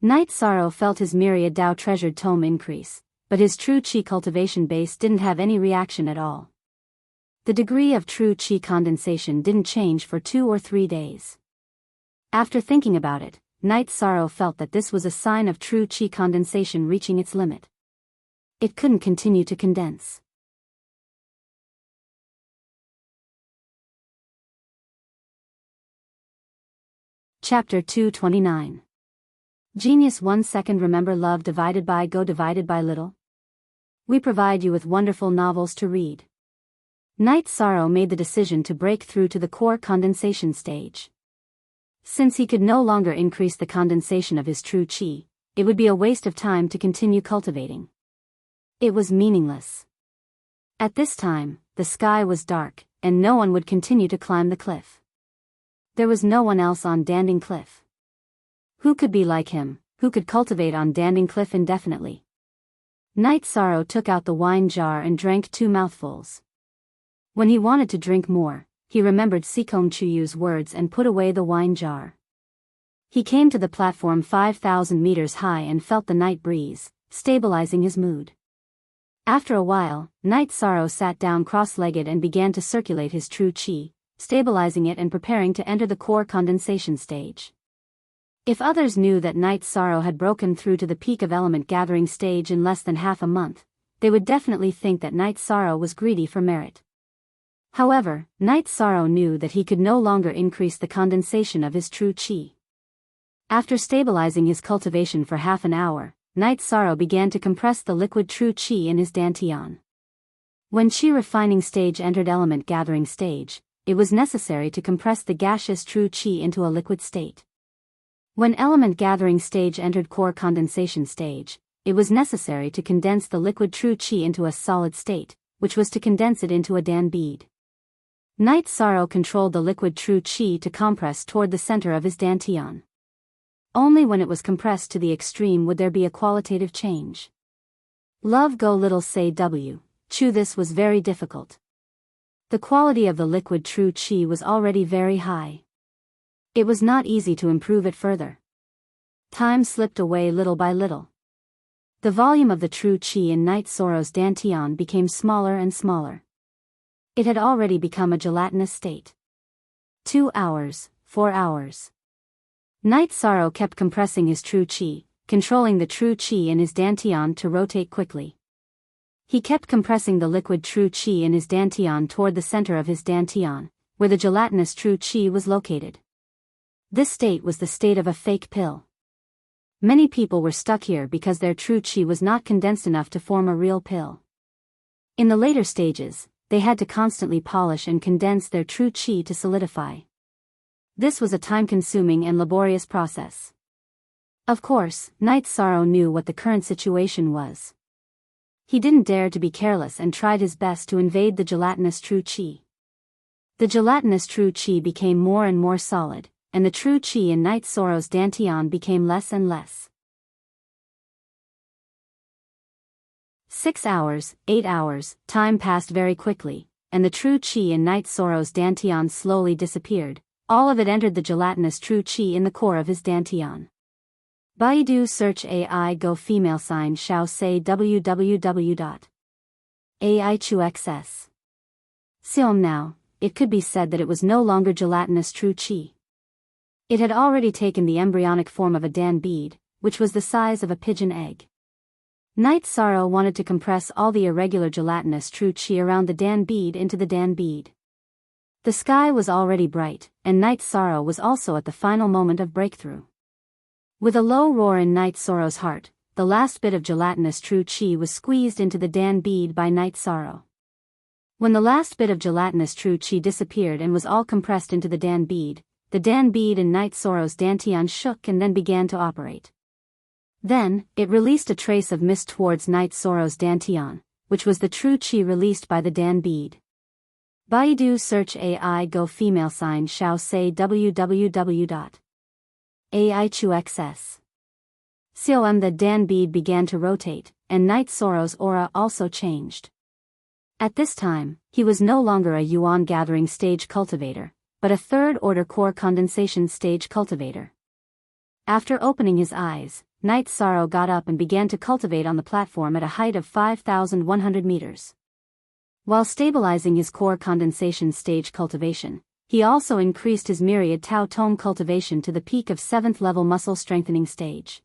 Night Sorrow felt his Myriad Tao Treasured Tome increase, but his true Qi cultivation base didn't have any reaction at all. The degree of true Qi condensation didn't change for 2 or 3 days. After thinking about it, Night Sorrow felt that this was a sign of true Qi condensation reaching its limit. It couldn't continue to condense. Chapter 229. Genius 1 second. Remember love divided by go divided by little? We provide you with wonderful novels to read. Night Sorrow made the decision to break through to the core condensation stage. Since he could no longer increase the condensation of his true Qi, it would be a waste of time to continue cultivating. It was meaningless. At this time, the sky was dark, and no one would continue to climb the cliff. There was no one else on Danding Cliff. Who could be like him, who could cultivate on Danding Cliff indefinitely? Night Sorrow took out the wine jar and drank 2 mouthfuls. When he wanted to drink more, he remembered Sikong Chuyu's words and put away the wine jar. He came to the platform 5,000 meters high and felt the night breeze, stabilizing his mood. After a while, Night Sorrow sat down cross-legged and began to circulate his true Qi, stabilizing it and preparing to enter the core condensation stage. If others knew that Night Sorrow had broken through to the peak of element gathering stage in less than half a month, they would definitely think that Night Sorrow was greedy for merit. However, Night Sorrow knew that he could no longer increase the condensation of his true Qi. After stabilizing his cultivation for half an hour, Night Sorrow began to compress the liquid true Qi in his dantian. When Qi refining stage entered element gathering stage, it was necessary to compress the gaseous true Qi into a liquid state. When element gathering stage entered core condensation stage, it was necessary to condense the liquid true Qi into a solid state, which was to condense it into a dan bead. Night Sorrow controlled the liquid true Qi to compress toward the center of his dantian. Only when it was compressed to the extreme would there be a qualitative change. Love go little say W, Chu. This was very difficult. The quality of the liquid true Qi was already very high. It was not easy to improve it further. Time slipped away little by little. The volume of the true Qi in Night Sorrow's dantian became smaller and smaller. It had already become a gelatinous state. 2 hours, 4 hours. Night Sorrow kept compressing his true Qi, controlling the true Qi in his dantian to rotate quickly. He kept compressing the liquid true Qi in his dantian toward the center of his dantian, where the gelatinous true Qi was located. This state was the state of a fake pill. Many people were stuck here because their true Qi was not condensed enough to form a real pill. In the later stages, they had to constantly polish and condense their true Qi to solidify. This was a time-consuming and laborious process. Of course, Night Sorrow knew what the current situation was. He didn't dare to be careless and tried his best to invade the gelatinous true Qi. The gelatinous true Qi became more and more solid, and the true Qi in Night Sorrow's dantian became less and less. 6 hours, 8 hours, time passed very quickly, and the true Qi in Night Sorrow's dantian slowly disappeared. All of it entered the gelatinous true Qi in the core of his dantian. Baidu search AI go female sign shao say www.aichuxs. Xiom now, it could be said that it was no longer gelatinous true Qi. It had already taken the embryonic form of a dan bead, which was the size of a pigeon egg. Night Sorrow wanted to compress all the irregular gelatinous true Qi around the dan bead into the dan bead. The sky was already bright, and Night Sorrow was also at the final moment of breakthrough. With a low roar in Night Sorrow's heart, the last bit of gelatinous true Qi was squeezed into the dan bead by Night Sorrow. When the last bit of gelatinous true chi disappeared and was all compressed into the Dan bead, the Dan bead in Night Sorrow's dantian shook and then began to operate. Then, it released a trace of mist towards Night Sorrow's dantian, which was the true chi released by the Dan bead. Baidu search AI Go female sign Xiao say www.aichuxs. Com the Dan bead began to rotate, and Night Sorrow's aura also changed. At this time, he was no longer a yuan gathering stage cultivator, but a third-order core condensation stage cultivator. After opening his eyes, Night Sorrow got up and began to cultivate on the platform at a height of 5,100 meters. While stabilizing his core condensation stage cultivation, he also increased his myriad Tao Tome cultivation to the peak of 7th level muscle strengthening stage.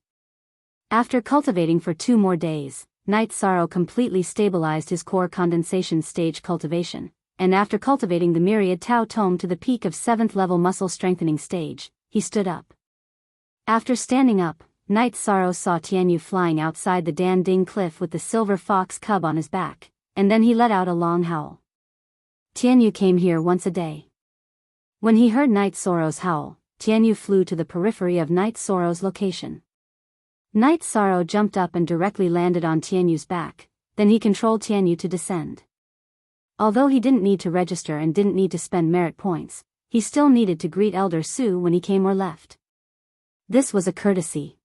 After cultivating for 2 more days, Night Sorrow completely stabilized his core condensation stage cultivation, and after cultivating the myriad Tao Tome to the peak of 7th level muscle strengthening stage, he stood up. After standing up, Night Sorrow saw Tianyu flying outside the Dan Ding cliff with the silver fox cub on his back, and then he let out a long howl. Tianyu came here once a day. When he heard Night Sorrow's howl, Tianyu flew to the periphery of Night Sorrow's location. Night Sorrow jumped up and directly landed on Tianyu's back, then he controlled Tianyu to descend. Although he didn't need to register and didn't need to spend merit points, he still needed to greet Elder Su when he came or left. This was a courtesy.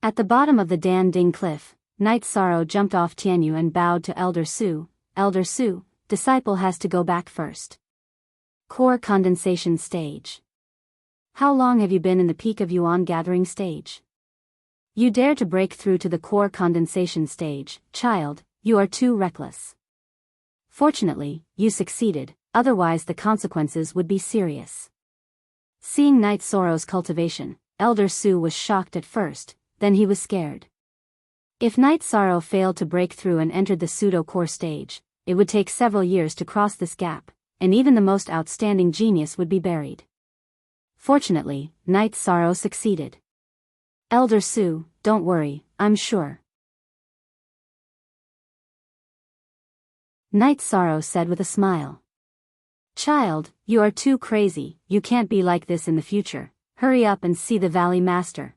At the bottom of the Dan Ding cliff, Night Sorrow jumped off Tianyu and bowed to Elder Su. Elder Su, disciple has to go back first. Core condensation stage. How long have you been in the peak of yuan gathering stage? You dare to break through to the core condensation stage, child, you are too reckless. Fortunately, you succeeded, otherwise the consequences would be serious. Seeing Night Sorrow's cultivation, Elder Su was shocked at first, then he was scared. If Night Sorrow failed to break through and entered the pseudo-core stage, it would take several years to cross this gap, and even the most outstanding genius would be buried. Fortunately, Night Sorrow succeeded. Elder Su, don't worry, I'm sure. Night Sorrow said with a smile. Child, you are too crazy, you can't be like this in the future, hurry up and see the Valley Master.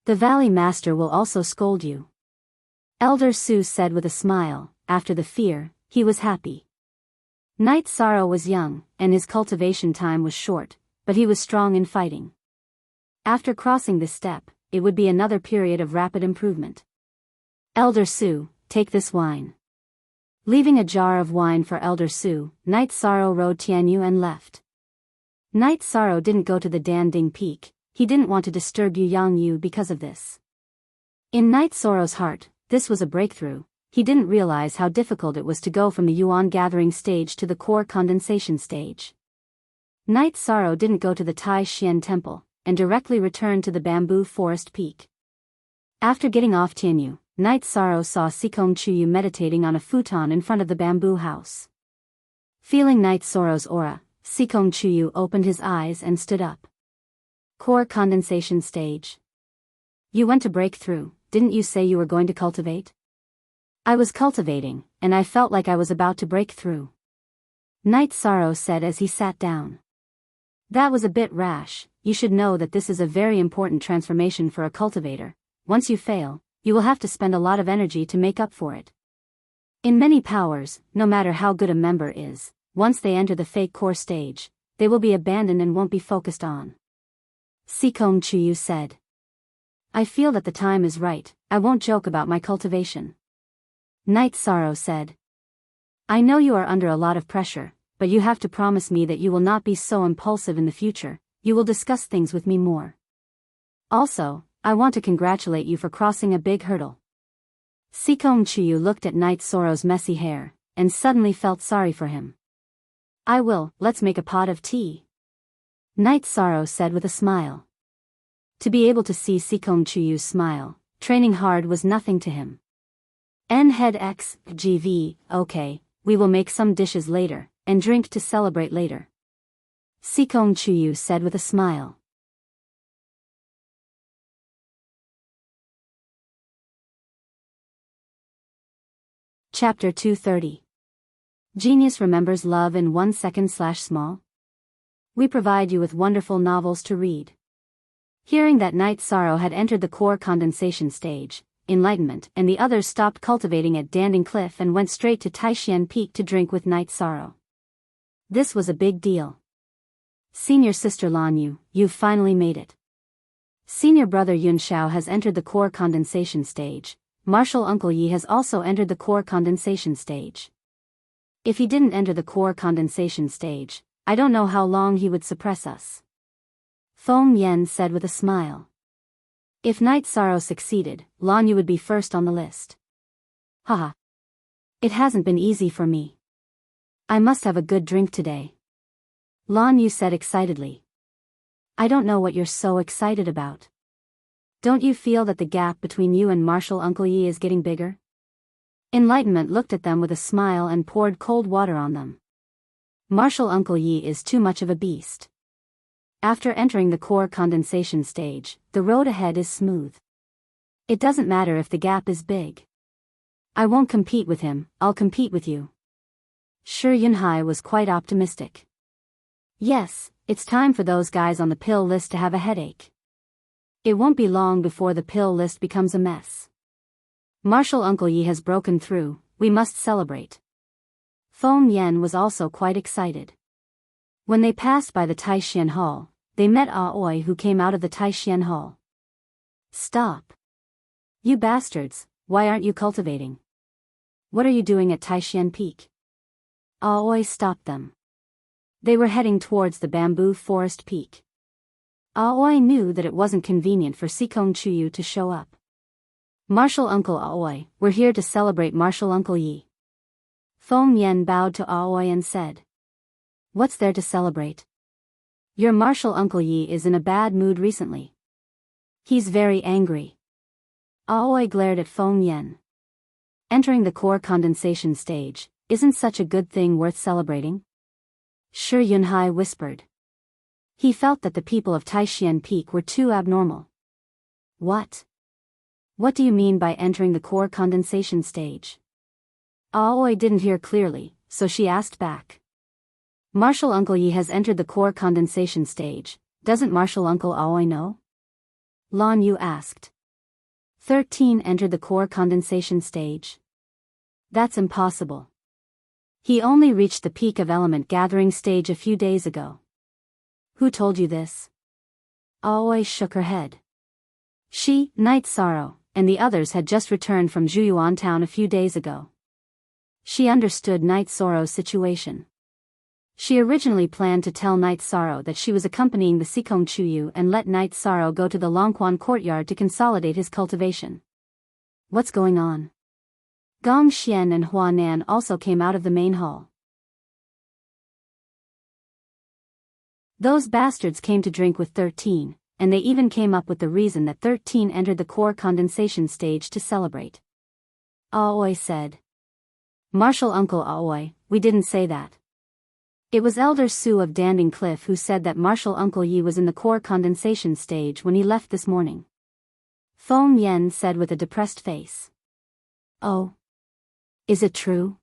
The Valley Master will also scold you. Elder Su said with a smile, after the fear, he was happy. Night Sorrow was young, and his cultivation time was short, but he was strong in fighting. After crossing this step, it would be another period of rapid improvement. Elder Su, take this wine. Leaving a jar of wine for Elder Su, Night Sorrow rode Tianyu and left. Night Sorrow didn't go to the Dan Ding Peak, he didn't want to disturb Yu Yang Yu because of this. In Night Sorrow's heart, this was a breakthrough. He didn't realize how difficult it was to go from the yuan gathering stage to the core condensation stage. Night Sorrow didn't go to the Tai Xian temple, and directly returned to the bamboo forest peak. After getting off Tianyu, Night Sorrow saw Sikong Chuyu meditating on a futon in front of the bamboo house. Feeling Night Sorrow's aura, Sikong Chuyu opened his eyes and stood up. Core condensation stage. You went to break through, didn't you say you were going to cultivate? I was cultivating, and I felt like I was about to break through. Night Sorrow said as he sat down. That was a bit rash, you should know that this is a very important transformation for a cultivator. Once you fail, you will have to spend a lot of energy to make up for it. In many powers, no matter how good a member is, once they enter the fake core stage, they will be abandoned and won't be focused on. Sikong Chuyu said. I feel that the time is right, I won't joke about my cultivation. Night Sorrow said. I know you are under a lot of pressure, but you have to promise me that you will not be so impulsive in the future, you will discuss things with me more. Also, I want to congratulate you for crossing a big hurdle. Sikong Chuyu looked at Night Sorrow's messy hair, and suddenly felt sorry for him. I will, let's make a pot of tea. Night Sorrow said with a smile. To be able to see Sikong Chuyu's smile, training hard was nothing to him. N head X, GV, okay, we will make some dishes later, and drink to celebrate later. Sikong Chuyu said with a smile. Chapter 230. Genius remembers love in 1 second/small. We provide you with wonderful novels to read. Hearing that Night Sorrow had entered the core condensation stage, Enlightenment and the others stopped cultivating at Danding Cliff and went straight to Taishian Peak to drink with Night Sorrow. This was a big deal. Senior sister Lan Yu, you've finally made it. Senior brother Yun Xiao has entered the core condensation stage. Martial Uncle Yi has also entered the core condensation stage. If he didn't enter the core condensation stage, I don't know how long he would suppress us. Feng Yan said with a smile. If Night Sorrow succeeded, Lan Yu would be first on the list. Haha. It hasn't been easy for me. I must have a good drink today. Lan Yu said excitedly. I don't know what you're so excited about. Don't you feel that the gap between you and Martial Uncle Yi is getting bigger? Enlightenment looked at them with a smile and poured cold water on them. Martial Uncle Yi is too much of a beast. After entering the core condensation stage, the road ahead is smooth. It doesn't matter if the gap is big. I won't compete with him, I'll compete with you. Shi Yunhai was quite optimistic. Yes, it's time for those guys on the pill list to have a headache. It won't be long before the pill list becomes a mess. Martial Uncle Yi has broken through, we must celebrate. Feng Yan was also quite excited. When they passed by the Taishian Hall, they met Aoi who came out of the Taishian Hall. Stop. You bastards, why aren't you cultivating? What are you doing at Taishian Peak? Aoi stopped them. They were heading towards the bamboo forest peak. Aoi knew that it wasn't convenient for Sikong Chuyu to show up. Martial Uncle Aoi, we're here to celebrate Martial Uncle Yi. Feng Yan bowed to Aoi and said. What's there to celebrate? Your Martial Uncle Yi is in a bad mood recently. He's very angry. Aoi glared at Feng Yan. Entering the core condensation stage, isn't such a good thing worth celebrating? Shi Yunhai whispered. He felt that the people of Taishian Peak were too abnormal. What? What do you mean by entering the core condensation stage? Aoi didn't hear clearly, so she asked back. Martial Uncle Yi has entered the core condensation stage, doesn't Martial Uncle Aoi know? Lan Yu asked. 13 entered the core condensation stage. That's impossible. He only reached the peak of element gathering stage a few days ago. Who told you this? Aoi shook her head. She, Night Sorrow, and the others had just returned from Zhuyuan town a few days ago. She understood Night Sorrow's situation. She originally planned to tell Night Sorrow that she was accompanying the Sikong Chuyu and let Night Sorrow go to the Longquan courtyard to consolidate his cultivation. What's going on? Gong Xian and Hua Nan also came out of the main hall. Those bastards came to drink with 13, and they even came up with the reason that 13 entered the core condensation stage to celebrate. Aoi said. Martial Uncle Aoi, we didn't say that. It was Elder Su of Danding Cliff who said that Martial Uncle Yi was in the core condensation stage when he left this morning. Feng Yan said with a depressed face. Oh. Is it true?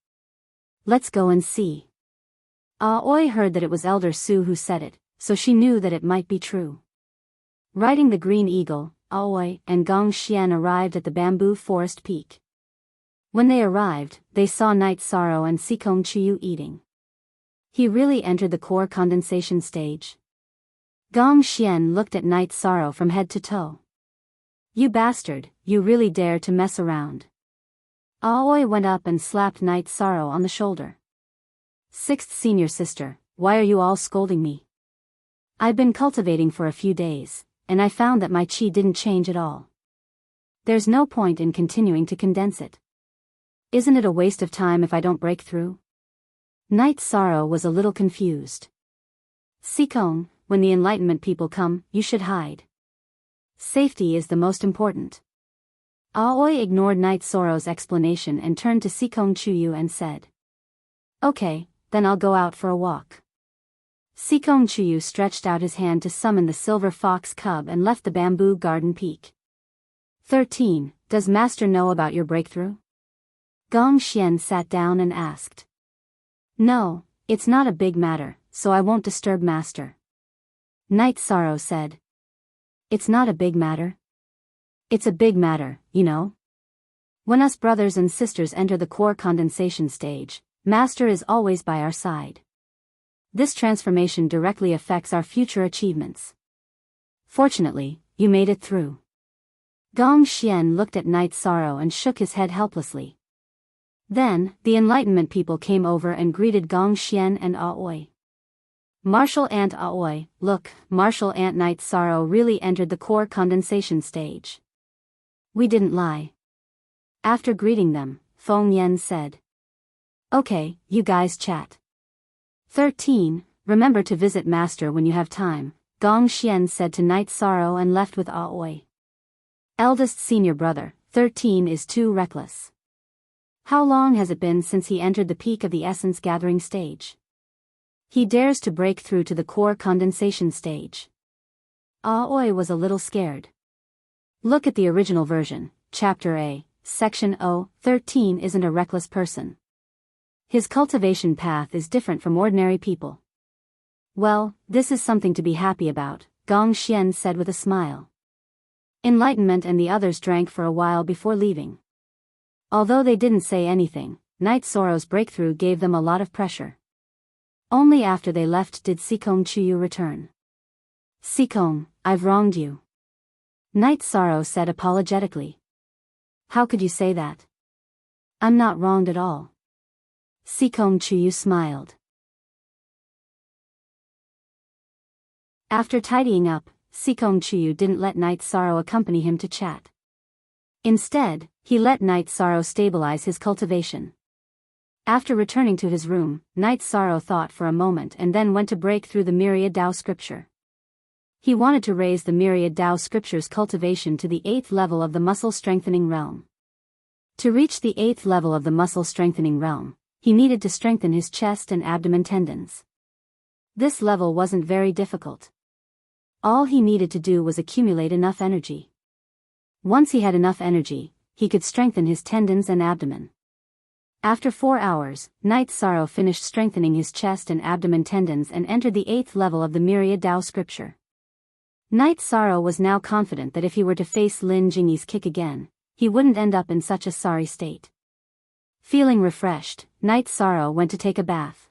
Let's go and see. Aoi heard that it was Elder Su who said it, so she knew that it might be true. Riding the Green Eagle, Aoi and Gong Xian arrived at the bamboo forest peak. When they arrived, they saw Night Sorrow and Sikong Chuyu eating. He really entered the core condensation stage. Gong Xian looked at Night Sorrow from head to toe. You bastard, you really dare to mess around. Aoi went up and slapped Night Sorrow on the shoulder. Sixth senior sister, why are you all scolding me? I've been cultivating for a few days, and I found that my chi didn't change at all. There's no point in continuing to condense it. Isn't it a waste of time if I don't break through? Night Sorrow was a little confused. Sikong, when the Enlightenment people come, you should hide. Safety is the most important. Aoi ignored Night Sorrow's explanation and turned to Sikong Chuyu and said. Okay, then I'll go out for a walk. Sikong Chuyu stretched out his hand to summon the silver fox cub and left the bamboo garden peak. 13. Does Master know about your breakthrough? Gong Xian sat down and asked. No, it's not a big matter, so I won't disturb Master. Night Sorrow said. It's not a big matter? It's a big matter, you know. When us brothers and sisters enter the core condensation stage, Master is always by our side. This transformation directly affects our future achievements. Fortunately, you made it through. Gong Xian looked at Night Sorrow and shook his head helplessly. Then, the Enlightenment people came over and greeted Gong Xian and Aoi. Martial Ant Aoi, look, Martial Ant Night Sorrow really entered the core condensation stage. We didn't lie. After greeting them, Feng Yan said. Okay, you guys chat. 13. Remember to visit Master when you have time, Gong Xian said to Night Sorrow and left with Aoi. Eldest senior brother, 13 is too reckless. How long has it been since he entered the peak of the essence gathering stage? He dares to break through to the core condensation stage. Aoi was a little scared. Look at the original version, Chapter A, Section O. 13 isn't a reckless person. His cultivation path is different from ordinary people. Well, this is something to be happy about, Gong Xian said with a smile. Enlightenment and the others drank for a while before leaving. Although they didn't say anything, Night Sorrow's breakthrough gave them a lot of pressure. Only after they left did Sikong Chuyu return. Sikong, I've wronged you. Night Sorrow said apologetically. How could you say that? I'm not wronged at all. Sikong Chuyu smiled. After tidying up, Sikong Chuyu didn't let Night Sorrow accompany him to chat. Instead, he let Night Sorrow stabilize his cultivation. After returning to his room, Night Sorrow thought for a moment and then went to break through the Myriad Tao scripture. He wanted to raise the Myriad Tao scripture's cultivation to the 8th level of the muscle strengthening realm. To reach the 8th level of the muscle strengthening realm, he needed to strengthen his chest and abdomen tendons. This level wasn't very difficult. All he needed to do was accumulate enough energy. Once he had enough energy, he could strengthen his tendons and abdomen. After 4 hours, Night Sorrow finished strengthening his chest and abdomen tendons and entered the 8th level of the Myriad Tao scripture. Night Sorrow was now confident that if he were to face Lin Jingyi's kick again, he wouldn't end up in such a sorry state. Feeling refreshed, Night Sorrow went to take a bath.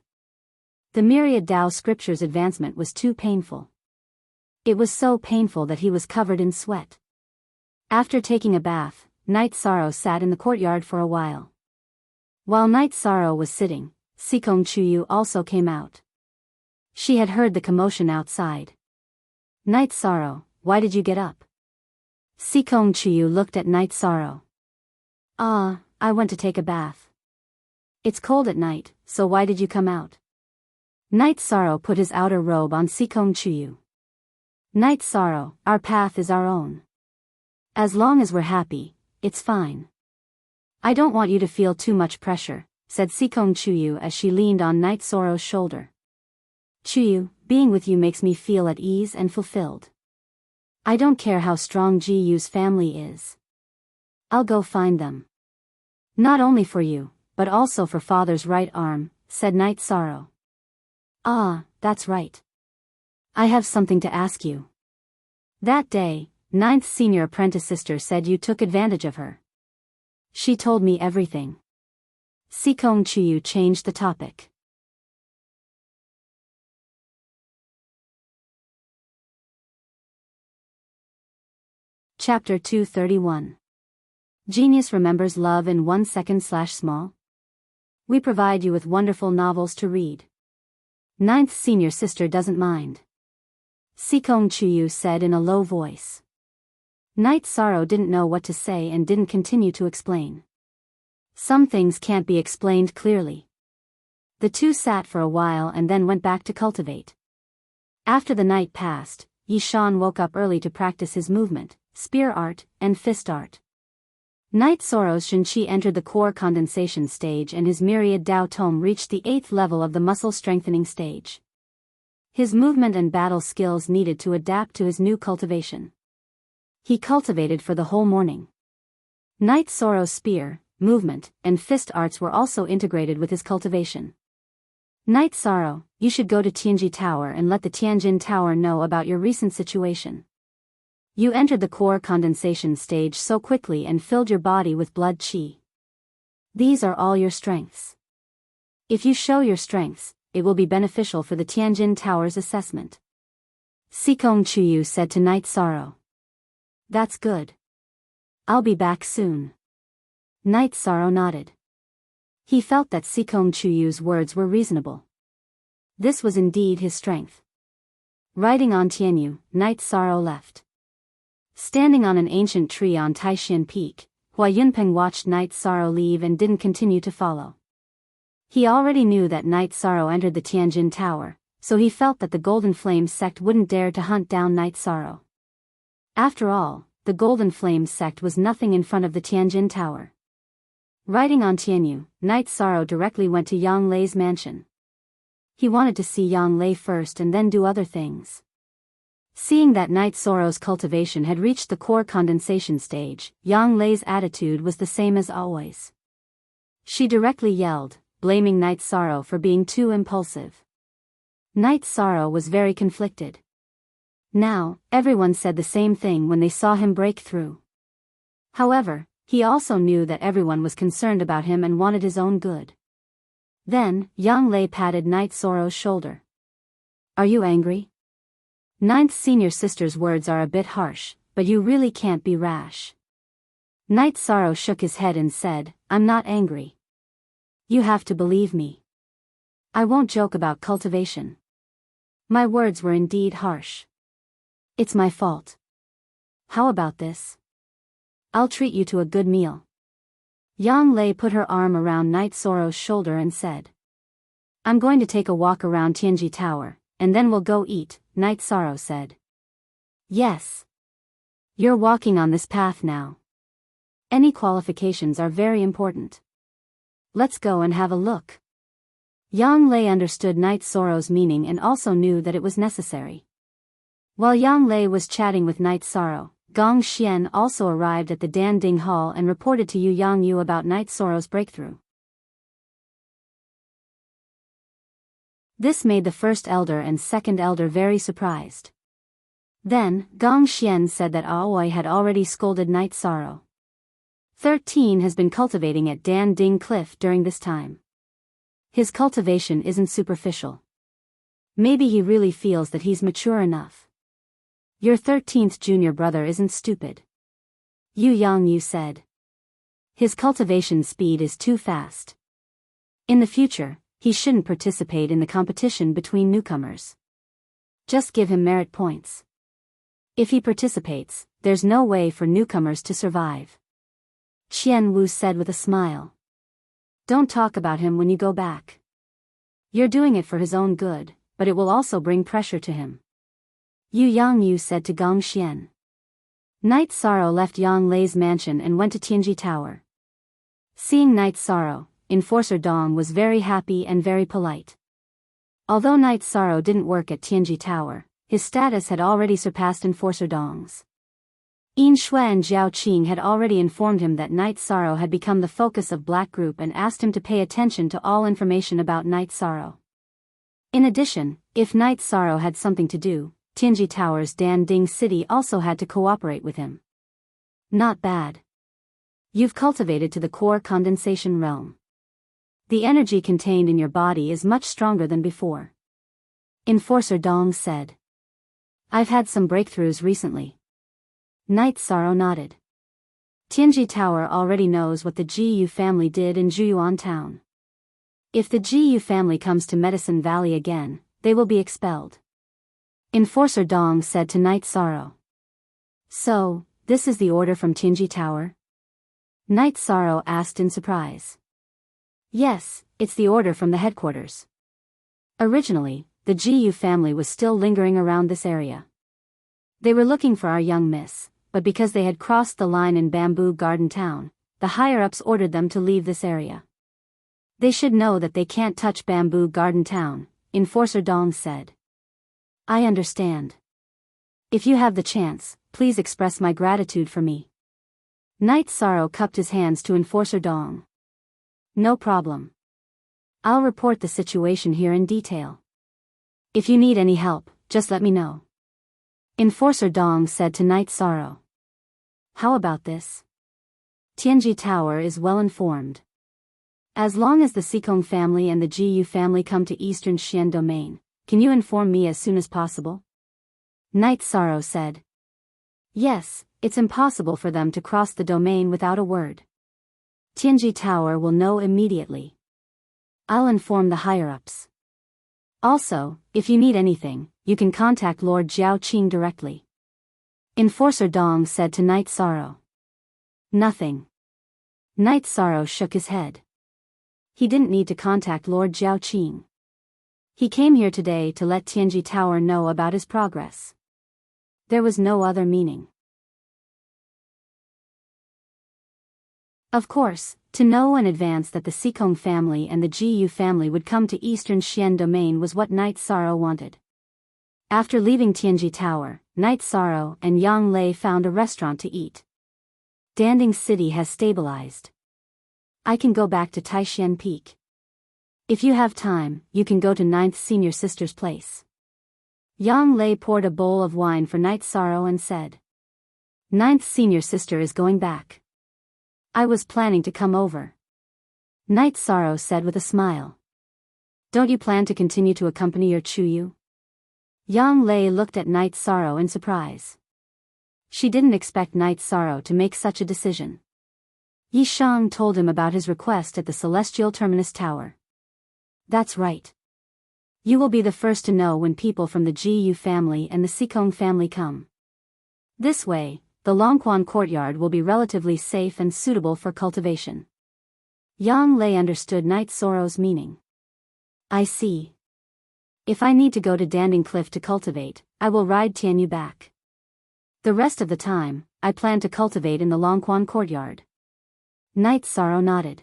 The Myriad Tao scripture's advancement was too painful. It was so painful that he was covered in sweat. After taking a bath, Night Sorrow sat in the courtyard for a while. While Night Sorrow was sitting, Sikong Chuyu also came out. She had heard the commotion outside. Night Sorrow, why did you get up? Sikong Chuyu looked at Night Sorrow. I went to take a bath. It's cold at night, so why did you come out? Night Sorrow put his outer robe on Sikong Chuyu. Night Sorrow, our path is our own. As long as we're happy, it's fine. I don't want you to feel too much pressure, said Sikong Chuyu as she leaned on Night Sorrow's shoulder. Chuyu, being with you makes me feel at ease and fulfilled. I don't care how strong Ji Yu's family is. I'll go find them. Not only for you, but also for father's right arm, said Night Sorrow. That's right. I have something to ask you. That day, 9th senior apprentice sister said you took advantage of her. She told me everything. Sikong Chuyu changed the topic. Chapter 231. Genius remembers love in 1 second/small. We provide you with wonderful novels to read. 9th senior sister doesn't mind. Sikong Chuyu said in a low voice. Night Sorrow didn't know what to say and didn't continue to explain. Some things can't be explained clearly. The two sat for a while and then went back to cultivate. After the night passed, Yishan woke up early to practice his movement, spear art, and fist art. Night Sorrow's Shenqi entered the core condensation stage and his myriad Dao Tome reached the 8th level of the muscle strengthening stage. His movement and battle skills needed to adapt to his new cultivation. He cultivated for the whole morning. Night Sorrow's spear, movement, and fist arts were also integrated with his cultivation. Night Sorrow, you should go to Tianji Tower and let the Tianjin Tower know about your recent situation. You entered the core condensation stage so quickly and filled your body with blood qi. These are all your strengths. If you show your strengths, it will be beneficial for the Tianjin Tower's assessment. Sikong Chuyu said to Night Sorrow. That's good. I'll be back soon. Night Sorrow nodded. He felt that Sikong Chuyu's words were reasonable. This was indeed his strength. Riding on Tianyu, Night Sorrow left. Standing on an ancient tree on Taixian Peak, Hua Yunpeng watched Night Sorrow leave and didn't continue to follow. He already knew that Night Sorrow entered the Tianjin Tower, so he felt that the Golden Flame sect wouldn't dare to hunt down Night Sorrow. After all, the Golden Flame sect was nothing in front of the Tianjin Tower. Riding on Tianyu, Night Sorrow directly went to Yang Lei's mansion. He wanted to see Yang Lei first and then do other things. Seeing that Night Sorrow's cultivation had reached the core condensation stage, Yang Lei's attitude was the same as always. She directly yelled, blaming Night Sorrow for being too impulsive. Night Sorrow was very conflicted. Now, everyone said the same thing when they saw him break through. However, he also knew that everyone was concerned about him and wanted his own good. Then, Yang Lei patted Night Sorrow's shoulder. Are you angry? Ninth senior sister's words are a bit harsh, but you really can't be rash. Night Sorrow shook his head and said, I'm not angry. You have to believe me. I won't joke about cultivation. My words were indeed harsh. It's my fault. How about this? I'll treat you to a good meal. Yang Lei put her arm around Night Sorrow's shoulder and said. I'm going to take a walk around Tianji Tower, and then we'll go eat, Night Sorrow said. Yes. You're walking on this path now. Any qualifications are very important. Let's go and have a look. Yang Lei understood Night Sorrow's meaning and also knew that it was necessary. While Yang Lei was chatting with Night Sorrow, Gong Xian also arrived at the Danding Hall and reported to Yu Yangyu about Night Sorrow's breakthrough. This made the first elder and second elder very surprised. Then, Gong Xian said that Aoi had already scolded Night Sorrow. 13 has been cultivating at Danding Cliff during this time. His cultivation isn't superficial. Maybe he really feels that he's mature enough. Your 13th junior brother isn't stupid. Yu Yangyu said. His cultivation speed is too fast. In the future, he shouldn't participate in the competition between newcomers. Just give him merit points. If he participates, there's no way for newcomers to survive. Qian Wu said with a smile. Don't talk about him when you go back. You're doing it for his own good, but it will also bring pressure to him. Yu Yangyu said to Gong Xian. Night Sorrow left Yang Lei's mansion and went to Tianji Tower. Seeing Night Sorrow, Enforcer Dong was very happy and very polite. Although Night Sorrow didn't work at Tianji Tower, his status had already surpassed Enforcer Dong's. Yin Shui and Jiao Qing had already informed him that Night Sorrow had become the focus of Black Group and asked him to pay attention to all information about Night Sorrow. In addition, if Night Sorrow had something to do, Tianji Tower's Danding City also had to cooperate with him. Not bad. You've cultivated to the core condensation realm. The energy contained in your body is much stronger than before. Enforcer Dong said. I've had some breakthroughs recently. Night Sorrow nodded. Tianji Tower already knows what the Jiyu family did in Juyuan Town. If the Jiyu family comes to Medicine Valley again, they will be expelled. Enforcer Dong said to Night Sorrow. So, this is the order from Tianji Tower? Night Sorrow asked in surprise. Yes, it's the order from the headquarters. Originally, the Jiyu family was still lingering around this area. They were looking for our young miss, but because they had crossed the line in Bamboo Garden Town, the higher-ups ordered them to leave this area. They should know that they can't touch Bamboo Garden Town, Enforcer Dong said. I understand. If you have the chance, please express my gratitude for me. Night Sorrow cupped his hands to Enforcer Dong. No problem. I'll report the situation here in detail. If you need any help, just let me know. Enforcer Dong said to Night Sorrow. How about this? Tianji Tower is well informed. As long as the Sikong family and the Jiyu family come to Eastern Xian Domain, can you inform me as soon as possible? Night Sorrow said. Yes, it's impossible for them to cross the domain without a word. Tianji Tower will know immediately. I'll inform the higher-ups. Also, if you need anything, you can contact Lord Jiao Qing directly. Enforcer Dong said to Night Sorrow. Nothing. Night Sorrow shook his head. He didn't need to contact Lord Jiao Qing. He came here today to let Tianji Tower know about his progress. There was no other meaning. Of course, to know in advance that the Sikong family and the Jiyu family would come to Eastern Xian Domain was what Night Sorrow wanted. After leaving Tianji Tower, Night Sorrow and Yang Lei found a restaurant to eat. Danding City has stabilized. I can go back to Taishan Peak. If you have time, you can go to Ninth Senior Sister's place. Yang Lei poured a bowl of wine for Night Sorrow and said. Ninth Senior Sister is going back. I was planning to come over. Night Sorrow said with a smile. Don't you plan to continue to accompany your Chuyu? Yang Lei looked at Night Sorrow in surprise. She didn't expect Night Sorrow to make such a decision. Yi Shang told him about his request at the Celestial Terminus Tower. That's right. You will be the first to know when people from the Jiyu family and the Sikong family come. This way, the Longquan courtyard will be relatively safe and suitable for cultivation. Yang Lei understood Night Sorrow's meaning. I see. If I need to go to Danding Cliff to cultivate, I will ride Tianyu back. The rest of the time, I plan to cultivate in the Longquan courtyard. Night Sorrow nodded.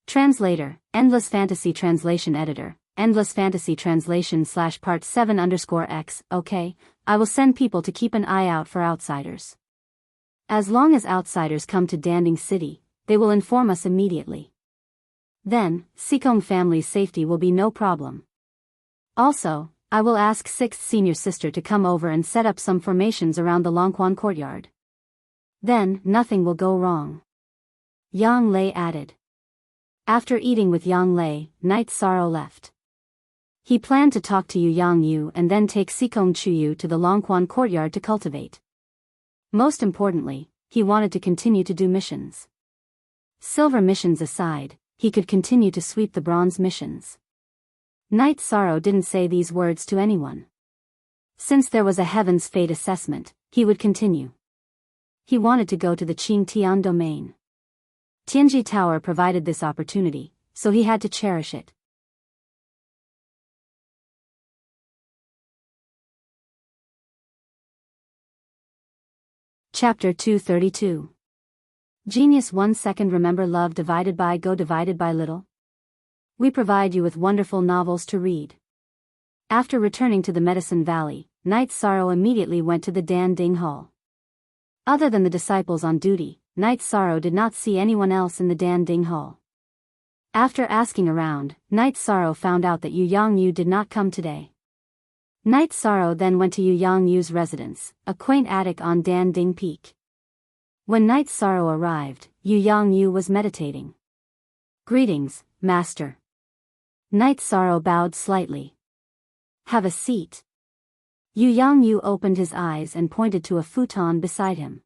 Translator, Endless Fantasy Translation Editor, Endless Fantasy Translation /part 7_x, okay, I will send people to keep an eye out for outsiders. As long as outsiders come to Danding City, they will inform us immediately. Then, Sikong family's safety will be no problem. Also, I will ask 6th Senior Sister to come over and set up some formations around the Longquan courtyard. Then, nothing will go wrong. Yang Lei added. After eating with Yang Lei, Night Sorrow left. He planned to talk to Yu Yang Yu and then take Sikong Chuyu to the Longquan courtyard to cultivate. Most importantly, he wanted to continue to do missions. Silver missions aside, he could continue to sweep the bronze missions. Night Sorrow didn't say these words to anyone. Since there was a Heaven's Fate assessment, he would continue. He wanted to go to the Qingtian domain. Tianji Tower provided this opportunity, so he had to cherish it. Chapter 232. Genius 1 second. Remember love divided by go divided by little? We provide you with wonderful novels to read. After returning to the Medicine Valley, Night Sorrow immediately went to the Danding Hall. Other than the disciples on duty, Night Sorrow did not see anyone else in the Danding Hall. After asking around, Night Sorrow found out that Yu Yang Yu did not come today. Night Sorrow then went to Yu Yang Yu's residence, a quaint attic on Danding Peak. When Night Sorrow arrived, Yu Yang Yu was meditating. Greetings, Master. Night Sorrow bowed slightly. Have a seat. Yu Yang Yu opened his eyes and pointed to a futon beside him.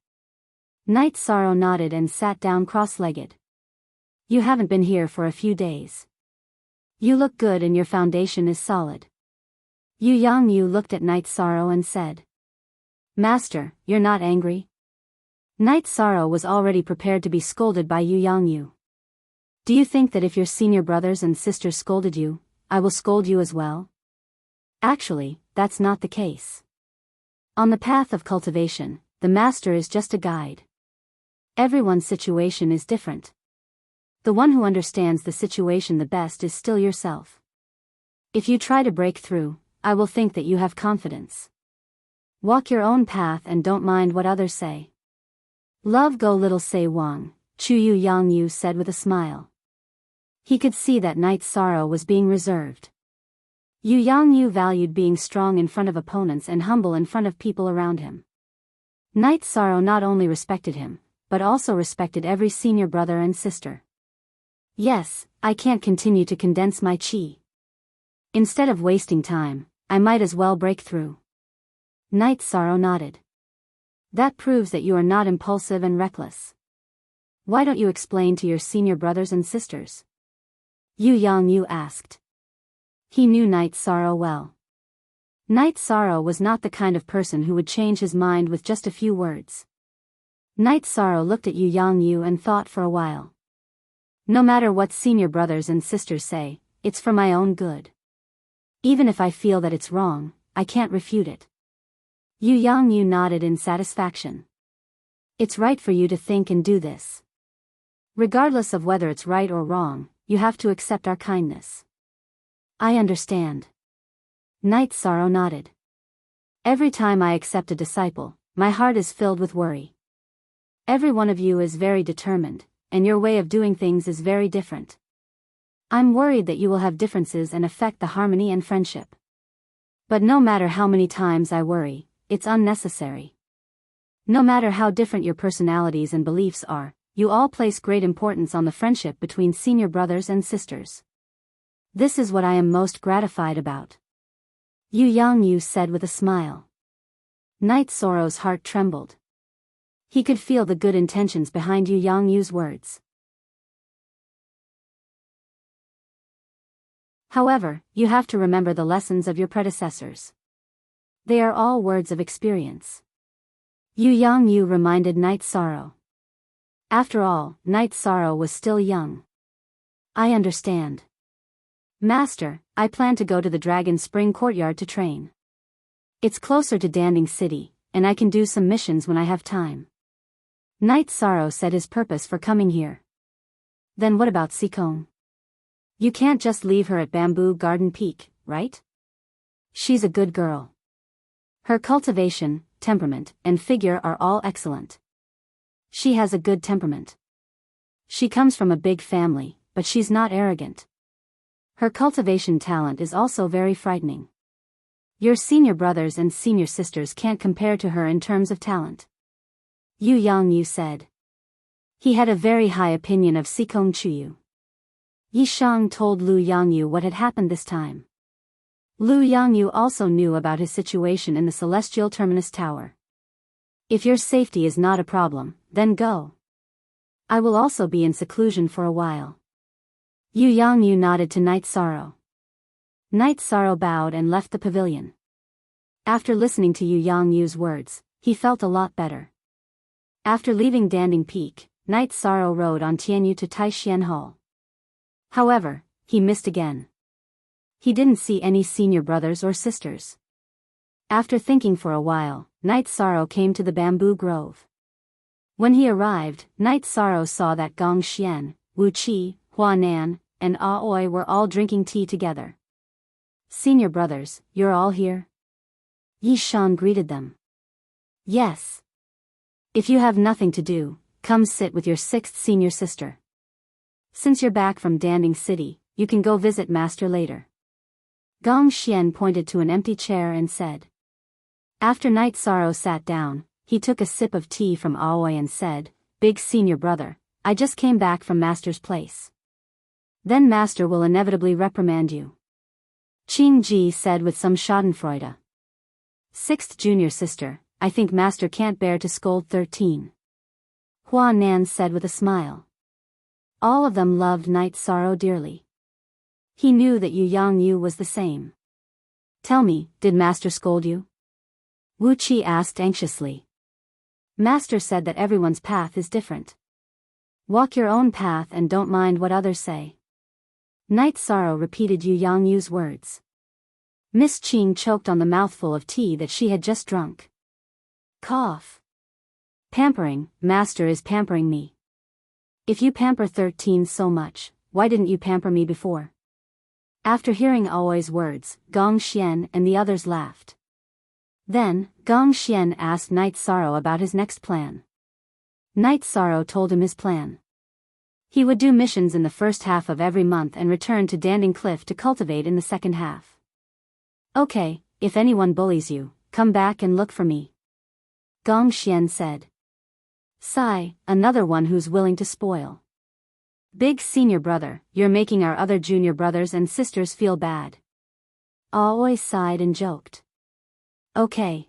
Night Sorrow nodded and sat down cross-legged. You haven't been here for a few days. You look good and your foundation is solid. Yu Yang Yu looked at Night Sorrow and said. Master, you're not angry? Night Sorrow was already prepared to be scolded by Yu Yang Yu. Do you think that if your senior brothers and sisters scolded you, I will scold you as well? Actually, that's not the case. On the path of cultivation, the master is just a guide. Everyone's situation is different. The one who understands the situation the best is still yourself. If you try to break through, I will think that you have confidence. Walk your own path and don't mind what others say. Love go little say Wang, Chu Yu Yang Yu said with a smile. He could see that Night Sorrow was being reserved. Yu Yangyu valued being strong in front of opponents and humble in front of people around him. Night Sorrow not only respected him, but also respected every senior brother and sister. Yes, I can't continue to condense my chi. Instead of wasting time, I might as well break through. Night Sorrow nodded. That proves that you are not impulsive and reckless. Why don't you explain to your senior brothers and sisters? Yu Yangyu asked. He knew Night Sorrow well. Night Sorrow was not the kind of person who would change his mind with just a few words. Night Sorrow looked at Yu Yangyu and thought for a while. No matter what senior brothers and sisters say, it's for my own good. Even if I feel that it's wrong, I can't refute it. Yu Yangyu nodded in satisfaction. It's right for you to think and do this. Regardless of whether it's right or wrong, you have to accept our kindness. I understand. Night Sorrow nodded. Every time I accept a disciple, my heart is filled with worry. Every one of you is very determined, and your way of doing things is very different. I'm worried that you will have differences and affect the harmony and friendship. But no matter how many times I worry, it's unnecessary. No matter how different your personalities and beliefs are, you all place great importance on the friendship between senior brothers and sisters. This is what I am most gratified about. Yu Yangyu said with a smile. Night Sorrow's heart trembled. He could feel the good intentions behind Yu Yangyu's words. However, you have to remember the lessons of your predecessors. They are all words of experience. Yu Yangyu reminded Night Sorrow. After all, Night Sorrow was still young. I understand. Master, I plan to go to the Dragon Spring Courtyard to train. It's closer to Danding City, and I can do some missions when I have time. Night Sorrow said his purpose for coming here. Then what about Sikong? You can't just leave her at Bamboo Garden Peak, right? She's a good girl. Her cultivation, temperament, and figure are all excellent. She has a good temperament. She comes from a big family, but she's not arrogant. Her cultivation talent is also very frightening. Your senior brothers and senior sisters can't compare to her in terms of talent. Yu Yangyu said. He had a very high opinion of Sikong Chuyu. Yishang told Lu Yangyu what had happened this time. Lu Yangyu also knew about his situation in the Celestial Terminus Tower. If your safety is not a problem, then go. I will also be in seclusion for a while. Yu Yangyu nodded to Night Sorrow. Night Sorrow bowed and left the pavilion. After listening to Yu Yangyu's words, he felt a lot better. After leaving Danding Peak, Night Sorrow rode on Tianyu to Taishian Hall. However, he missed again. He didn't see any senior brothers or sisters. After thinking for a while, Night Sorrow came to the bamboo grove. When he arrived, Night Sorrow saw that Gong Xian, Wu Qi, Hua Nan, and Aoi were all drinking tea together. Senior brothers, you're all here? Yi Shan greeted them. Yes. If you have nothing to do, come sit with your sixth senior sister. Since you're back from Danding City, you can go visit Master later. Gong Xian pointed to an empty chair and said. After Night Sorrow sat down, he took a sip of tea from Aoi and said, Big senior brother, I just came back from Master's place. Then Master will inevitably reprimand you. Qing Ji said with some schadenfreude. Sixth junior sister, I think Master can't bear to scold 13. Hua Nan said with a smile. All of them loved Night Sorrow dearly. He knew that Yu Yangyu was the same. Tell me, did Master scold you? Wu Qi asked anxiously. Master said that everyone's path is different. Walk your own path and don't mind what others say. Night Sorrow repeated Yu Yangyu's words. Miss Qing choked on the mouthful of tea that she had just drunk. Cough. Pampering, Master is pampering me. If you pamper 13 so much, why didn't you pamper me before? After hearing Aoi's words, Gong Xian and the others laughed. Then, Gong Xian asked Night Sorrow about his next plan. Night Sorrow told him his plan. He would do missions in the first half of every month and return to Danding Cliff to cultivate in the second half. Okay, if anyone bullies you, come back and look for me, Gong Xian said. Sigh, another one who's willing to spoil. Big senior brother, you're making our other junior brothers and sisters feel bad. Aoi sighed and joked. Okay.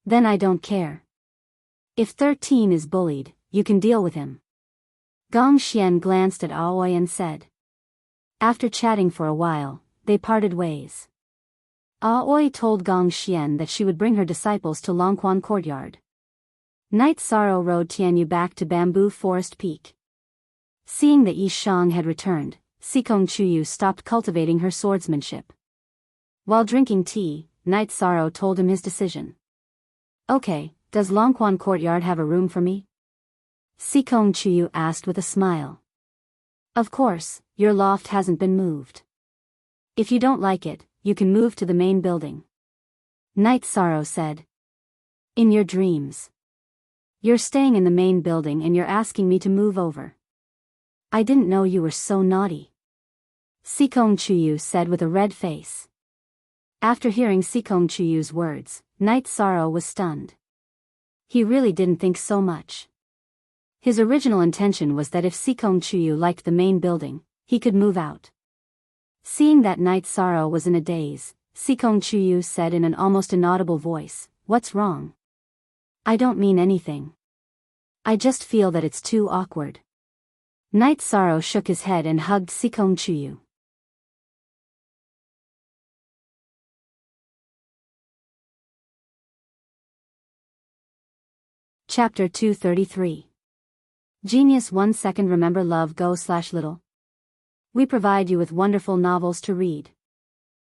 Then I don't care. If 13 is bullied, you can deal with him. Gong Xian glanced at Aoi and said. After chatting for a while, they parted ways. Aoi told Gong Xian that she would bring her disciples to Longquan Courtyard. Night Sorrow rode Tianyu back to Bamboo Forest Peak. Seeing that Yi Shang had returned, Sikong Chuyu stopped cultivating her swordsmanship. While drinking tea, Night Sorrow told him his decision. Okay, does Longquan Courtyard have a room for me? Sikong Chuyu asked with a smile. Of course, your loft hasn't been moved. If you don't like it, you can move to the main building. Night Sorrow said. In your dreams. You're staying in the main building and you're asking me to move over. I didn't know you were so naughty. Sikong Chuyu said with a red face. After hearing Sikong Chuyu's words, Night Sorrow was stunned. He really didn't think so much. His original intention was that if Sikong Chuyu liked the main building, he could move out. Seeing that Night Sorrow was in a daze, Sikong Chuyu said in an almost inaudible voice, What's wrong? I don't mean anything. I just feel that it's too awkward. Night Sorrow shook his head and hugged Sikong Chuyu. Chapter 233. Genius 1 second remember love go/little. We provide you with wonderful novels to read.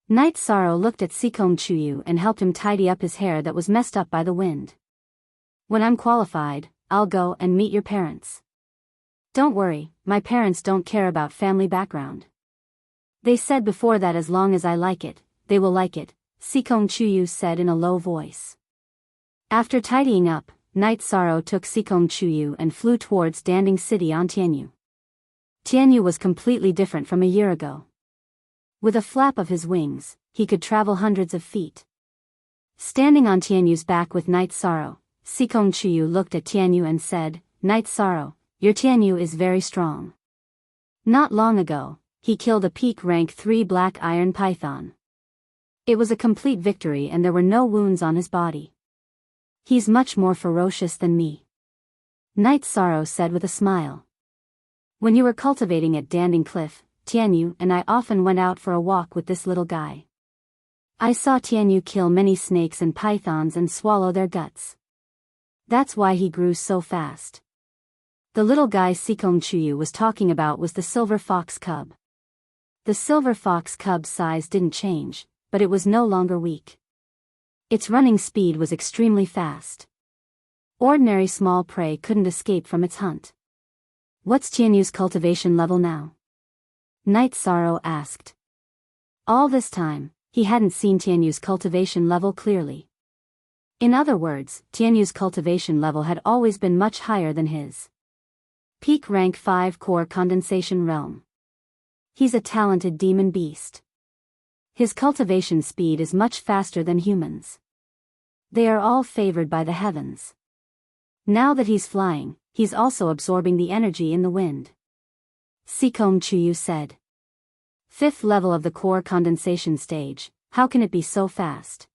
Night Sorrow looked at Sikong Chuyu and helped him tidy up his hair that was messed up by the wind. When I'm qualified, I'll go and meet your parents. Don't worry, my parents don't care about family background. They said before that as long as I like it, they will like it, Sikong Chuyu said in a low voice. After tidying up, Night Sorrow took Sikong Chuyu and flew towards Danding City on Tianyu. Tianyu was completely different from a year ago. With a flap of his wings, he could travel hundreds of feet. Standing on Tianyu's back with Night Sorrow, Sikong Chuyu looked at Tianyu and said, Night Sorrow, your Tianyu is very strong. Not long ago, he killed a peak rank 3 black iron python. It was a complete victory and there were no wounds on his body. He's much more ferocious than me. Night Sorrow said with a smile. When you were cultivating at Danding Cliff, Tianyu and I often went out for a walk with this little guy. I saw Tianyu kill many snakes and pythons and swallow their guts. That's why he grew so fast. The little guy Sikong Chuyu was talking about was the silver fox cub. The silver fox cub's size didn't change, but it was no longer weak. Its running speed was extremely fast. Ordinary small prey couldn't escape from its hunt. What's Tianyu's cultivation level now? Night Sorrow asked. All this time, he hadn't seen Tianyu's cultivation level clearly. In other words, Tianyu's cultivation level had always been much higher than his. Peak rank 5 core condensation realm. He's a talented demon beast. His cultivation speed is much faster than humans. They are all favored by the heavens. Now that he's flying, he's also absorbing the energy in the wind. Sikong Chuyu said. 5th level of the core condensation stage, how can it be so fast?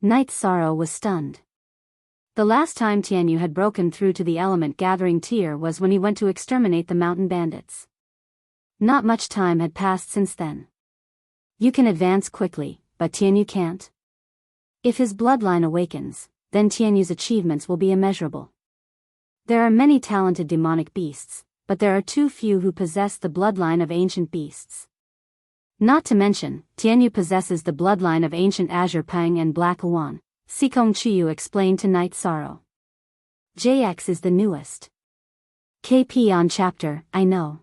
Night Sorrow was stunned. The last time Tianyu had broken through to the element gathering tier was when he went to exterminate the mountain bandits. Not much time had passed since then. You can advance quickly, but Tianyu can't. If his bloodline awakens, then Tianyu's achievements will be immeasurable. There are many talented demonic beasts, but there are too few who possess the bloodline of ancient beasts. Not to mention, Tianyu possesses the bloodline of ancient Azure Pang and Black Huan, Sikong Chuyu explained to Night Sorrow. JX is the newest KP on chapter, I know.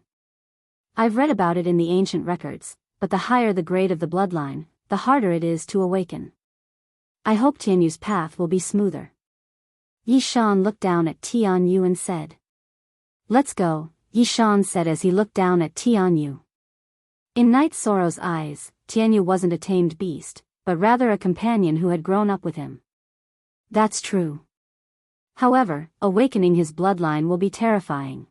I've read about it in the ancient records, but the higher the grade of the bloodline, the harder it is to awaken. I hope Tianyu's path will be smoother. Yi Shan looked down at Tian Yu and said. Let's go, Yi Shan said as he looked down at Tian Yu. In Night Sorrow's eyes, Tian Yu wasn't a tamed beast, but rather a companion who had grown up with him. That's true. However, awakening his bloodline will be terrifying.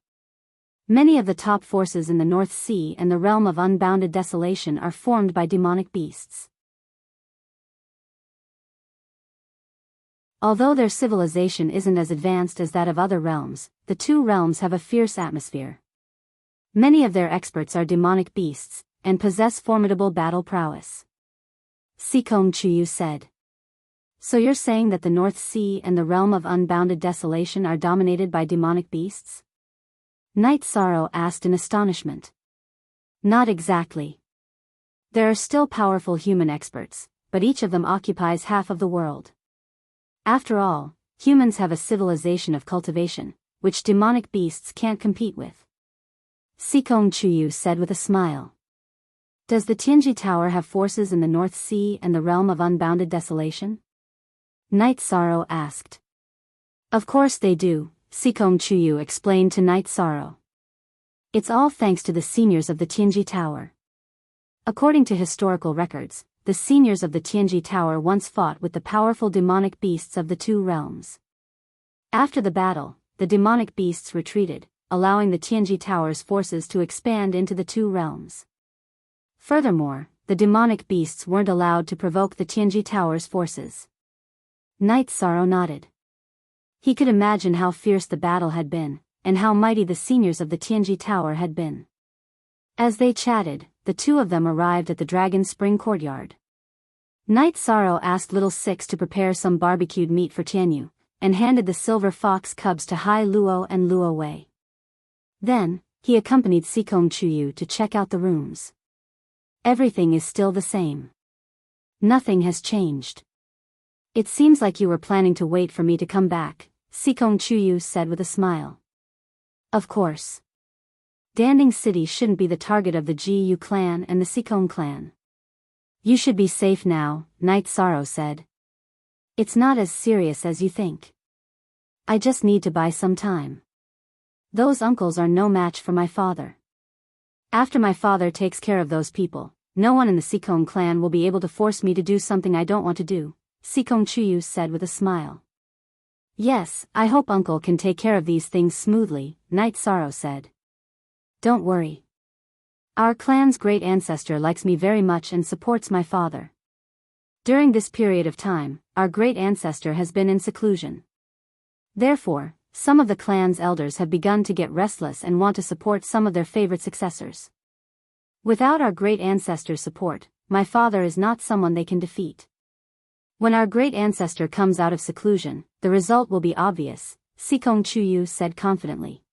Many of the top forces in the North Sea and the realm of unbounded desolation are formed by demonic beasts. Although their civilization isn't as advanced as that of other realms, the two realms have a fierce atmosphere. Many of their experts are demonic beasts, and possess formidable battle prowess. Sikong Chuyu said. So you're saying that the North Sea and the realm of unbounded desolation are dominated by demonic beasts? Night Sorrow asked in astonishment. Not exactly. There are still powerful human experts, but each of them occupies half of the world. After all, humans have a civilization of cultivation, which demonic beasts can't compete with. Sikong Chuyu said with a smile. Does the Tianji Tower have forces in the North Sea and the realm of unbounded desolation? Night Sorrow asked. Of course they do, Sikong Chuyu explained to Night Sorrow. It's all thanks to the seniors of the Tianji Tower. According to historical records, the seniors of the Tianji Tower once fought with the powerful demonic beasts of the two realms. After the battle, the demonic beasts retreated, allowing the Tianji Tower's forces to expand into the two realms. Furthermore, the demonic beasts weren't allowed to provoke the Tianji Tower's forces. Night Sorrow nodded. He could imagine how fierce the battle had been, and how mighty the seniors of the Tianji Tower had been. As they chatted, the two of them arrived at the Dragon Spring courtyard. Night Sorrow asked Little Six to prepare some barbecued meat for Tianyu, and handed the silver fox cubs to Hai Luo and Luo Wei. Then, he accompanied Sikong Chuyu to check out the rooms. Everything is still the same. Nothing has changed. It seems like you were planning to wait for me to come back, Sikong Chuyu said with a smile. Of course. Danding City shouldn't be the target of the Ji clan and the Sikong clan. You should be safe now, Night Sorrow said. It's not as serious as you think. I just need to buy some time. Those uncles are no match for my father. After my father takes care of those people, no one in the Sikong clan will be able to force me to do something I don't want to do, Sikong Chuyu said with a smile. Yes, I hope uncle can take care of these things smoothly, Night Sorrow said. Don't worry. Our clan's great ancestor likes me very much and supports my father. During this period of time, our great ancestor has been in seclusion. Therefore, some of the clan's elders have begun to get restless and want to support some of their favorite successors. Without our great ancestor's support, my father is not someone they can defeat. When our great ancestor comes out of seclusion, the result will be obvious, Sikong Chuyu said confidently.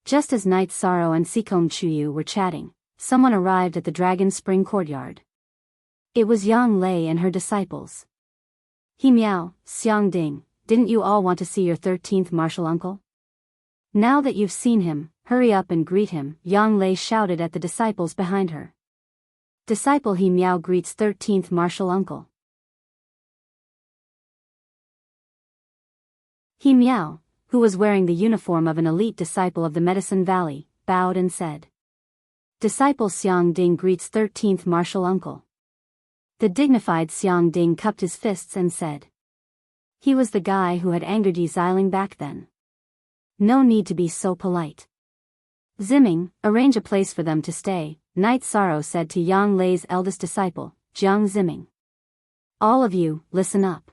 Just as Night Sorrow and Sikong Chuyu were chatting, someone arrived at the Dragon Spring courtyard. It was Yang Lei and her disciples. He Miao, Xiang Ding, didn't you all want to see your 13th martial uncle? Now that you've seen him, hurry up and greet him, Yang Lei shouted at the disciples behind her. Disciple He Miao greets 13th martial uncle. He Miao, who was wearing the uniform of an elite disciple of the Medicine Valley, bowed and said. Disciple Xiang Ding greets 13th martial uncle. The dignified Xiang Ding cupped his fists and said. He was the guy who had angered Yi Xiling back then. No need to be so polite. Zimming, arrange a place for them to stay, Night Sorrow said to Yang Lei's eldest disciple, Jiang Zimming. All of you, listen up.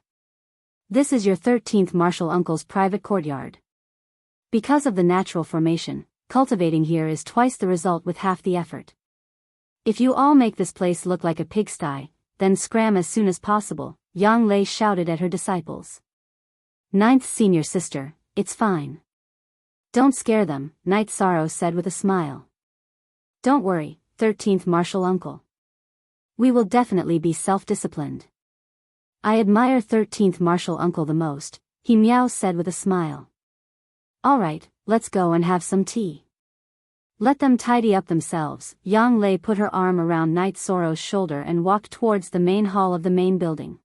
This is your 13th martial uncle's private courtyard. Because of the natural formation, cultivating here is twice the result with half the effort. If you all make this place look like a pigsty, then scram as soon as possible, Yang Lei shouted at her disciples. Ninth senior sister, it's fine. Don't scare them, Night Sorrow said with a smile. Don't worry, 13th martial uncle. We will definitely be self-disciplined. I admire 13th martial uncle the most, He Miao said with a smile. Alright, let's go and have some tea. Let them tidy up themselves. Yang Lei put her arm around Night Sorrow's shoulder and walked towards the main hall of the main building.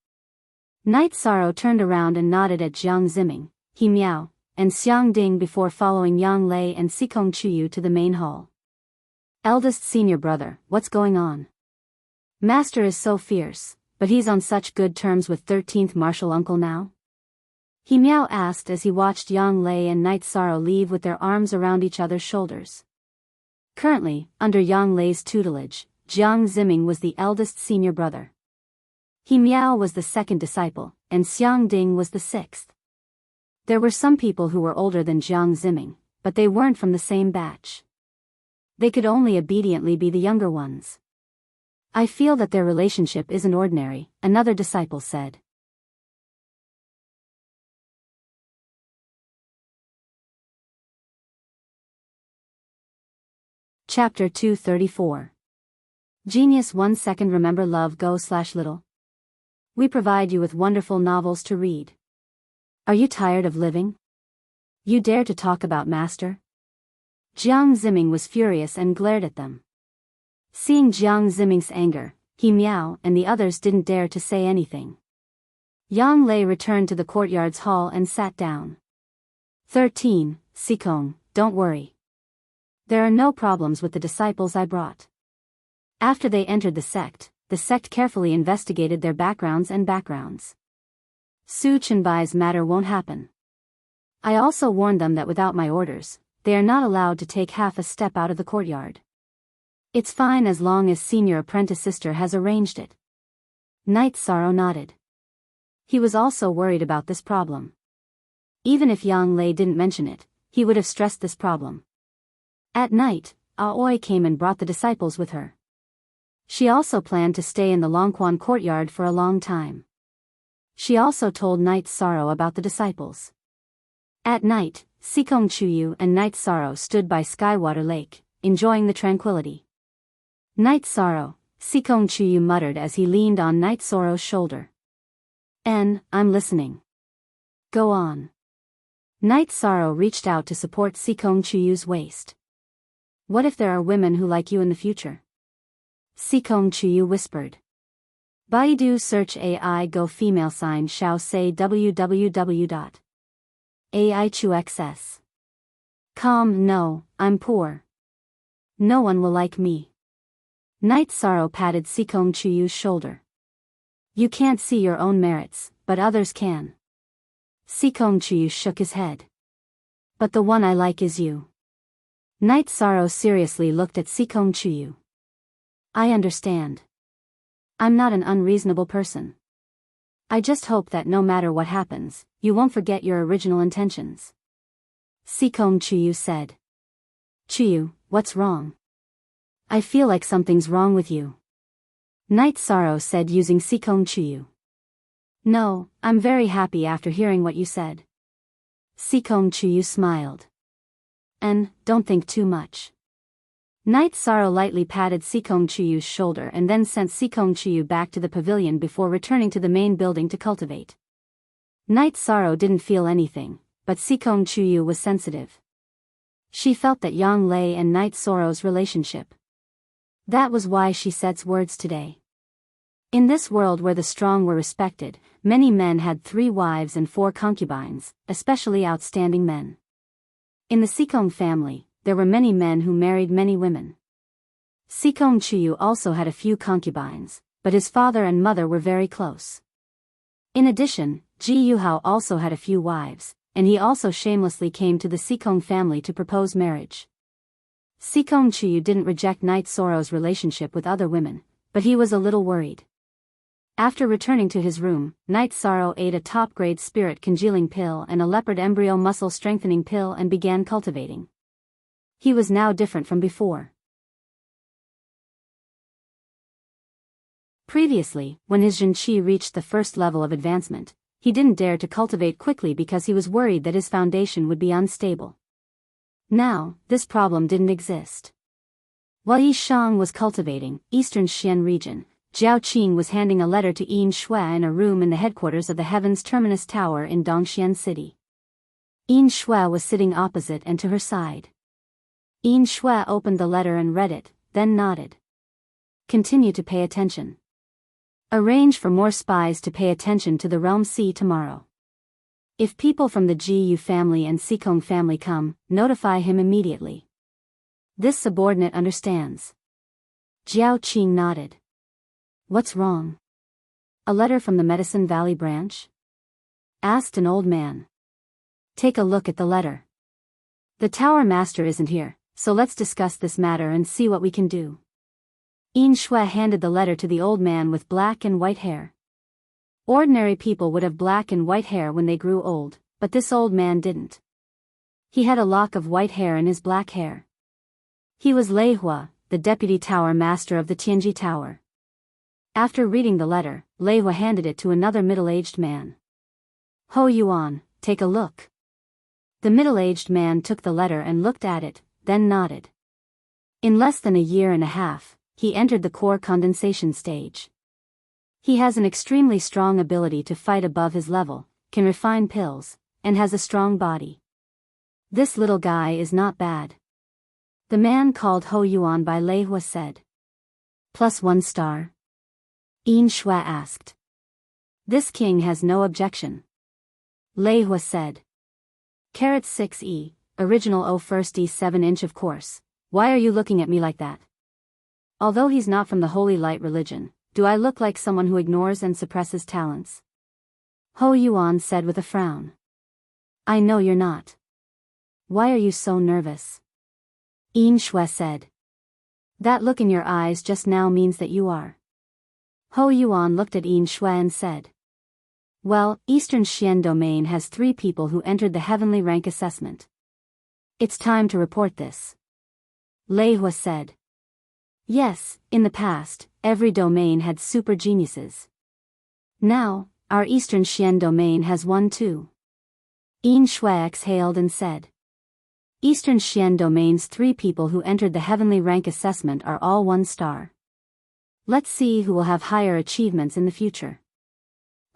Night Sorrow turned around and nodded at Jiang Zimming, He Miao, and Xiang Ding before following Yang Lei and Sikong Chuyu to the main hall. Eldest senior brother, what's going on? Master is so fierce, but he's on such good terms with 13th martial uncle now? He Miao asked as he watched Yang Lei and Night Sorrow leave with their arms around each other's shoulders. Currently, under Yang Lei's tutelage, Jiang Ziming was the eldest senior brother. He Miao was the second disciple, and Xiang Ding was the sixth. There were some people who were older than Jiang Ziming, but they weren't from the same batch. They could only obediently be the younger ones. I feel that their relationship isn't ordinary, another disciple said. Chapter 234. Genius 1 second remember love go/little. We provide you with wonderful novels to read. Are you tired of living? You dare to talk about Master? Jiang Ziming was furious and glared at them. Seeing Jiang Ziming's anger, He Miao and the others didn't dare to say anything. Yang Lei returned to the courtyard's hall and sat down. 13, Sikong, don't worry. There are no problems with the disciples I brought. After they entered the sect carefully investigated their backgrounds. Su Chenbai's matter won't happen. I also warned them that without my orders, they are not allowed to take half a step out of the courtyard. It's fine as long as senior apprentice sister has arranged it. Night Sorrow nodded. He was also worried about this problem. Even if Yang Lei didn't mention it, he would have stressed this problem. At night, Aoi came and brought the disciples with her. She also planned to stay in the Longquan courtyard for a long time. She also told Night Sorrow about the disciples. At night, Sikong Chuyu and Night Sorrow stood by Skywater Lake, enjoying the tranquility. Night Sorrow, Sikong Chuyu muttered as he leaned on Night Sorrow's shoulder. I'm listening. Go on. Night Sorrow reached out to support Sikong Chuyu's waist. What if there are women who like you in the future? Sikong Chuyu whispered. Baidu search AI go female sign shao say www.aichuxs.com. No, I'm poor. No one will like me. Night Sorrow patted Sikong Chuyu's shoulder. You can't see your own merits, but others can. Sikong Chuyu shook his head. But the one I like is you. Night Sorrow seriously looked at Sikong Chuyu. I understand. I'm not an unreasonable person. I just hope that no matter what happens, you won't forget your original intentions. Sikong Chuyu said. Chuyu, what's wrong? I feel like something's wrong with you. Night Sorrow said using Sikong Chuyu. No, I'm very happy after hearing what you said. Sikong Chuyu smiled. Don't think too much. Night Sorrow lightly patted Sikong Chuyu's shoulder and then sent Sikong Chuyu back to the pavilion before returning to the main building to cultivate. Night Sorrow didn't feel anything, but Sikong Chuyu was sensitive. She felt that Yang Lei and Night Sorrow's relationship. That was why she said words today. In this world where the strong were respected, many men had 3 wives and 4 concubines, especially outstanding men. In the Sikong family, there were many men who married many women. Sikong Chuyu also had a few concubines, but his father and mother were very close. In addition, Ji Yuhao also had a few wives, and he also shamelessly came to the Sikong family to propose marriage. Sikong Chuyu didn't reject Night Sorrow's relationship with other women, but he was a little worried. After returning to his room, Night Sorrow ate a top-grade spirit congealing pill and a leopard embryo muscle strengthening pill and began cultivating. He was now different from before. Previously, when his Zhenqi reached the first level of advancement, he didn't dare to cultivate quickly because he was worried that his foundation would be unstable. Now, this problem didn't exist. While Yi Shang was cultivating, Eastern Xian region, Jiao Qing was handing a letter to Yin Shui in a room in the headquarters of the Heaven's Terminus Tower in Dongxian City. Yin Shui was sitting opposite and to her side. Yin Shui opened the letter and read it, then nodded. Continue to pay attention. Arrange for more spies to pay attention to the Realm Sea tomorrow. If people from the Gu family and Sikong family come, notify him immediately. This subordinate understands. Jiao Qing nodded. What's wrong? A letter from the Medicine Valley branch? Asked an old man. Take a look at the letter. The tower master isn't here, so let's discuss this matter and see what we can do. Yin Shui handed the letter to the old man with black and white hair. Ordinary people would have black and white hair when they grew old, but this old man didn't. He had a lock of white hair in his black hair. He was Lei Hua, the deputy tower master of the Tianji Tower. After reading the letter, Lei Hua handed it to another middle-aged man. Ho Yuan, take a look. The middle-aged man took the letter and looked at it, then nodded. In less than a year and a half, he entered the core condensation stage. He has an extremely strong ability to fight above his level, can refine pills, and has a strong body. This little guy is not bad. The man called Ho Yuan by Lei Hua said. +1 star? Yin Shui asked. This king has no objection. Lei Hua said. 6E, original O first E7 of course. Why are you looking at me like that? Although he's not from the Holy Light religion, do I look like someone who ignores and suppresses talents? Ho Yuan said with a frown. I know you're not. Why are you so nervous? Yin Shui said. That look in your eyes just now means that you are. Ho Yuan looked at Yin Shui and said. Well, Eastern Xian domain has 3 people who entered the heavenly rank assessment. It's time to report this. Lei Hua said. Yes, in the past, every domain had super geniuses. Now, our Eastern Xian domain has one too. Yin Shui exhaled and said. Eastern Xian domain's 3 people who entered the heavenly rank assessment are all 1 star. Let's see who will have higher achievements in the future.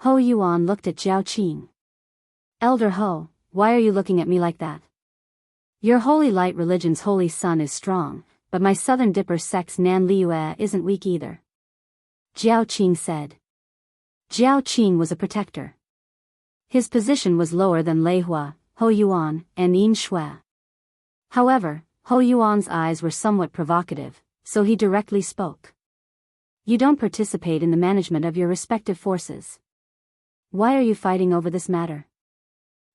Ho Yuan looked at Jiao Qing. Elder Ho, why are you looking at me like that? Your Holy Light religion's holy sun is strong, but my Southern Dipper sect's Nan Liue isn't weak either. Jiao Qing said. Jiao Qing was a protector. His position was lower than Lei Hua, Ho Yuan, and Yin Shui. However, Ho Yuan's eyes were somewhat provocative, so he directly spoke. You don't participate in the management of your respective forces. Why are you fighting over this matter?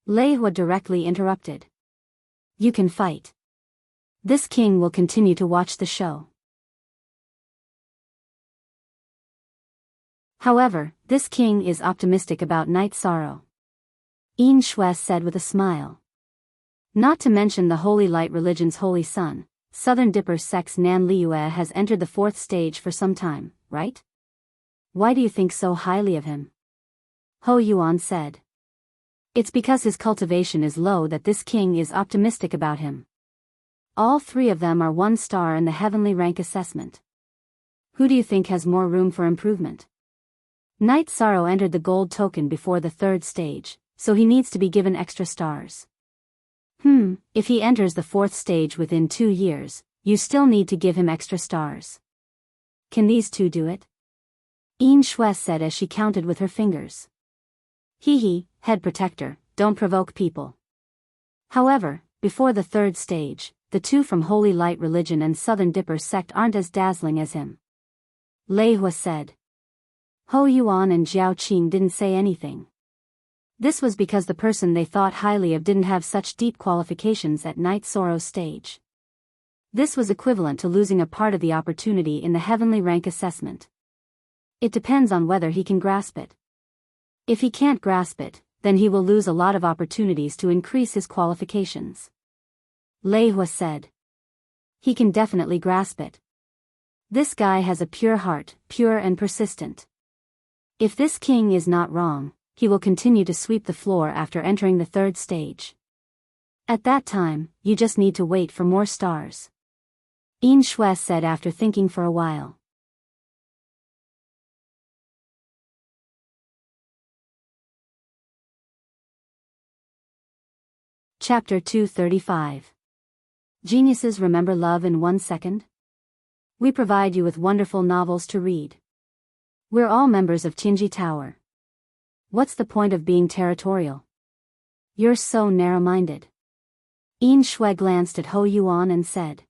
Lei Hua directly interrupted. You can fight. This king will continue to watch the show. However, this king is optimistic about Night Sorrow. Yin Shui said with a smile. Not to mention the Holy Light religion's holy sun, Southern Dipper sect's Nan Liue has entered the 4th stage for some time, right? Why do you think so highly of him? Ho Yuan said. It's because his cultivation is low that this king is optimistic about him. All 3 of them are 1 star in the heavenly rank assessment. Who do you think has more room for improvement? Night Sorrow entered the gold token before the 3rd stage, so he needs to be given extra stars. If he enters the 4th stage within 2 years, you still need to give him extra stars. Can these 2 do it? Yin Shui said as she counted with her fingers. Hee, head protector, don't provoke people. However, before the 3rd stage, the 2 from Holy Light religion and Southern Dipper sect aren't as dazzling as him. Lei Hua said. Ho Yuan and Jiao Qing didn't say anything. This was because the person they thought highly of didn't have such deep qualifications at Night Sorrow's stage. This was equivalent to losing a part of the opportunity in the heavenly rank assessment. It depends on whether he can grasp it. If he can't grasp it, then he will lose a lot of opportunities to increase his qualifications. Lei Hua said. He can definitely grasp it. This guy has a pure heart, pure and persistent. If this king is not wrong, he will continue to sweep the floor after entering the 3rd stage. At that time, you just need to wait for more stars. Yin Shui said after thinking for a while. Chapter 235. Geniuses remember love in 1 second? We provide you with wonderful novels to read. We're all members of Tianji Tower. What's the point of being territorial? You're so narrow-minded. Yin Shui glanced at Ho Yuan and said.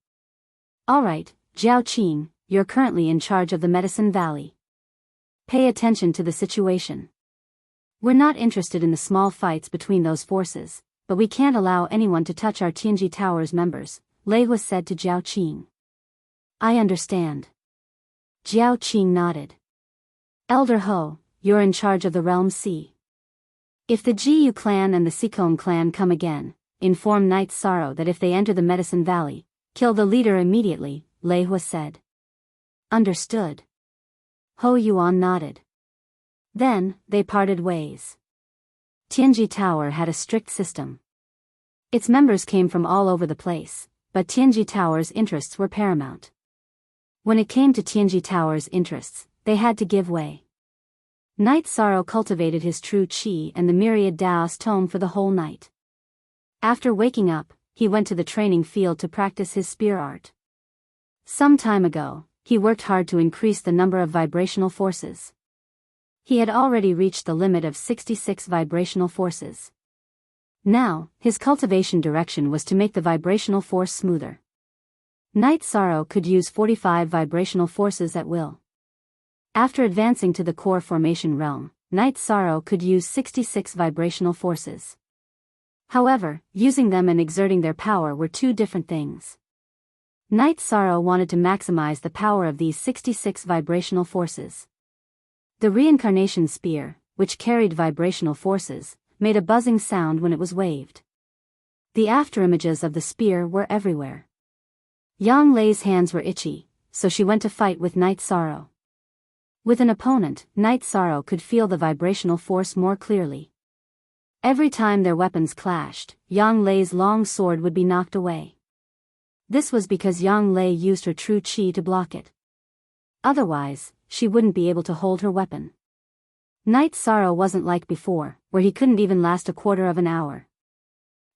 All right, Jiao Qing, you're currently in charge of the Medicine Valley. Pay attention to the situation. We're not interested in the small fights between those forces, but we can't allow anyone to touch our Tianji Tower's members, Lei Hua said to Jiao Qing. I understand. Jiao Qing nodded. Elder Ho, you're in charge of the Realm C. If the Jiyu clan and the Sikong clan come again, inform Knight Sorrow that if they enter the Medicine Valley, kill the leader immediately, Lei Hua said. Understood. Ho Yuan nodded. Then, they parted ways. Tianji Tower had a strict system. Its members came from all over the place, but Tianji Tower's interests were paramount. When it came to Tianji Tower's interests, they had to give way. Knight Sorrow cultivated his true qi and the myriad Daos tome for the whole night. After waking up, he went to the training field to practice his spear art. Some time ago, he worked hard to increase the number of vibrational forces. He had already reached the limit of 66 vibrational forces. Now, his cultivation direction was to make the vibrational force smoother. Knight Sorrow could use 45 vibrational forces at will. After advancing to the core formation realm, Knight Sorrow could use 66 vibrational forces. However, using them and exerting their power were two different things. Knight Sorrow wanted to maximize the power of these 66 vibrational forces. The reincarnation spear, which carried vibrational forces, made a buzzing sound when it was waved. The afterimages of the spear were everywhere. Yang Lei's hands were itchy, so she went to fight with Knight Sorrow. With an opponent, Knight Sorrow could feel the vibrational force more clearly. Every time their weapons clashed, Yang Lei's long sword would be knocked away. This was because Yang Lei used her true qi to block it. Otherwise, she wouldn't be able to hold her weapon. Knight Sorrow wasn't like before, where he couldn't even last a quarter of an hour.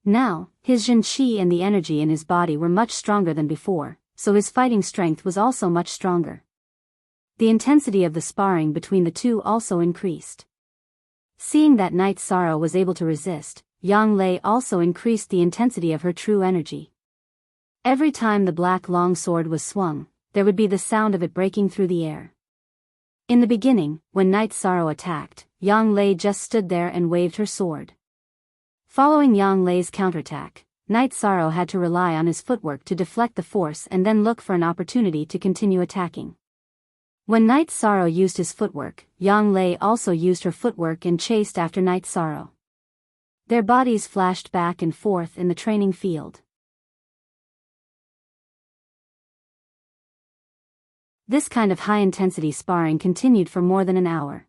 Now, his Jin qi and the energy in his body were much stronger than before, so his fighting strength was also much stronger. The intensity of the sparring between the two also increased. Seeing that Knight Sorrow was able to resist, Yang Lei also increased the intensity of her true energy. Every time the black long sword was swung, there would be the sound of it breaking through the air. In the beginning, when Knight Sorrow attacked, Yang Lei just stood there and waved her sword. Following Yang Lei's counterattack, Knight Sorrow had to rely on his footwork to deflect the force and then look for an opportunity to continue attacking. When Knight Sorrow used his footwork, Yang Lei also used her footwork and chased after Knight Sorrow. Their bodies flashed back and forth in the training field. This kind of high-intensity sparring continued for more than an hour.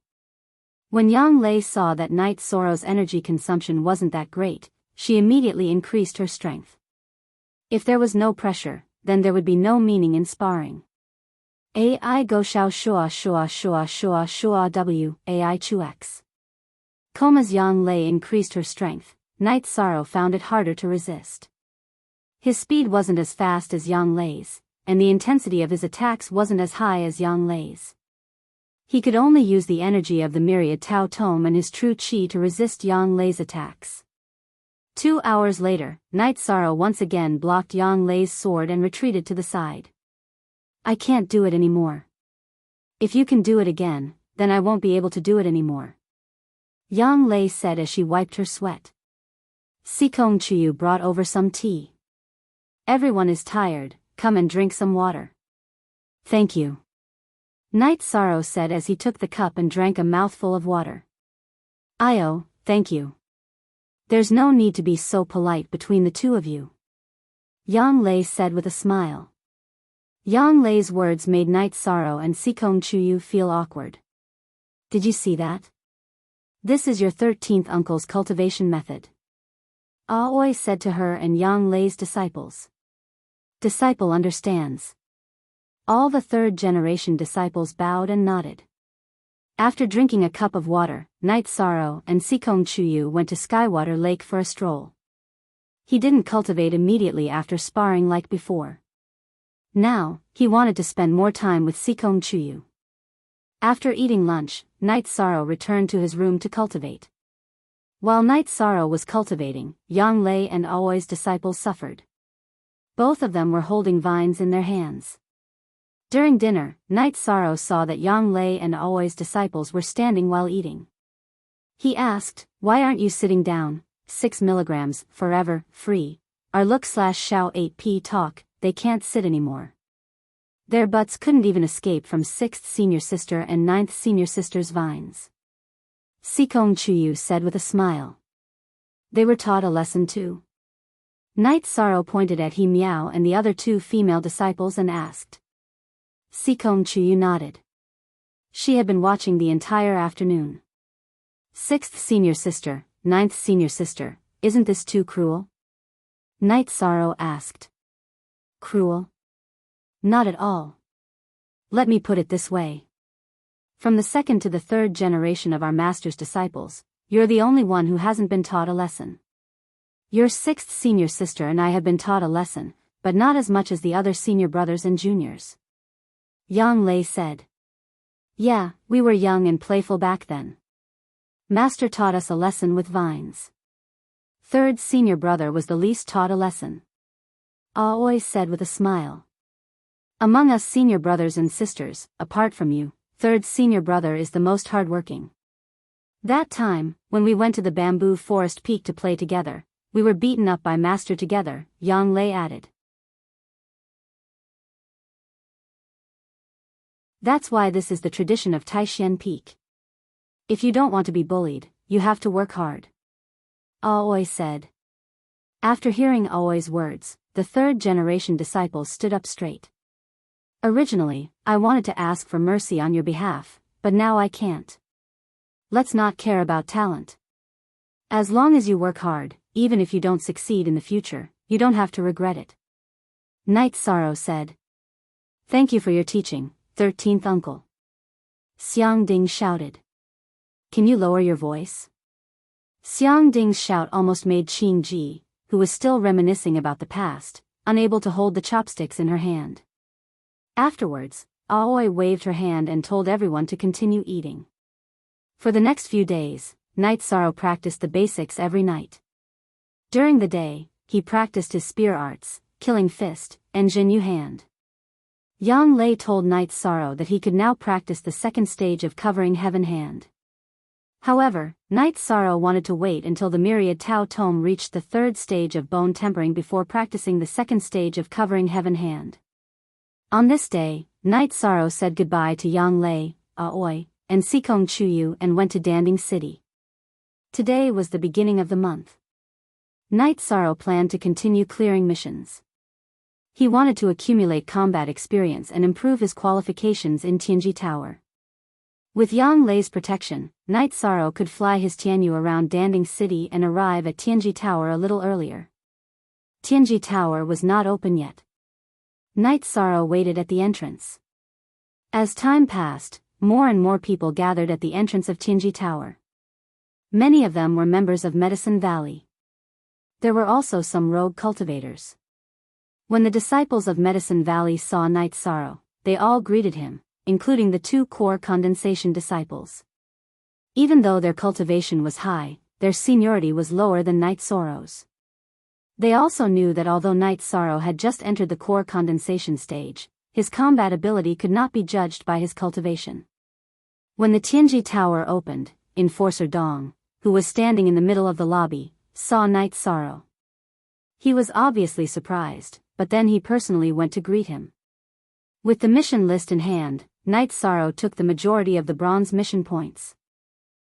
When Yang Lei saw that Knight Sorrow's energy consumption wasn't that great, she immediately increased her strength. If there was no pressure, then there would be no meaning in sparring. AI go shao shua shua shua shua shua w, AI chu x. As Yang Lei increased her strength, Knight Sorrow found it harder to resist. His speed wasn't as fast as Yang Lei's, and the intensity of his attacks wasn't as high as Yang Lei's. He could only use the energy of the myriad Tao Tome and his true qi to resist Yang Lei's attacks. 2 hours later, Knight Sorrow once again blocked Yang Lei's sword and retreated to the side. I can't do it anymore. If you can do it again, then I won't be able to do it anymore. Yang Lei said as she wiped her sweat. Sikong Chuyu brought over some tea. Everyone is tired, come and drink some water. Thank you. Knight Sorrow said as he took the cup and drank a mouthful of water. Io, thank you. There's no need to be so polite between the two of you. Yang Lei said with a smile. Yang Lei's words made Knight Sorrow and Sikong Chuyu feel awkward. Did you see that? This is your 13th uncle's cultivation method. Aoi said to her and Yang Lei's disciples. Disciple understands. All the third-generation disciples bowed and nodded. After drinking a cup of water, Knight Sorrow and Sikong Chuyu went to Skywater Lake for a stroll. He didn't cultivate immediately after sparring like before. Now, he wanted to spend more time with Sikong Chuyu. After eating lunch, Knight Sorrow returned to his room to cultivate. While Night Sorrow was cultivating, Yang Lei and Aoi's disciples suffered. Both of them were holding vines in their hands. During dinner, Night Sorrow saw that Yang Lei and Aoi's disciples were standing while eating. He asked, "Why aren't you sitting down? 6 milligrams, forever, free. Our look/Shao 8p talk, they can't sit anymore." Their butts couldn't even escape from 6th senior sister and 9th senior sister's vines. Sikong Chuyu said with a smile. They were taught a lesson too. Night Sorrow pointed at He Miao and the other 2 female disciples and asked. Sikong Chuyu nodded. She had been watching the entire afternoon. 6th senior sister, 9th senior sister, isn't this too cruel? Night Sorrow asked. Cruel? Not at all. Let me put it this way. From the 2nd to the 3rd generation of our master's disciples, you're the only one who hasn't been taught a lesson. Your 6th senior sister and I have been taught a lesson, but not as much as the other senior brothers and juniors. Yang Lei said. Yeah, we were young and playful back then. Master taught us a lesson with vines. 3rd senior brother was the least taught a lesson. Aoi said with a smile. Among us senior brothers and sisters, apart from you, 3rd senior brother is the most hardworking. That time, when we went to the bamboo forest peak to play together, we were beaten up by Master together, Yang Lei added. That's why this is the tradition of Taishan Peak. If you don't want to be bullied, you have to work hard. Aoi said. After hearing Aoi's words, the 3rd generation disciples stood up straight. Originally, I wanted to ask for mercy on your behalf, but now I can't. Let's not care about talent. As long as you work hard, even if you don't succeed in the future, you don't have to regret it. Night Sorrow said. Thank you for your teaching, 13th uncle. Xiang Ding shouted. Can you lower your voice? Xiang Ding's shout almost made Qing Ji, who was still reminiscing about the past, unable to hold the chopsticks in her hand. Afterwards, Aoi waved her hand and told everyone to continue eating. For the next few days, Night Sorrow practiced the basics every night. During the day, he practiced his spear arts, killing fist, and Jinyu hand. Yang Lei told Night Sorrow that he could now practice the 2nd stage of covering heaven hand. However, Night Sorrow wanted to wait until the myriad Tao Tome reached the 3rd stage of bone tempering before practicing the 2nd stage of covering heaven hand. On this day, Night Sorrow said goodbye to Yang Lei, Aoi, and Sikong Chuyu and went to Danding City. Today was the beginning of the month. Night Sorrow planned to continue clearing missions. He wanted to accumulate combat experience and improve his qualifications in Tianji Tower. With Yang Lei's protection, Night Sorrow could fly his Tianyu around Danding City and arrive at Tianji Tower a little earlier. Tianji Tower was not open yet. Night Sorrow waited at the entrance. As time passed, more and more people gathered at the entrance of Tianji Tower. Many of them were members of Medicine Valley. There were also some rogue cultivators. When the disciples of Medicine Valley saw Night Sorrow, they all greeted him, including the 2 core condensation disciples. Even though their cultivation was high, their seniority was lower than Night Sorrow's. They also knew that although Night Sorrow had just entered the core condensation stage, his combat ability could not be judged by his cultivation. When the Tianji Tower opened, Enforcer Dong, who was standing in the middle of the lobby, saw Night Sorrow. He was obviously surprised, but then he personally went to greet him. With the mission list in hand, Night Sorrow took the majority of the bronze mission points.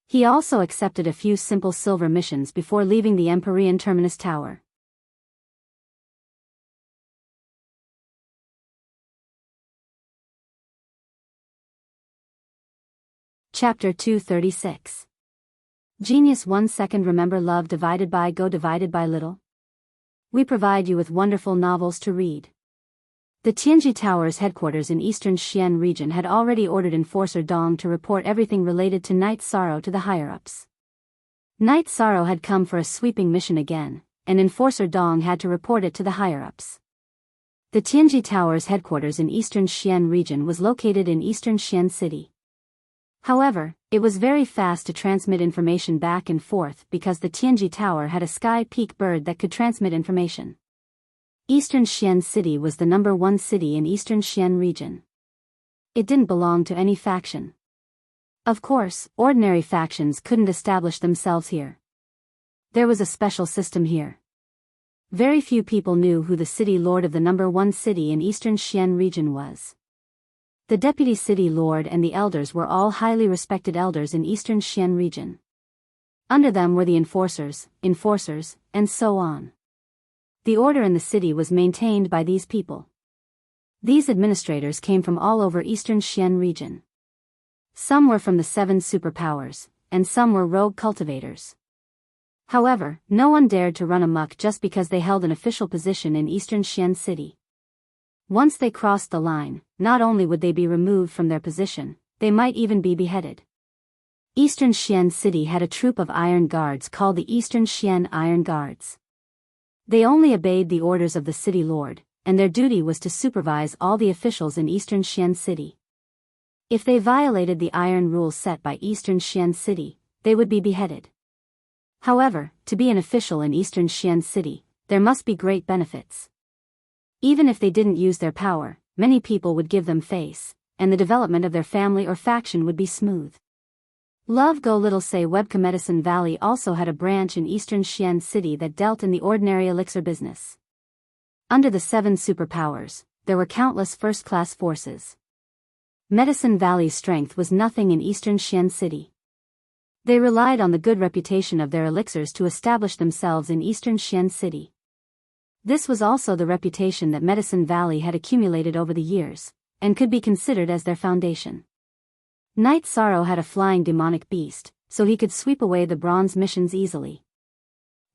He also accepted a few simple silver missions before leaving the Empyrean Terminus Tower. Chapter 236. Genius 1 second. Remember love divided by go divided by little? We provide you with wonderful novels to read. The Tianji Tower's headquarters in eastern Xian region had already ordered Enforcer Dong to report everything related to Night Sorrow to the higher-ups. Night Sorrow had come for a sweeping mission again, and Enforcer Dong had to report it to the higher-ups. The Tianji Tower's headquarters in eastern Xian region was located in eastern Xian City. However, It was very fast to transmit information back and forth because the Tianji Tower had a sky peak bird that could transmit information. Eastern Xian City was the #1 city in Eastern Xian region. It didn't belong to any faction. Of course, ordinary factions couldn't establish themselves here. There was a special system here. Very few people knew who the city lord of the #1 city in Eastern Xian region was. The deputy city lord and the elders were all highly respected elders in Eastern Xian region. Under them were the enforcers, and so on. The order in the city was maintained by these people. These administrators came from all over Eastern Xian region. Some were from the 7 superpowers, and some were rogue cultivators. However, no one dared to run amok just because they held an official position in Eastern Xian City. Once they crossed the line, not only would they be removed from their position, they might even be beheaded. Eastern Xian City had a troop of iron guards called the Eastern Xian Iron Guards. They only obeyed the orders of the city lord, and their duty was to supervise all the officials in Eastern Xian City. If they violated the iron rules set by Eastern Xian City, they would be beheaded. However, to be an official in Eastern Xian City, there must be great benefits. Even if they didn't use their power, many people would give them face, and the development of their family or faction would be smooth. Love Go Little Say Webka Medicine Valley also had a branch in Eastern Xian City that dealt in the ordinary elixir business. Under the 7 superpowers, there were countless first-class forces. Medicine Valley's strength was nothing in Eastern Xian City. They relied on the good reputation of their elixirs to establish themselves in Eastern Xian City. This was also the reputation that Medicine Valley had accumulated over the years, and could be considered as their foundation. Night Sorrow had a flying demonic beast, so he could sweep away the bronze missions easily.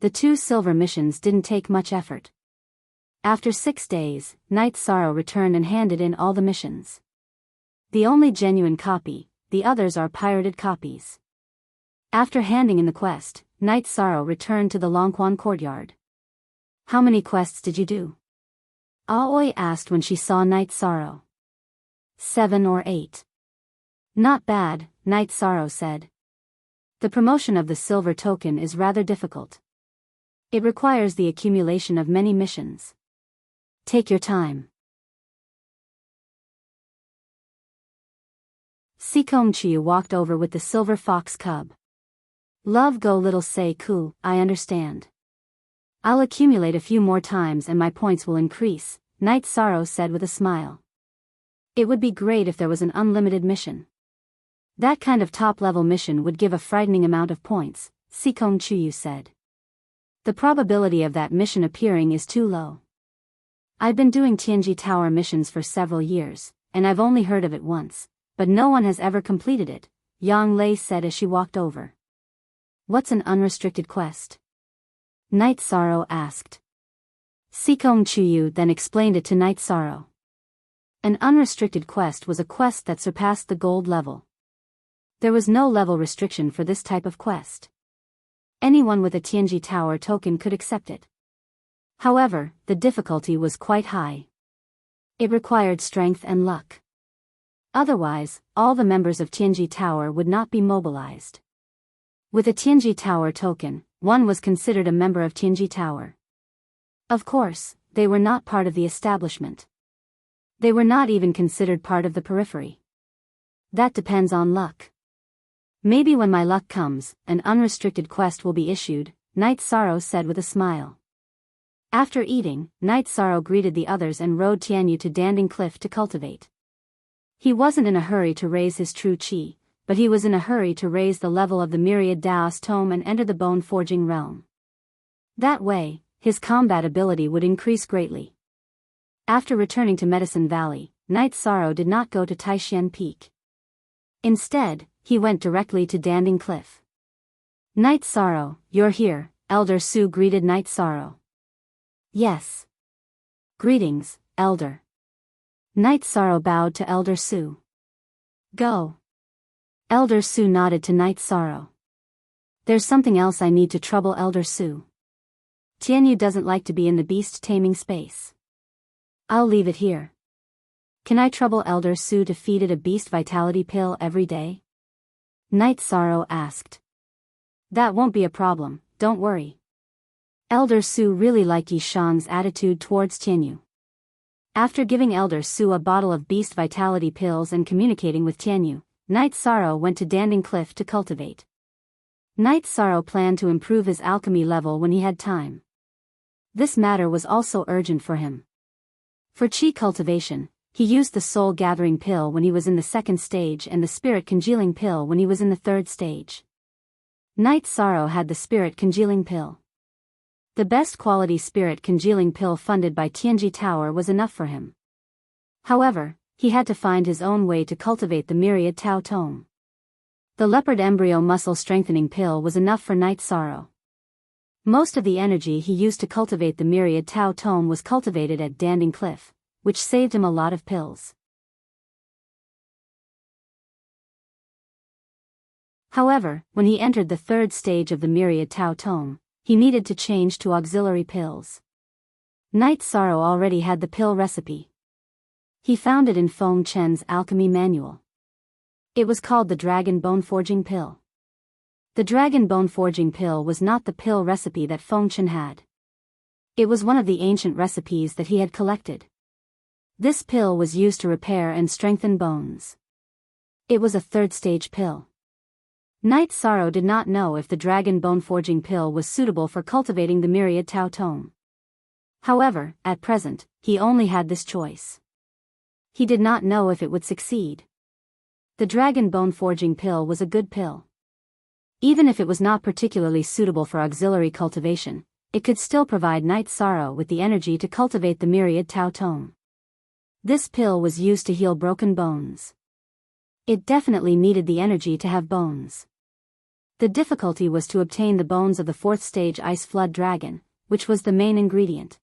The 2 silver missions didn't take much effort. After 6 days, Night Sorrow returned and handed in all the missions. The only genuine copy, the others are pirated copies. After handing in the quest, Night Sorrow returned to the Longquan courtyard. How many quests did you do? Aoi asked when she saw Night Sorrow. 7 or 8. Not bad, Night Sorrow said. The promotion of the silver token is rather difficult. It requires the accumulation of many missions. Take your time. Sekom Chiu walked over with the silver fox cub. Love Go Little Say Ku, I understand. I'll accumulate a few more times and my points will increase, Night Sorrow said with a smile. It would be great if there was an unlimited mission. That kind of top-level mission would give a frightening amount of points, Sekom Chiu said. The probability of that mission appearing is too low. I've been doing Tianji Tower missions for several years, and I've only heard of it once, but no one has ever completed it, Yang Lei said as she walked over. What's an unrestricted quest? Night Sorrow asked. Sekom Chiu then explained it to Night Sorrow. An unrestricted quest was a quest that surpassed the gold level. There was no level restriction for this type of quest. Anyone with a Tianji Tower token could accept it. However, the difficulty was quite high. It required strength and luck. Otherwise, all the members of Tianji Tower would not be mobilized. With a Tianji Tower token, one was considered a member of Tianji Tower. Of course, they were not part of the establishment. They were not even considered part of the periphery. That depends on luck. Maybe when my luck comes, an unrestricted quest will be issued, Night Sorrow said with a smile. After eating, Night Sorrow greeted the others and rode Tianyu to Danding Cliff to cultivate. He wasn't in a hurry to raise his true chi, but he was in a hurry to raise the level of the myriad Daos tome and enter the bone-forging realm. That way, his combat ability would increase greatly. After returning to Medicine Valley, Night Sorrow did not go to Taishan Peak. Instead, he went directly to Danding Cliff. Night Sorrow, you're here, Elder Su greeted Night Sorrow. Yes. Greetings, Elder. Night Sorrow bowed to Elder Su. Go. Elder Su nodded to Night Sorrow. There's something else I need to trouble Elder Su. Tianyu doesn't like to be in the beast taming space. I'll leave it here. Can I trouble Elder Su to feed it a beast vitality pill every day? Night Sorrow asked. That won't be a problem, don't worry. Elder Su really liked Yi Shan's attitude towards Tianyu. After giving Elder Su a bottle of beast vitality pills and communicating with Tianyu, Night Sorrow went to Danding Cliff to cultivate. Night Sorrow planned to improve his alchemy level when he had time. This matter was also urgent for him. For Qi cultivation, he used the Soul Gathering Pill when he was in the second stage and the Spirit Congealing Pill when he was in the third stage. Night Sorrow had the Spirit Congealing Pill. The best quality Spirit Congealing Pill funded by Tianji Tower was enough for him. However, he had to find his own way to cultivate the Myriad Tao Tome. The Leopard Embryo Muscle Strengthening Pill was enough for Night Sorrow. Most of the energy he used to cultivate the Myriad Tao Tome was cultivated at Danding Cliff, which saved him a lot of pills. However, when he entered the third stage of the Myriad Tao Tome, he needed to change to auxiliary pills. Night Sorrow already had the pill recipe. He found it in Feng Chen's alchemy manual. It was called the Dragon Bone Forging Pill. The Dragon Bone Forging Pill was not the pill recipe that Feng Chen had. It was one of the ancient recipes that he had collected. This pill was used to repair and strengthen bones. It was a third-stage pill. Night Sorrow did not know if the Dragon Bone Forging Pill was suitable for cultivating the Myriad Tao Tome. However, at present, he only had this choice. He did not know if it would succeed. The Dragon Bone Forging Pill was a good pill. Even if it was not particularly suitable for auxiliary cultivation, it could still provide Night Sorrow with the energy to cultivate the Myriad Tao Tome. This pill was used to heal broken bones. It definitely needed the energy to have bones. The difficulty was to obtain the bones of the fourth stage Ice Flood Dragon, which was the main ingredient.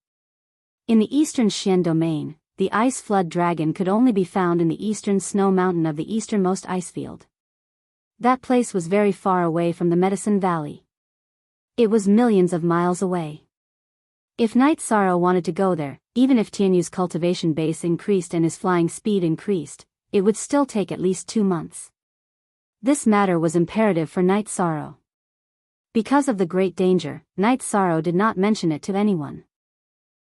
In the eastern Xian domain, the Ice Flood Dragon could only be found in the eastern snow mountain of the easternmost icefield. That place was very far away from the Medicine Valley. It was millions of miles away. If Night Sorrow wanted to go there, even if Tianyu's cultivation base increased and his flying speed increased, it would still take at least 2 months. This matter was imperative for Night Sorrow. Because of the great danger, Night Sorrow did not mention it to anyone.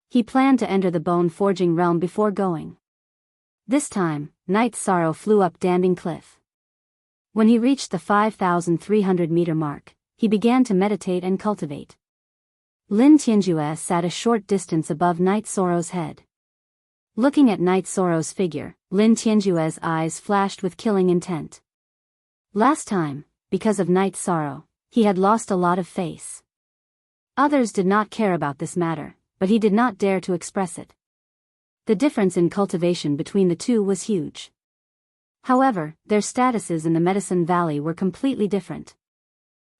He planned to enter the bone forging realm before going. This time, Night Sorrow flew up Danding Cliff. When he reached the 5,300-meter mark, he began to meditate and cultivate. Lin Tianjue sat a short distance above Night Sorrow's head. Looking at Night Sorrow's figure, Lin Tianjue's eyes flashed with killing intent. Last time, because of Night Sorrow, he had lost a lot of face. Others did not care about this matter, but he did not dare to express it. The difference in cultivation between the two was huge. However, their statuses in the Medicine Valley were completely different.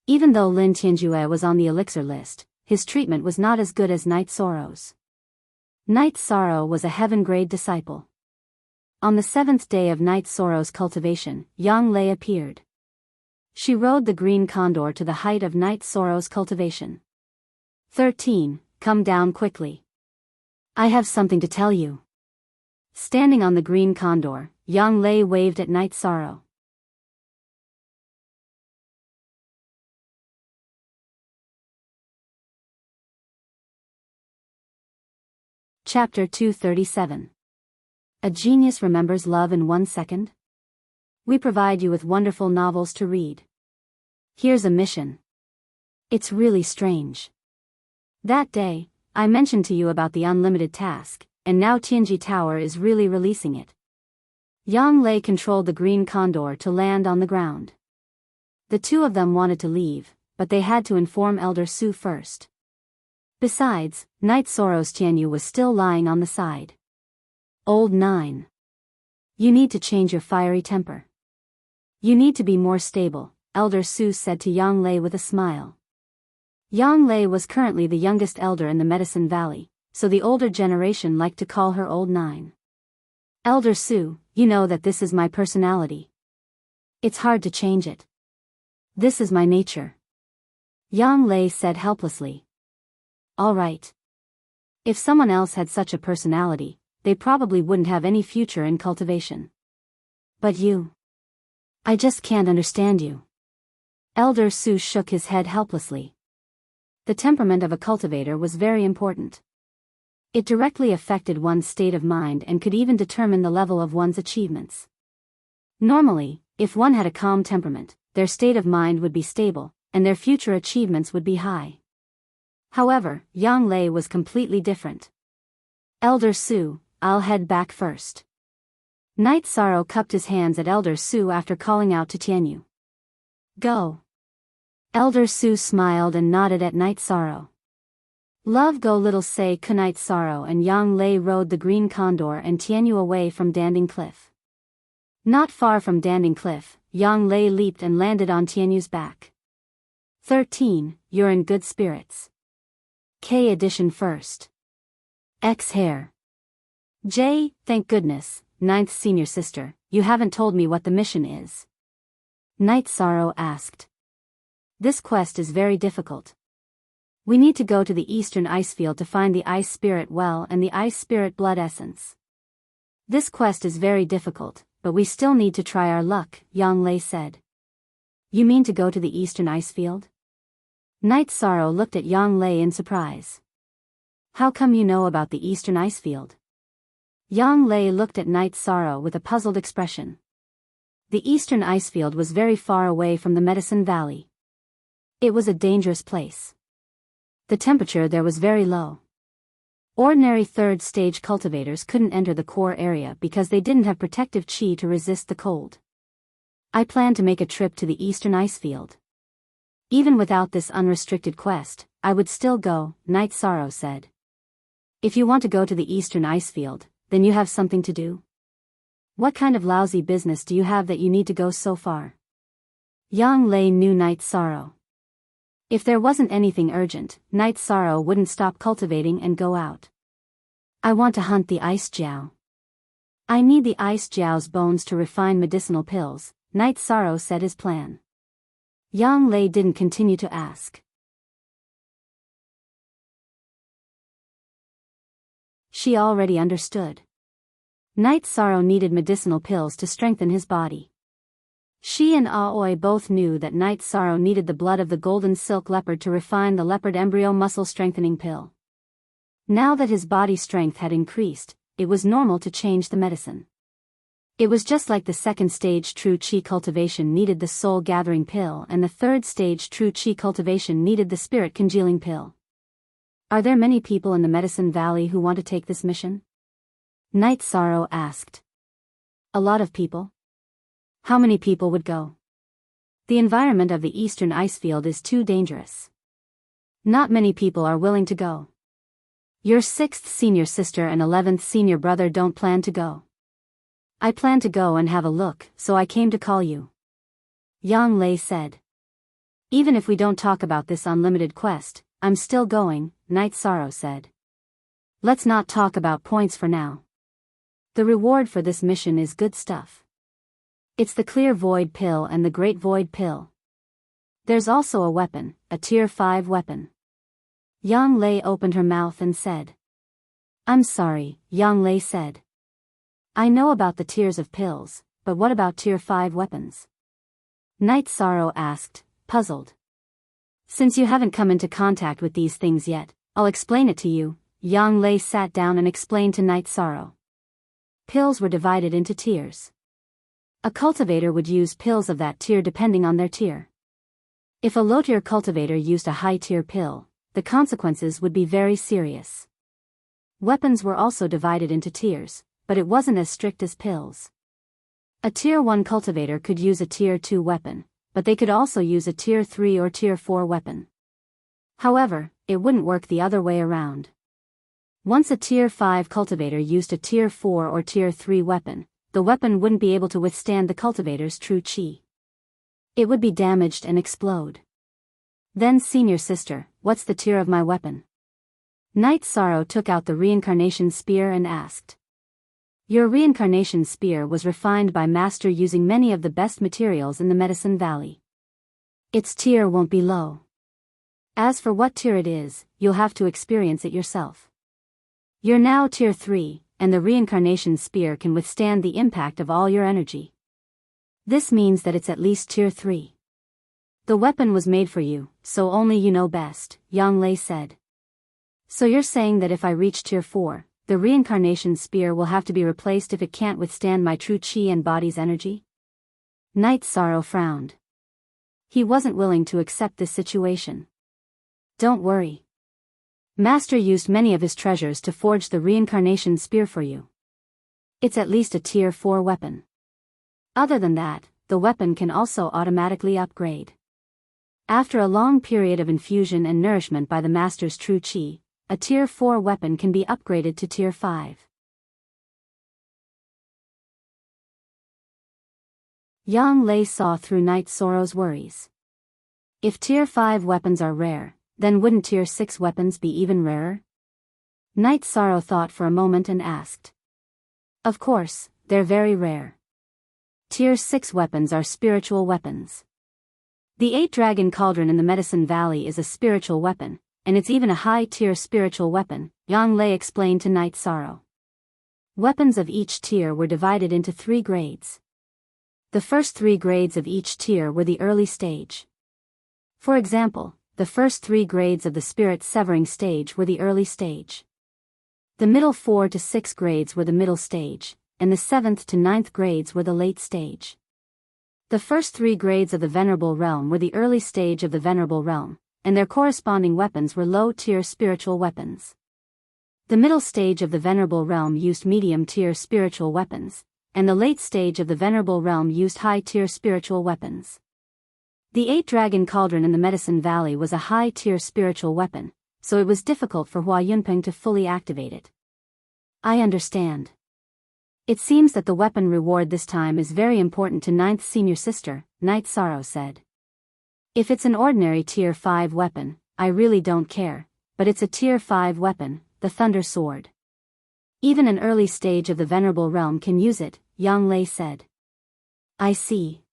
Even though Lin Tianjue was on the elixir list, his treatment was not as good as Night Sorrow's. Night Sorrow was a heaven-grade disciple. On the 7th day of Night Sorrow's cultivation, Yang Lei appeared. She rode the green condor to the height of Night Sorrow's cultivation. 13. Come down quickly. I have something to tell you. Standing on the green condor, Yang Lei waved at Night Sorrow. Chapter 237. A Genius Remembers Love in 1 Second? We provide you with wonderful novels to read. Here's a mission. It's really strange. That day, I mentioned to you about the unlimited task, and now Tianji Tower is really releasing it. Yang Lei controlled the green condor to land on the ground. The two of them wanted to leave, but they had to inform Elder Su first. Besides, Night Sorrow's Tianyu was still lying on the side. Old 9. You need to change your fiery temper. You need to be more stable, Elder Su said to Yang Lei with a smile. Yang Lei was currently the youngest elder in the Medicine Valley, so the older generation liked to call her Old 9. Elder Su, you know that this is my personality. It's hard to change it. This is my nature. Yang Lei said helplessly. All right. If someone else had such a personality, they probably wouldn't have any future in cultivation. But you. I just can't understand you. Elder Su shook his head helplessly. The temperament of a cultivator was very important. It directly affected one's state of mind and could even determine the level of one's achievements. Normally, if one had a calm temperament, their state of mind would be stable, and their future achievements would be high. However, Yang Lei was completely different. Elder Su, I'll head back first. Night Sorrow cupped his hands at Elder Su after calling out to Tianyu. Go. Elder Su smiled and nodded at Night Sorrow. Love go little say Night Sorrow and Yang Lei rode the Green Condor and Tianyu away from Danding Cliff. Not far from Danding Cliff, Yang Lei leaped and landed on Tianyu's back. 13. You're in good spirits. K edition first. X hair. J, thank goodness, 9th senior sister, you haven't told me what the mission is. Night Sorrow asked. This quest is very difficult. We need to go to the eastern ice field to find the ice spirit well and the ice spirit blood essence. This quest is very difficult, but we still need to try our luck, Yang Lei said. You mean to go to the eastern ice field? Night Sorrow looked at Yang Lei in surprise. How come you know about the eastern ice field? Yang Lei looked at Night Sorrow with a puzzled expression. The eastern ice field was very far away from the Medicine Valley. It was a dangerous place. The temperature there was very low. Ordinary third-stage cultivators couldn't enter the core area because they didn't have protective chi to resist the cold. I plan to make a trip to the eastern ice field. Even without this unrestricted quest, I would still go, Night Sorrow said. If you want to go to the eastern ice field, then you have something to do. What kind of lousy business do you have that you need to go so far? Yang Lei knew Night Sorrow. If there wasn't anything urgent, Night Sorrow wouldn't stop cultivating and go out. I want to hunt the ice jiao. I need the ice jiao's bones to refine medicinal pills, Night Sorrow said his plan. Yang Lei didn't continue to ask. She already understood. Night Sorrow needed medicinal pills to strengthen his body. She and Aoi both knew that Night Sorrow needed the blood of the golden silk leopard to refine the leopard embryo muscle strengthening pill. Now that his body strength had increased, it was normal to change the medicine. It was just like the second stage true chi cultivation needed the soul gathering pill and the third stage true chi cultivation needed the spirit congealing pill. Are there many people in the Medicine Valley who want to take this mission? Night Sorrow asked. A lot of people. How many people would go? The environment of the eastern ice field is too dangerous. Not many people are willing to go. Your 6th senior sister and 11th senior brother don't plan to go. I plan to go and have a look, so I came to call you. Yang Lei said. Even if we don't talk about this unlimited quest, I'm still going, Night Sorrow said. Let's not talk about points for now. The reward for this mission is good stuff. It's the Clear Void Pill and the Great Void Pill. There's also a weapon, a Tier 5 weapon. Yang Lei opened her mouth and said. I'm sorry, Yang Lei said. I know about the tiers of pills, but what about Tier 5 weapons? Night Sorrow asked, puzzled. Since you haven't come into contact with these things yet, I'll explain it to you. Yang Lei sat down and explained to Night Sorrow. Pills were divided into tiers. A cultivator would use pills of that tier depending on their tier. If a low-tier cultivator used a high-tier pill, the consequences would be very serious. Weapons were also divided into tiers, but it wasn't as strict as pills. A Tier 1 cultivator could use a Tier 2 weapon, but they could also use a Tier 3 or Tier 4 weapon. However, it wouldn't work the other way around. Once a Tier 5 cultivator used a Tier 4 or Tier 3 weapon, the weapon wouldn't be able to withstand the cultivator's true chi. It would be damaged and explode. Then senior sister, what's the tier of my weapon? Night Sorrow took out the reincarnation spear and asked. Your reincarnation spear was refined by Master using many of the best materials in the Medicine Valley. Its tier won't be low. As for what tier it is, you'll have to experience it yourself. You're now Tier 3, and the reincarnation spear can withstand the impact of all your energy. This means that it's at least Tier 3. The weapon was made for you, so only you know best, Yang Lei said. So you're saying that if I reach Tier 4, the reincarnation spear will have to be replaced if it can't withstand my true chi and body's energy? Night Sorrow frowned. He wasn't willing to accept this situation. Don't worry. Master used many of his treasures to forge the reincarnation spear for you. It's at least a Tier 4 weapon. Other than that, the weapon can also automatically upgrade. After a long period of infusion and nourishment by the Master's true chi, a Tier 4 weapon can be upgraded to Tier 5. Yang Lei saw through Night Sorrow's worries. If Tier 5 weapons are rare, then wouldn't Tier 6 weapons be even rarer? Night Sorrow thought for a moment and asked. Of course, they're very rare. Tier 6 weapons are spiritual weapons. The 8-Dragon Cauldron in the Medicine Valley is a spiritual weapon, and it's even a high-tier spiritual weapon, Yang Lei explained to Night Sorrow. Weapons of each tier were divided into 3 grades. The first 3 grades of each tier were the early stage. For example, the first 3 grades of the Spirit Severing stage were the early stage. The middle 4 to 6 grades were the middle stage, and the 7th to 9th grades were the late stage. The first 3 grades of the Venerable Realm were the early stage of the Venerable Realm, and their corresponding weapons were low-tier spiritual weapons. The middle stage of the Venerable Realm used medium-tier spiritual weapons, and the late stage of the Venerable Realm used high-tier spiritual weapons. The 8-Dragon Cauldron in the Medicine Valley was a high-tier spiritual weapon, so it was difficult for Hua Yunpeng to fully activate it. I understand. It seems that the weapon reward this time is very important to 9th Senior Sister, Night Sorrow said. If it's an ordinary Tier 5 weapon, I really don't care, but it's a Tier 5 weapon, the Thunder Sword. Even an early stage of the Venerable Realm can use it, Yang Lei said. I see.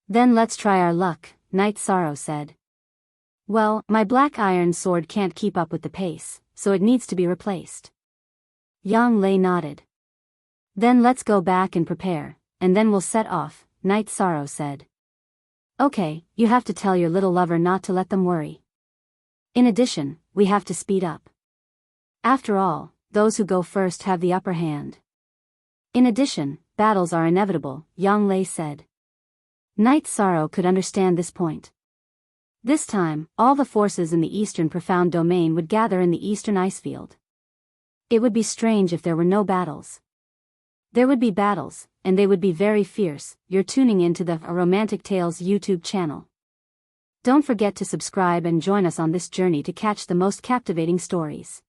Then let's try our luck, Night Sorrow said. Well, my black iron sword can't keep up with the pace, so it needs to be replaced. Yang Lei nodded. Then let's go back and prepare, and then we'll set off, Night Sorrow said. Okay, you have to tell your little lover not to let them worry. In addition, we have to speed up. After all, those who go first have the upper hand. In addition, battles are inevitable, Yang Lei said. Night Sorrow could understand this point. This time, all the forces in the Eastern Profound Domain would gather in the Eastern Icefield. It would be strange if there were no battles. There would be battles, and they would be very fierce. You're tuning into the Romantic Tales YouTube channel. Don't forget to subscribe and join us on this journey to catch the most captivating stories.